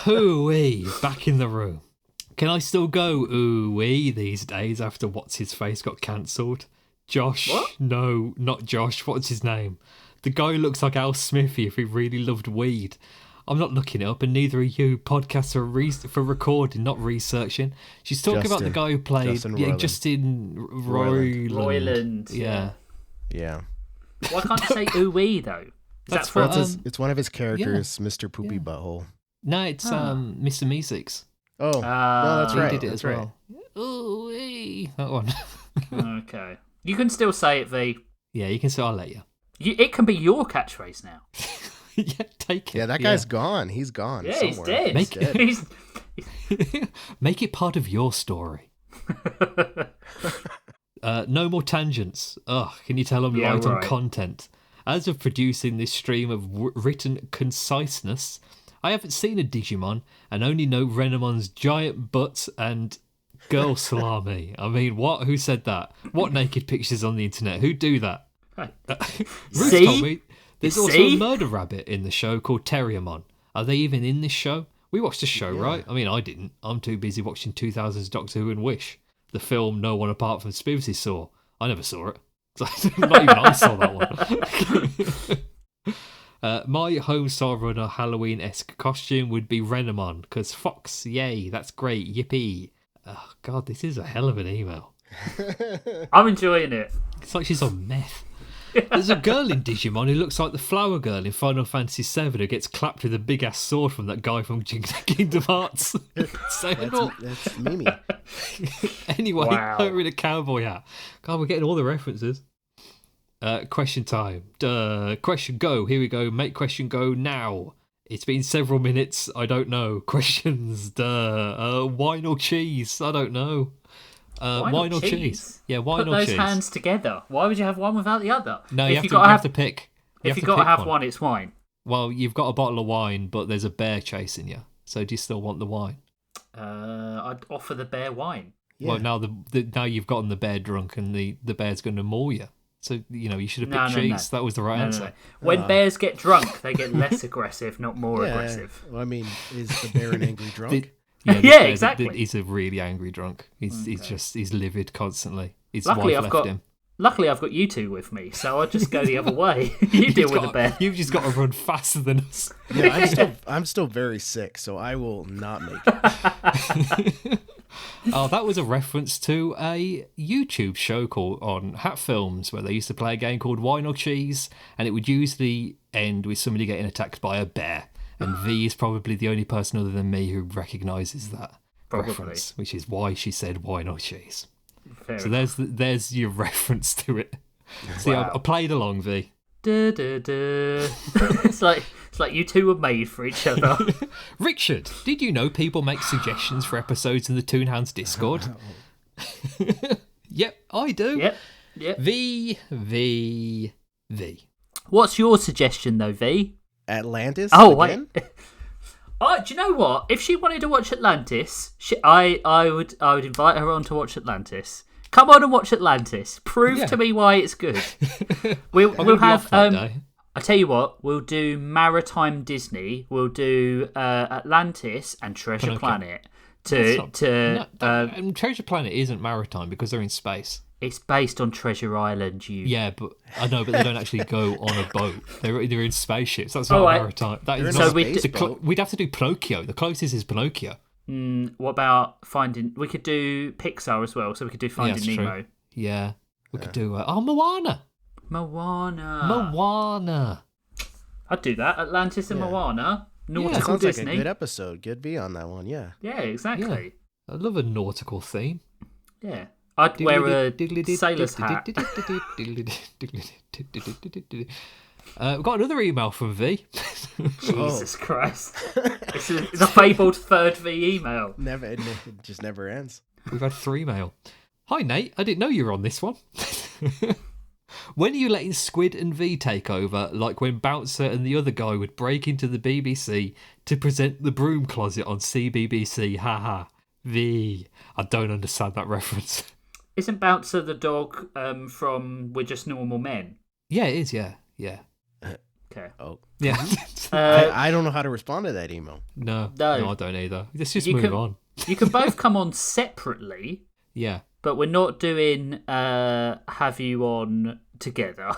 Ooh-wee. Back in the room. Can I still go ooh-wee these days after What's-His-Face got cancelled? Josh. What? No, not Josh. What's his name? The guy who looks like Al Smithy if he really loved weed. I'm not looking it up, and neither are you. Podcasts are for recording, not researching. She's talking about the guy who played Justin Roiland. Yeah. Why can't you say ooh-wee, though? That's it's one of his characters, Mr. Poopy Butthole. No, it's Mr. Meeseeks. Oh, no, that's right. He did it that's as well. Ooh-wee. That one. Okay. You can still say it, V. Yeah, you can say I'll let you. It can be your catchphrase now. Yeah, take it. Yeah, that guy's gone. He's gone. Yeah, somewhere. he's dead. Make it part of your story. No more tangents. Ugh, can you tell I'm light on content? As of producing this stream of written conciseness, I haven't seen a Digimon and only know Renamon's giant butt and girl salami. I mean, what? Who said that? What naked pictures on the internet? Who do that? Ruth told me there's also a murder rabbit in the show called Terriermon. Are they even in this show? We watched the show, right? I mean, I didn't. I'm too busy watching 2000's Doctor Who and Wish, the film no one apart from Spivzy saw. I never saw it. Not even I saw that one. My Homestar Runner Halloween-esque costume would be Renamon, because Fox, yay, that's great, yippee. Oh, God, this is a hell of an email. I'm enjoying it. It's like she's on meth. There's a girl in Digimon who looks like the flower girl in Final Fantasy VII who gets clapped with a big-ass sword from that guy from Kingdom Hearts. That's Mimi. Anyway, her in a cowboy hat. God, we're getting all the references. Question time. Question go. Here we go. Make question go now. It's been several minutes. I don't know. Questions. Wine or cheese? I don't know. Wine or cheese? Yeah, wine or cheese. Put those hands together. Why would you have one without the other? No, you have to pick. If you've got to have one, it's wine. Well, you've got a bottle of wine, but there's a bear chasing you. So do you still want the wine? I'd offer the bear wine. Yeah. Well, now you've gotten the bear drunk, and the bear's going to maul you. So you should have picked cheese. No. That was the right answer. No. When bears get drunk, they get less aggressive, not more aggressive. Well, I mean, is the bear an angry drunk? Yeah, exactly. He's a really angry drunk. He's livid constantly. His Luckily, wife left him. Luckily, I've got you two with me, so I'll just go the other way. You deal with the bear. You've just got to run faster than us. Yeah, I'm still very sick, so I will not make it. Oh, that was a reference to a YouTube show called on Hat Films, where they used to play a game called Wine or Cheese, and it would usually end with somebody getting attacked by a bear. And V is probably the only person other than me who recognises that reference, which is why she said wine or cheese. So there's your reference to it. See, wow. I played along, V. Da, da, da. It's like you two were made for each other. Richard, did you know people make suggestions for episodes in the Toonhounds Discord? Yep, I do. Yep. V. What's your suggestion though, V? Atlantis? Oh, again? wait. Oh, do you know what? If she wanted to watch Atlantis, I would invite her on to watch Atlantis. Come on and watch Atlantis. Prove to me why it's good. We'll have. I tell you what, we'll do Maritime Disney. We'll do Atlantis and Treasure Planet. Treasure Planet isn't maritime because they're in space. It's based on Treasure Island. Yeah, but I know, but they don't actually go on a boat. They're in spaceships. That's not maritime. That is not we'd have to do Pinocchio. The closest is Pinocchio. What about Finding? We could do Pixar as well, so we could do Finding Nemo. True. Yeah, we could do. Moana. I'd do that. Atlantis and Moana. Nautical sounds Disney. like a good episode. Good be on that one. Yeah. Yeah, exactly. Yeah. I love a nautical theme. Yeah. I'd wear a sailor's hat. We've got another email from V. Jesus Christ. It's a fabled third V email. It just never ends. We've had 3 mail. Hi, Nate. I didn't know you were on this one. When are you letting Squid and V take over, like when Bouncer and the other guy would break into the BBC to present the broom closet on CBBC? Haha. V. I don't understand that reference. Isn't Bouncer the dog from We're Just Normal Men? Yeah, it is, yeah. Okay. Oh. Yeah. I don't know how to respond to that email. No, I don't either. Let's just move on. You can both come on separately. Yeah. But we're not doing have you on together.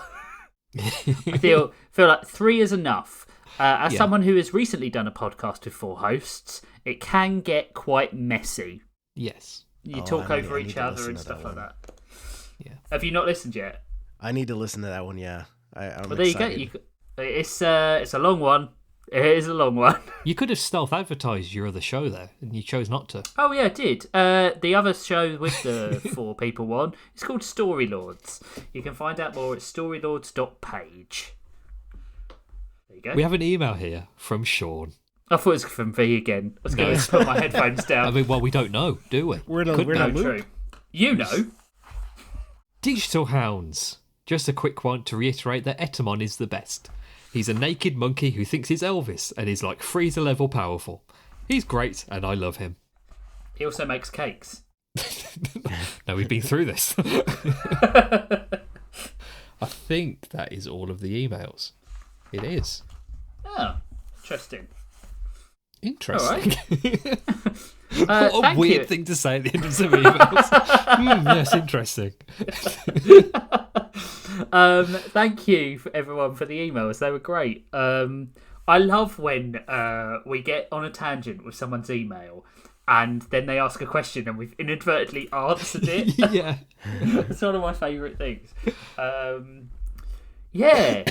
I feel like 3 is enough. As someone who has recently done a podcast with 4 hosts, it can get quite messy. Yes. You talk over each other and stuff like that. Yeah. Have you not listened yet? I need to listen to that one. Yeah. Well, there excited. You go. It's a long one. It is a long one. You could have stealth advertised your other show there, and you chose not to. Oh yeah, I did. The other show with the 4 people one, it's called Story Lords. You can find out more at storylords.page. There you go. We have an email here from Sean. I thought it was from V again. I was going to put my headphones down. I mean, well, we don't know, do we? We're not true. You know. Digital Hounds. Just a quick one to reiterate that Etamon is the best. He's a naked monkey who thinks he's Elvis and is like Freezer level powerful. He's great and I love him. He also makes cakes. No, we've been through this. I think that is all of the emails. It is. Oh, interesting. Interesting. Right. What a weird thing to say at the end of some emails. Yes, interesting. Thank you for everyone for the emails. They were great. I love when we get on a tangent with someone's email and then they ask a question and we've inadvertently answered it. Yeah. It's one of my favourite things. Yeah.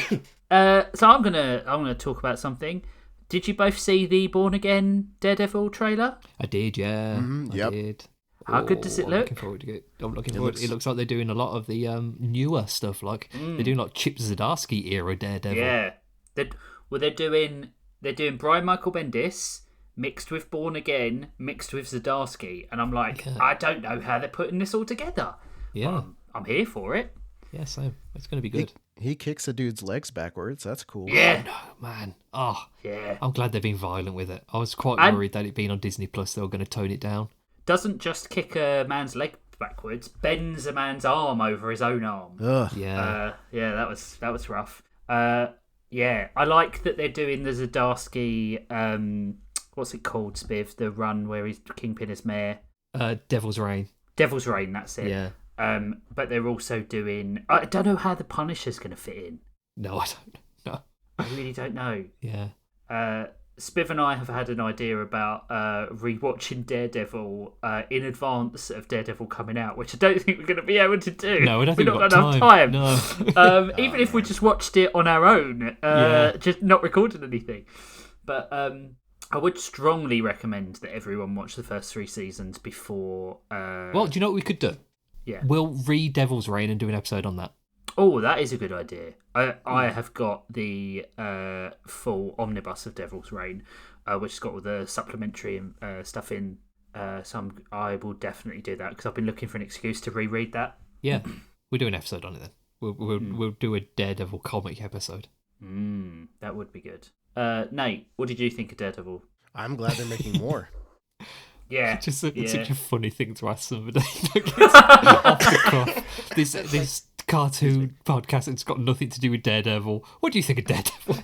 So I'm gonna talk about something. Did you both see the Born Again Daredevil trailer? I did, yeah. Yep. I did. How good does it look? I'm looking forward. It looks like they're doing a lot of the newer stuff. Like they're doing like Chip Zdarsky era Daredevil. Yeah. They're doing Brian Michael Bendis mixed with Born Again mixed with Zdarsky, and I'm like, I don't know how they're putting this all together. Yeah. I'm here for it. Yeah, so it's going to be good. He kicks a dude's legs backwards. That's cool. Yeah. No, man. Oh, Yeah. I'm glad they're being violent with it. I was quite worried that it being on Disney Plus, they were going to tone it down. Doesn't just kick a man's leg backwards, bends a man's arm over his own arm. Ugh. Yeah. Yeah, that was rough. Yeah, I like that they're doing the Zdarsky, what's it called, Spiv? The run where he's Kingpin as mayor. Devil's Reign. Devil's Reign, that's it. Yeah. But they're also doing... I don't know how the Punisher's going to fit in. No, I don't know. I really don't know. Yeah. Spiv and I have had an idea about rewatching Daredevil in advance of Daredevil coming out, which I don't think we're going to be able to do. No, I don't think we've we've not got enough time. No. Even if we just watched it on our own, just not recording anything. But I would strongly recommend that everyone watch the first 3 seasons before... Well, do you know what we could do? Yeah. We'll read Devil's Reign and do an episode on that. Oh, that is a good idea. I have got the full omnibus of Devil's Reign, which has got all the supplementary stuff in. So I will definitely do that because I've been looking for an excuse to reread that. Yeah, we'll do an episode on it then. We'll do a Daredevil comic episode. That would be good. Nate, what did you think of Daredevil? I'm glad they're making more. Yeah, It's such a funny thing to ask somebody. Off the cuff. This cartoon podcast, it's got nothing to do with Daredevil. What do you think of Daredevil?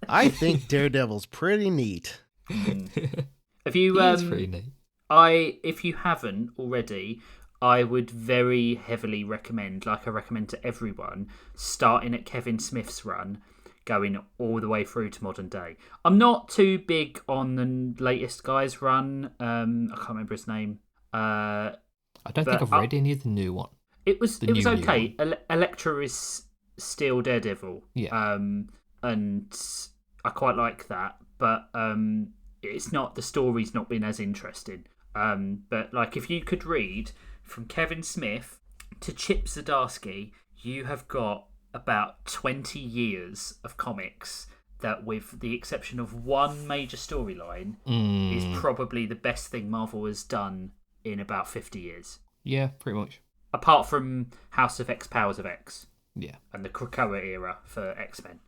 I think Daredevil's pretty neat. Have you? It's pretty neat. If you haven't already, I would very heavily recommend, like I recommend to everyone, starting at Kevin Smith's run, going all the way through to modern day. I'm not too big on the latest guy's run. I can't remember his name. I don't think I've read any of the new one. It was new okay. Elektra is still Daredevil. Yeah. And I quite like that, but it's not, the story's not been as interesting. But like, if you could read from Kevin Smith to Chip Zdarsky, you have got about 20 years of comics that, with the exception of one major storyline, is probably the best thing Marvel has done in about 50 years. Yeah, pretty much. Apart from House of X, Powers of X. Yeah. And the Krakoa era for X-Men.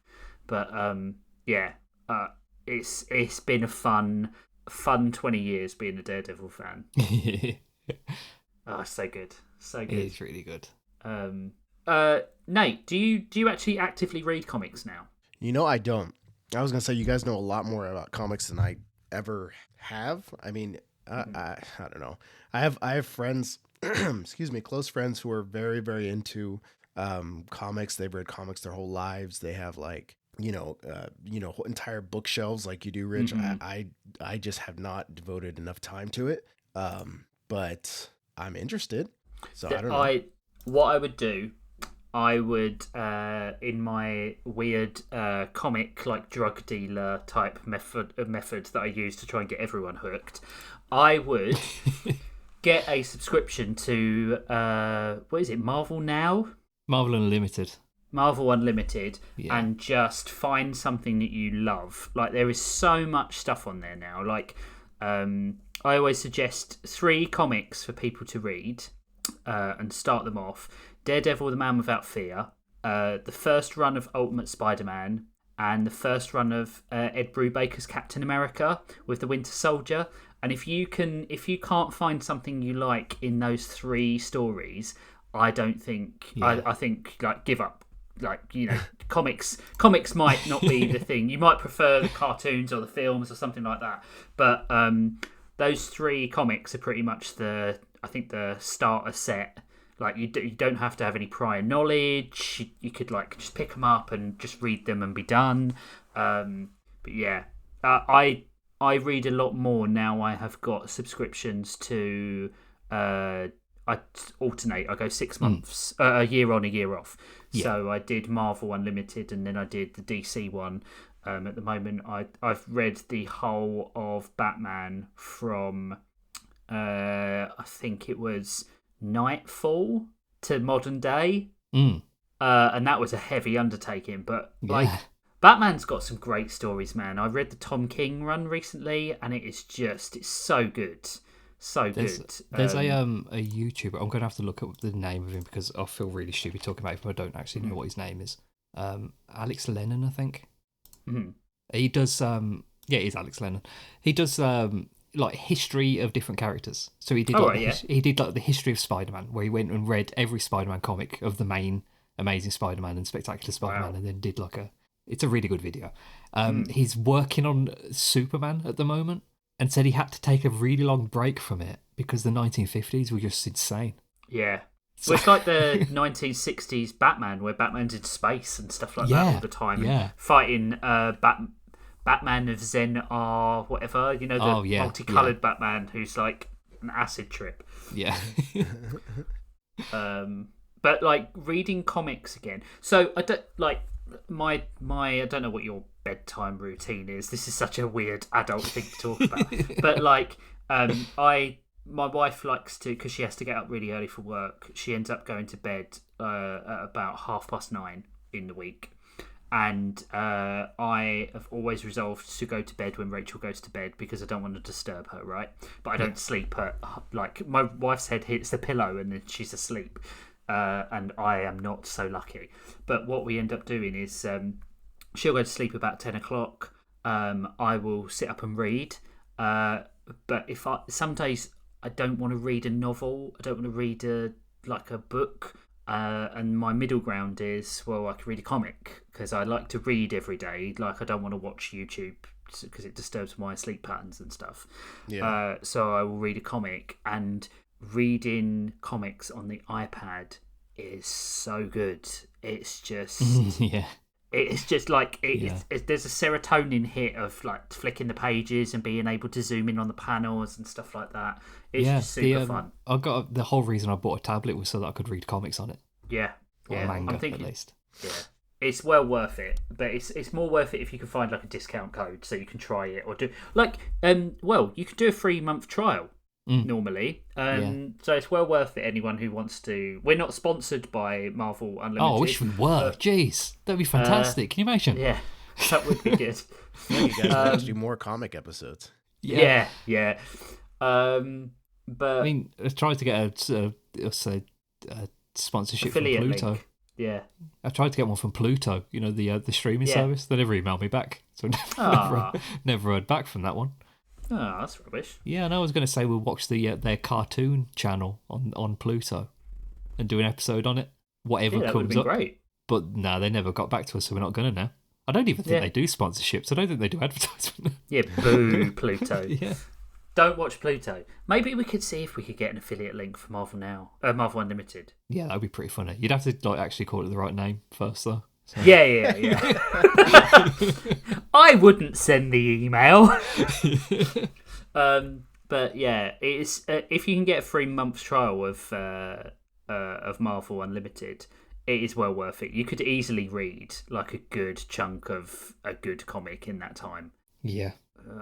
But it's been a fun 20 years being a Daredevil fan. Oh, so good. So good. It's really good. Nate, do you actually actively read comics now? You know, I don't. I was gonna say you guys know a lot more about comics than I ever have. I mean, I don't know. I have friends, excuse me, close friends who are very, very into comics. They've read comics their whole lives. They have entire bookshelves like you do, Rich. Mm-hmm. I just have not devoted enough time to it. But I'm interested. So I don't know. What I would do, I would, in my weird comic, like drug dealer type method that I use to try and get everyone hooked, I would get a subscription to, what is it, Marvel Now? Marvel Unlimited. Marvel Unlimited, yeah. And just find something that you love. Like, there is so much stuff on there now. Like, I always suggest 3 comics for people to read and start them off. Daredevil, the Man Without Fear, the first run of Ultimate Spider-Man, and the first run of Ed Brubaker's Captain America with the Winter Soldier. And if you can't find something you like in those 3 stories, I don't think I think like give up. Like, you know, comics might not be the thing. You might prefer the cartoons or the films or something like that. But those 3 comics are pretty much the starter set. Like, you don't have to have any prior knowledge. You could like just pick them up and just read them and be done. But yeah, I read a lot more now. I have got subscriptions to. I alternate. I go 6 months, a year on, a year off. Yeah. So I did Marvel Unlimited, and then I did the DC one. At the moment, I've read the whole of Batman from, I think it was Nightfall to modern day, and that was a heavy undertaking. But like, Batman's got some great stories, man. I read the Tom King run recently, and it's so good. So There's good. a YouTuber. I'm gonna have to look up the name of him because I feel really stupid talking about him if I don't actually know what his name is. Alex Lennon, I think. Mm-hmm. He does. Yeah, it is Alex Lennon. He does like history of different characters. So he did he did like the history of Spider-Man, where he went and read every Spider-Man comic of the main Amazing Spider-Man and Spectacular Spider-Man, and then did like it's a really good video. He's working on Superman at the moment, and said he had to take a really long break from it because the 1950s were just insane. Yeah. Well, it's like the 1960s Batman, where Batman's in space and stuff like that all the time, and fighting Batman of Zen R, whatever, the multicoloured Batman who's like an acid trip. Yeah. But like reading comics again. So I don't like my I don't know what your bedtime routine is. This is such a weird adult thing to talk about. But like my wife likes to, because she has to get up really early for work, she ends up going to bed at about 9:30 in the week. And I have always resolved to go to bed when Rachel goes to bed because I don't want to disturb her, right? But I don't sleep at, like, my wife's head hits the pillow and then she's asleep. And I am not so lucky. But what we end up doing is she'll go to sleep about 10 o'clock. I will sit up and read. But some days I don't want to read a novel. I don't want to read a book. And my middle ground is, well, I can read a comic because I like to read every day. Like, I don't want to watch YouTube because it disturbs my sleep patterns and stuff. Yeah. So I will read a comic, and reading comics on the iPad is so good. It's just It's just like there's a serotonin hit of like flicking the pages and being able to zoom in on the panels and stuff like that. It's just super fun. I got the whole reason I bought a tablet was so that I could read comics on it. Yeah, or manga, I'm thinking, at least. Yeah, it's well worth it, but it's more worth it if you can find like a discount code so you can try it or do like you can do a 3-month trial. Normally, so it's well worth it. Anyone who wants to, we're not sponsored by Marvel Unlimited. Oh, I wish we were. Jeez, that'd be fantastic. Can you imagine? Yeah, that would be good. You guys want to do more comic episodes? Yeah. But I mean, I tried to get a sponsorship from Pluto. Link. Yeah, I tried to get one from Pluto. The streaming service. They never emailed me back, so never heard back from that one. Oh, that's rubbish. Yeah, and I was going to say we'll watch their cartoon channel on Pluto and do an episode on it, whatever comes up. Great. But no, they never got back to us, so we're not going to now. I don't even think they do sponsorships. I don't think they do advertisement. Yeah, boo, Pluto. Yeah. Don't watch Pluto. Maybe we could see if we could get an affiliate link for Marvel Marvel Unlimited. Yeah, that would be pretty funny. You'd have to actually call it the right name first, though. So. Yeah. I wouldn't send the email. But yeah, it's if you can get a 3-month trial of Marvel Unlimited, it is well worth it. You could easily read like a good chunk of a good comic in that time. Yeah.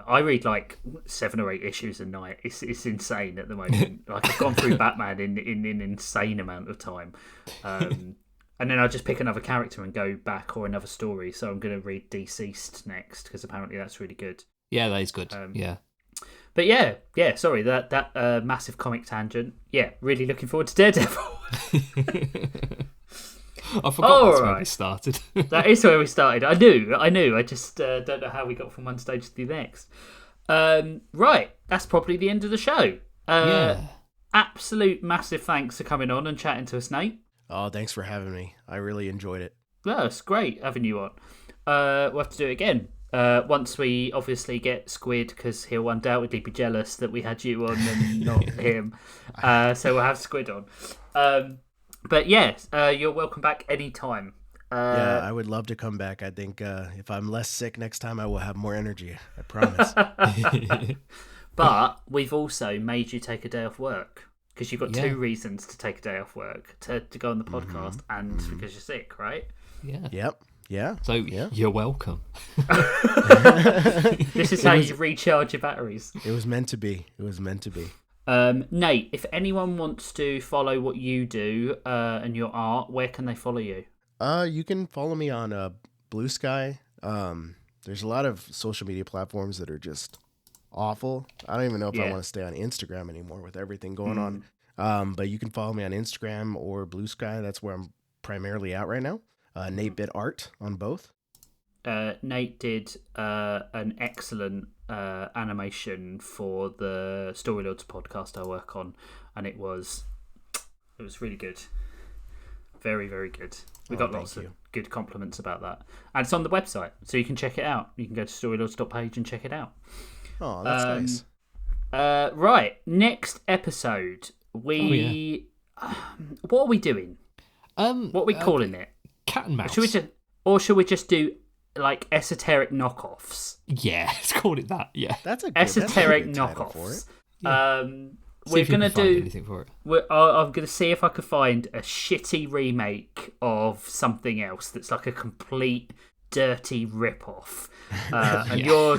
I read like 7 or 8 issues a night. It's insane at the moment. Like I've gone through Batman in an insane amount of time. And then I'll just pick another character and go back, or another story. So I'm going to read Deceased next, because apparently that's really good. Yeah, that is good. Yeah. But yeah. Sorry, that massive comic tangent. Yeah, really looking forward to Daredevil. I forgot that's where we started. That is where we started. I knew. I just don't know how we got from one stage to the next. Right, that's probably the end of the show. Absolute massive thanks for coming on and chatting to us, Nate. Oh, thanks for having me. I really enjoyed it. No, it's great having you on. We'll have to do it again. Once we obviously get Squid, because he'll undoubtedly be jealous that we had you on and not him. So we'll have Squid on. But yeah, you're welcome back anytime. Yeah, I would love to come back. I think if I'm less sick next time, I will have more energy. I promise. But we've also made you take a day off work. Because you've got 2 reasons to take a day off work, to go on the podcast and because you're sick, right? Yeah. Yep. Yeah. So you're welcome. This is how you recharge your batteries. It was meant to be. Nate, if anyone wants to follow what you do and your art, where can they follow you? You can follow me on Blue Sky. There's a lot of social media platforms that are just awful. I don't even know if I Yeah. want to stay on Instagram anymore with everything going on. But you can follow me on Instagram or Blue Sky. That's where I'm primarily at right now. Nate Bit Art on both. Nate did an excellent animation for the Storylords podcast I work on, and it was really good. Very, very good. We got lots of good compliments about that. And it's on the website, so you can check it out. You can go to storylords.page and check it out. Oh, that's nice. Right, next episode, what are we doing? What are we calling it? Cat and mouse. Should we just do like esoteric knockoffs? Yeah, let's call it that. Yeah, That's a esoteric good title for knockoffs. it. We're gonna do anything for it. I'm gonna see if I could find a shitty remake of something else that's like a complete dirty rip-off. And you're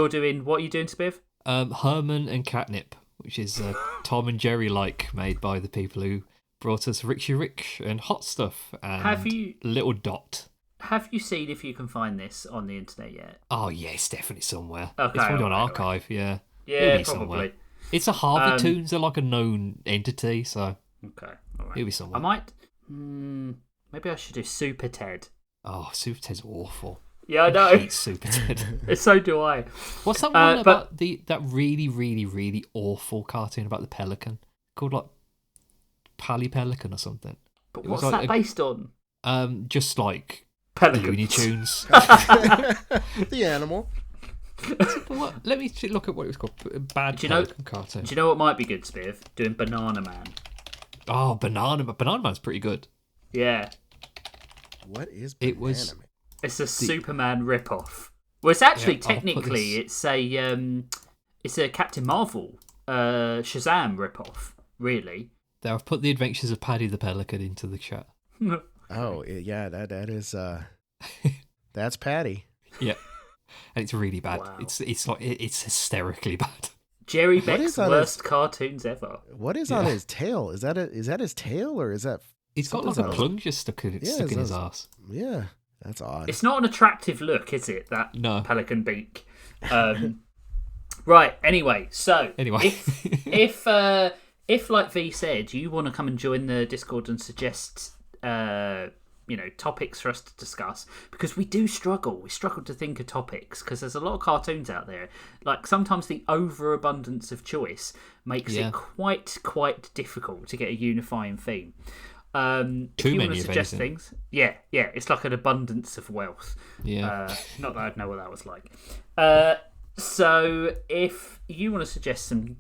doing what are you doing, Spiv? Herman and Catnip, which is Tom and Jerry like, made by the people who brought us Richie Rich and Hot Stuff and Little Dot. Have you seen if you can find this on the internet yet? Oh yeah, it's definitely somewhere. Okay, it's probably on right. Archive. Yeah, Yeah, it'll be probably. somewhere. It's a Harvey Toons. They're like a known entity, so Okay, all right. it'll be somewhere. I might. Maybe I should do Super Ted. Oh, Super Ted's awful. Yeah, I know. I hate Super Ted. So do I. What's that one about that really, really, really awful cartoon about the pelican called like Pally Pelican or something? But It what's was like that based on? Just like Pelicans. Looney Tunes. The animal. Let me look at what it was called. Bad Pelican cartoon. Do you know what might be good, Spiv? Doing Banana Man. Oh, Banana Man's pretty good. Yeah. What is It was- Banana Man? It's a Superman rip-off. Well, it's actually Yeah, I'll put technically it's a Captain Marvel Shazam rip-off. Really. There, I've put the Adventures of Paddy the Pelican into the chat. Oh, yeah, that is that's Patty. Yeah, and it's really bad. Wow. It's hysterically bad. Jerry What Beck's is on worst cartoons ever. What is on his tail? Is that his tail or is that? He's got like something's a on his- plunger stuck in his ass. Yeah, that's odd. It's not an attractive look, is it? That No. pelican beak. Right. Anyway, if like V said, you want to come and join the Discord and suggest topics for us to discuss, because we struggle to think of topics because there's a lot of cartoons out there. Like sometimes the overabundance of choice makes it quite difficult to get a unifying theme. If you want to suggest things, it's like an abundance of wealth. Yeah. Not that I'd know what that was like. So if you want to suggest some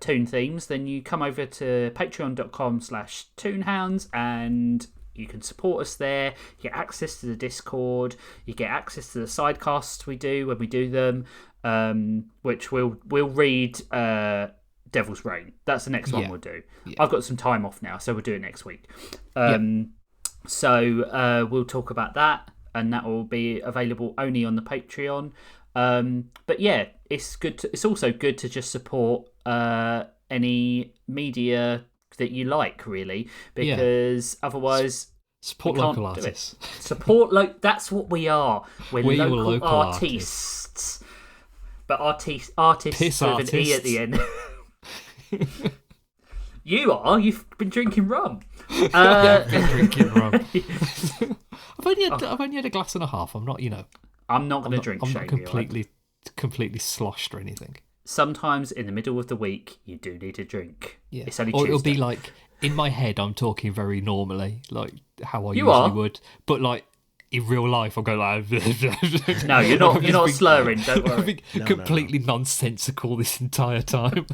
Toon themes, then you come over to patreon.com/Toonhounds and you can support us there. You get access to the Discord. You get access to the sidecasts we do when we do them, which we'll read Devil's Reign. That's the next one we'll do. Yeah. I've got some time off now, so we'll do it next week. So we'll talk about that, and that will be available only on the Patreon. But yeah, it's good. It's also good to just support any media that you like, really, because otherwise support local artists. That's what we are. We're local artists. But artists with an E at the end. You've been drinking rum. I've been drinking rum. I've only had a glass and a half. I'm not, I'm not going to drink. I'm not completely sloshed or anything. Sometimes in the middle of the week, you do need a drink. Yeah. It's only or Tuesday. It'll be like in my head, I'm talking very normally, like how I usually would. But like in real life, I'll go like. No, you're not. You're not slurring. Don't worry. Completely nonsensical this entire time.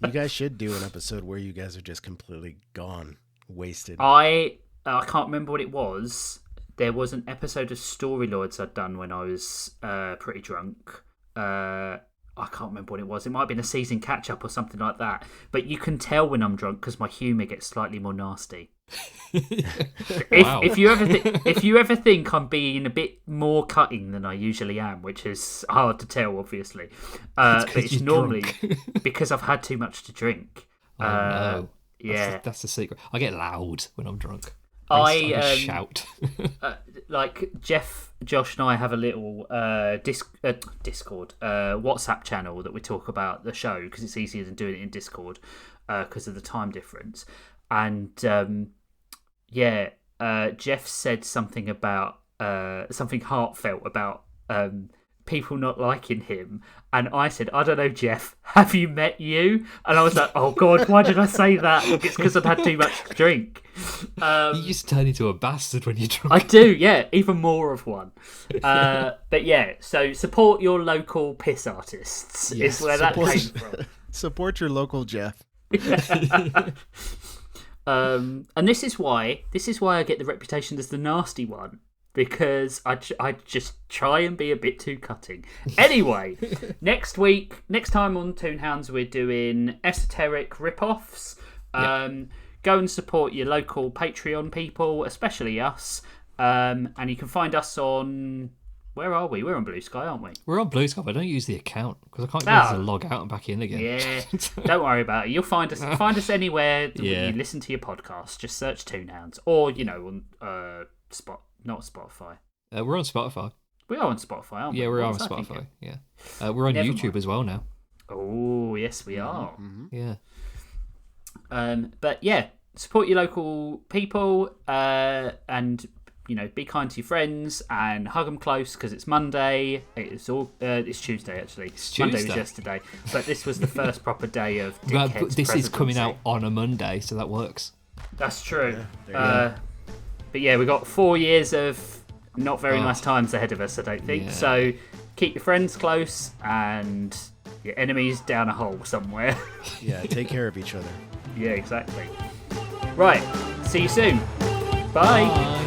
You guys should do an episode where you guys are just completely gone, wasted. I can't remember what it was. There was an episode of Storylords I'd done when I was pretty drunk. I can't remember what it was. It might have been a season catch-up or something like that. But you can tell when I'm drunk because my humour gets slightly more nasty. If you ever think I'm being a bit more cutting than I usually am, which is hard to tell, obviously, but it's normally because I've had too much to drink. Oh no! Yeah, That's the secret. I get loud when I'm drunk. shout. Like Jeff, Josh, and I have a little Discord, WhatsApp channel that we talk about the show because it's easier than doing it in Discord because of the time difference. And Jeff said something about something heartfelt about people not liking him, and I said, I don't know, Jeff, have you met you? And I was like, oh god, why did I say that? It's because I've had too much to drink. You just turn into a bastard when you're drunk. I do, yeah, even more of one. But yeah, so support your local piss artists is where that came from. Support your local Jeff. And this is why I get the reputation as the nasty one, because I just try and be a bit too cutting. Anyway, next time on Toonhounds, we're doing esoteric rip-offs. Go and support your local Patreon people, especially us. And you can find us on... Where are we? We're on Blue Sky, aren't we? We're on Blue Sky, but I don't use the account because I can't get to log out and back in again. Yeah, don't worry about it. You'll find us anywhere that you listen to your podcast. Just search Toonhounds, or on not Spotify. We're on Spotify. We are on Spotify, aren't we? Yeah, we're on Spotify. Yeah, we're on YouTube as well now. Oh yes, we are. Mm-hmm. Yeah. But yeah, support your local people, and be kind to your friends and hug them close because it's Monday. It's Tuesday actually. Monday was yesterday, but this was the first proper day of Dickhead's this is coming presidency. out on a Monday, so that works. That's true. But yeah, we've got 4 years of not very nice times ahead of us, I don't think. Yeah. So keep your friends close and your enemies down a hole somewhere. Yeah, take care of each other. Yeah, exactly. Right, see you soon. Bye.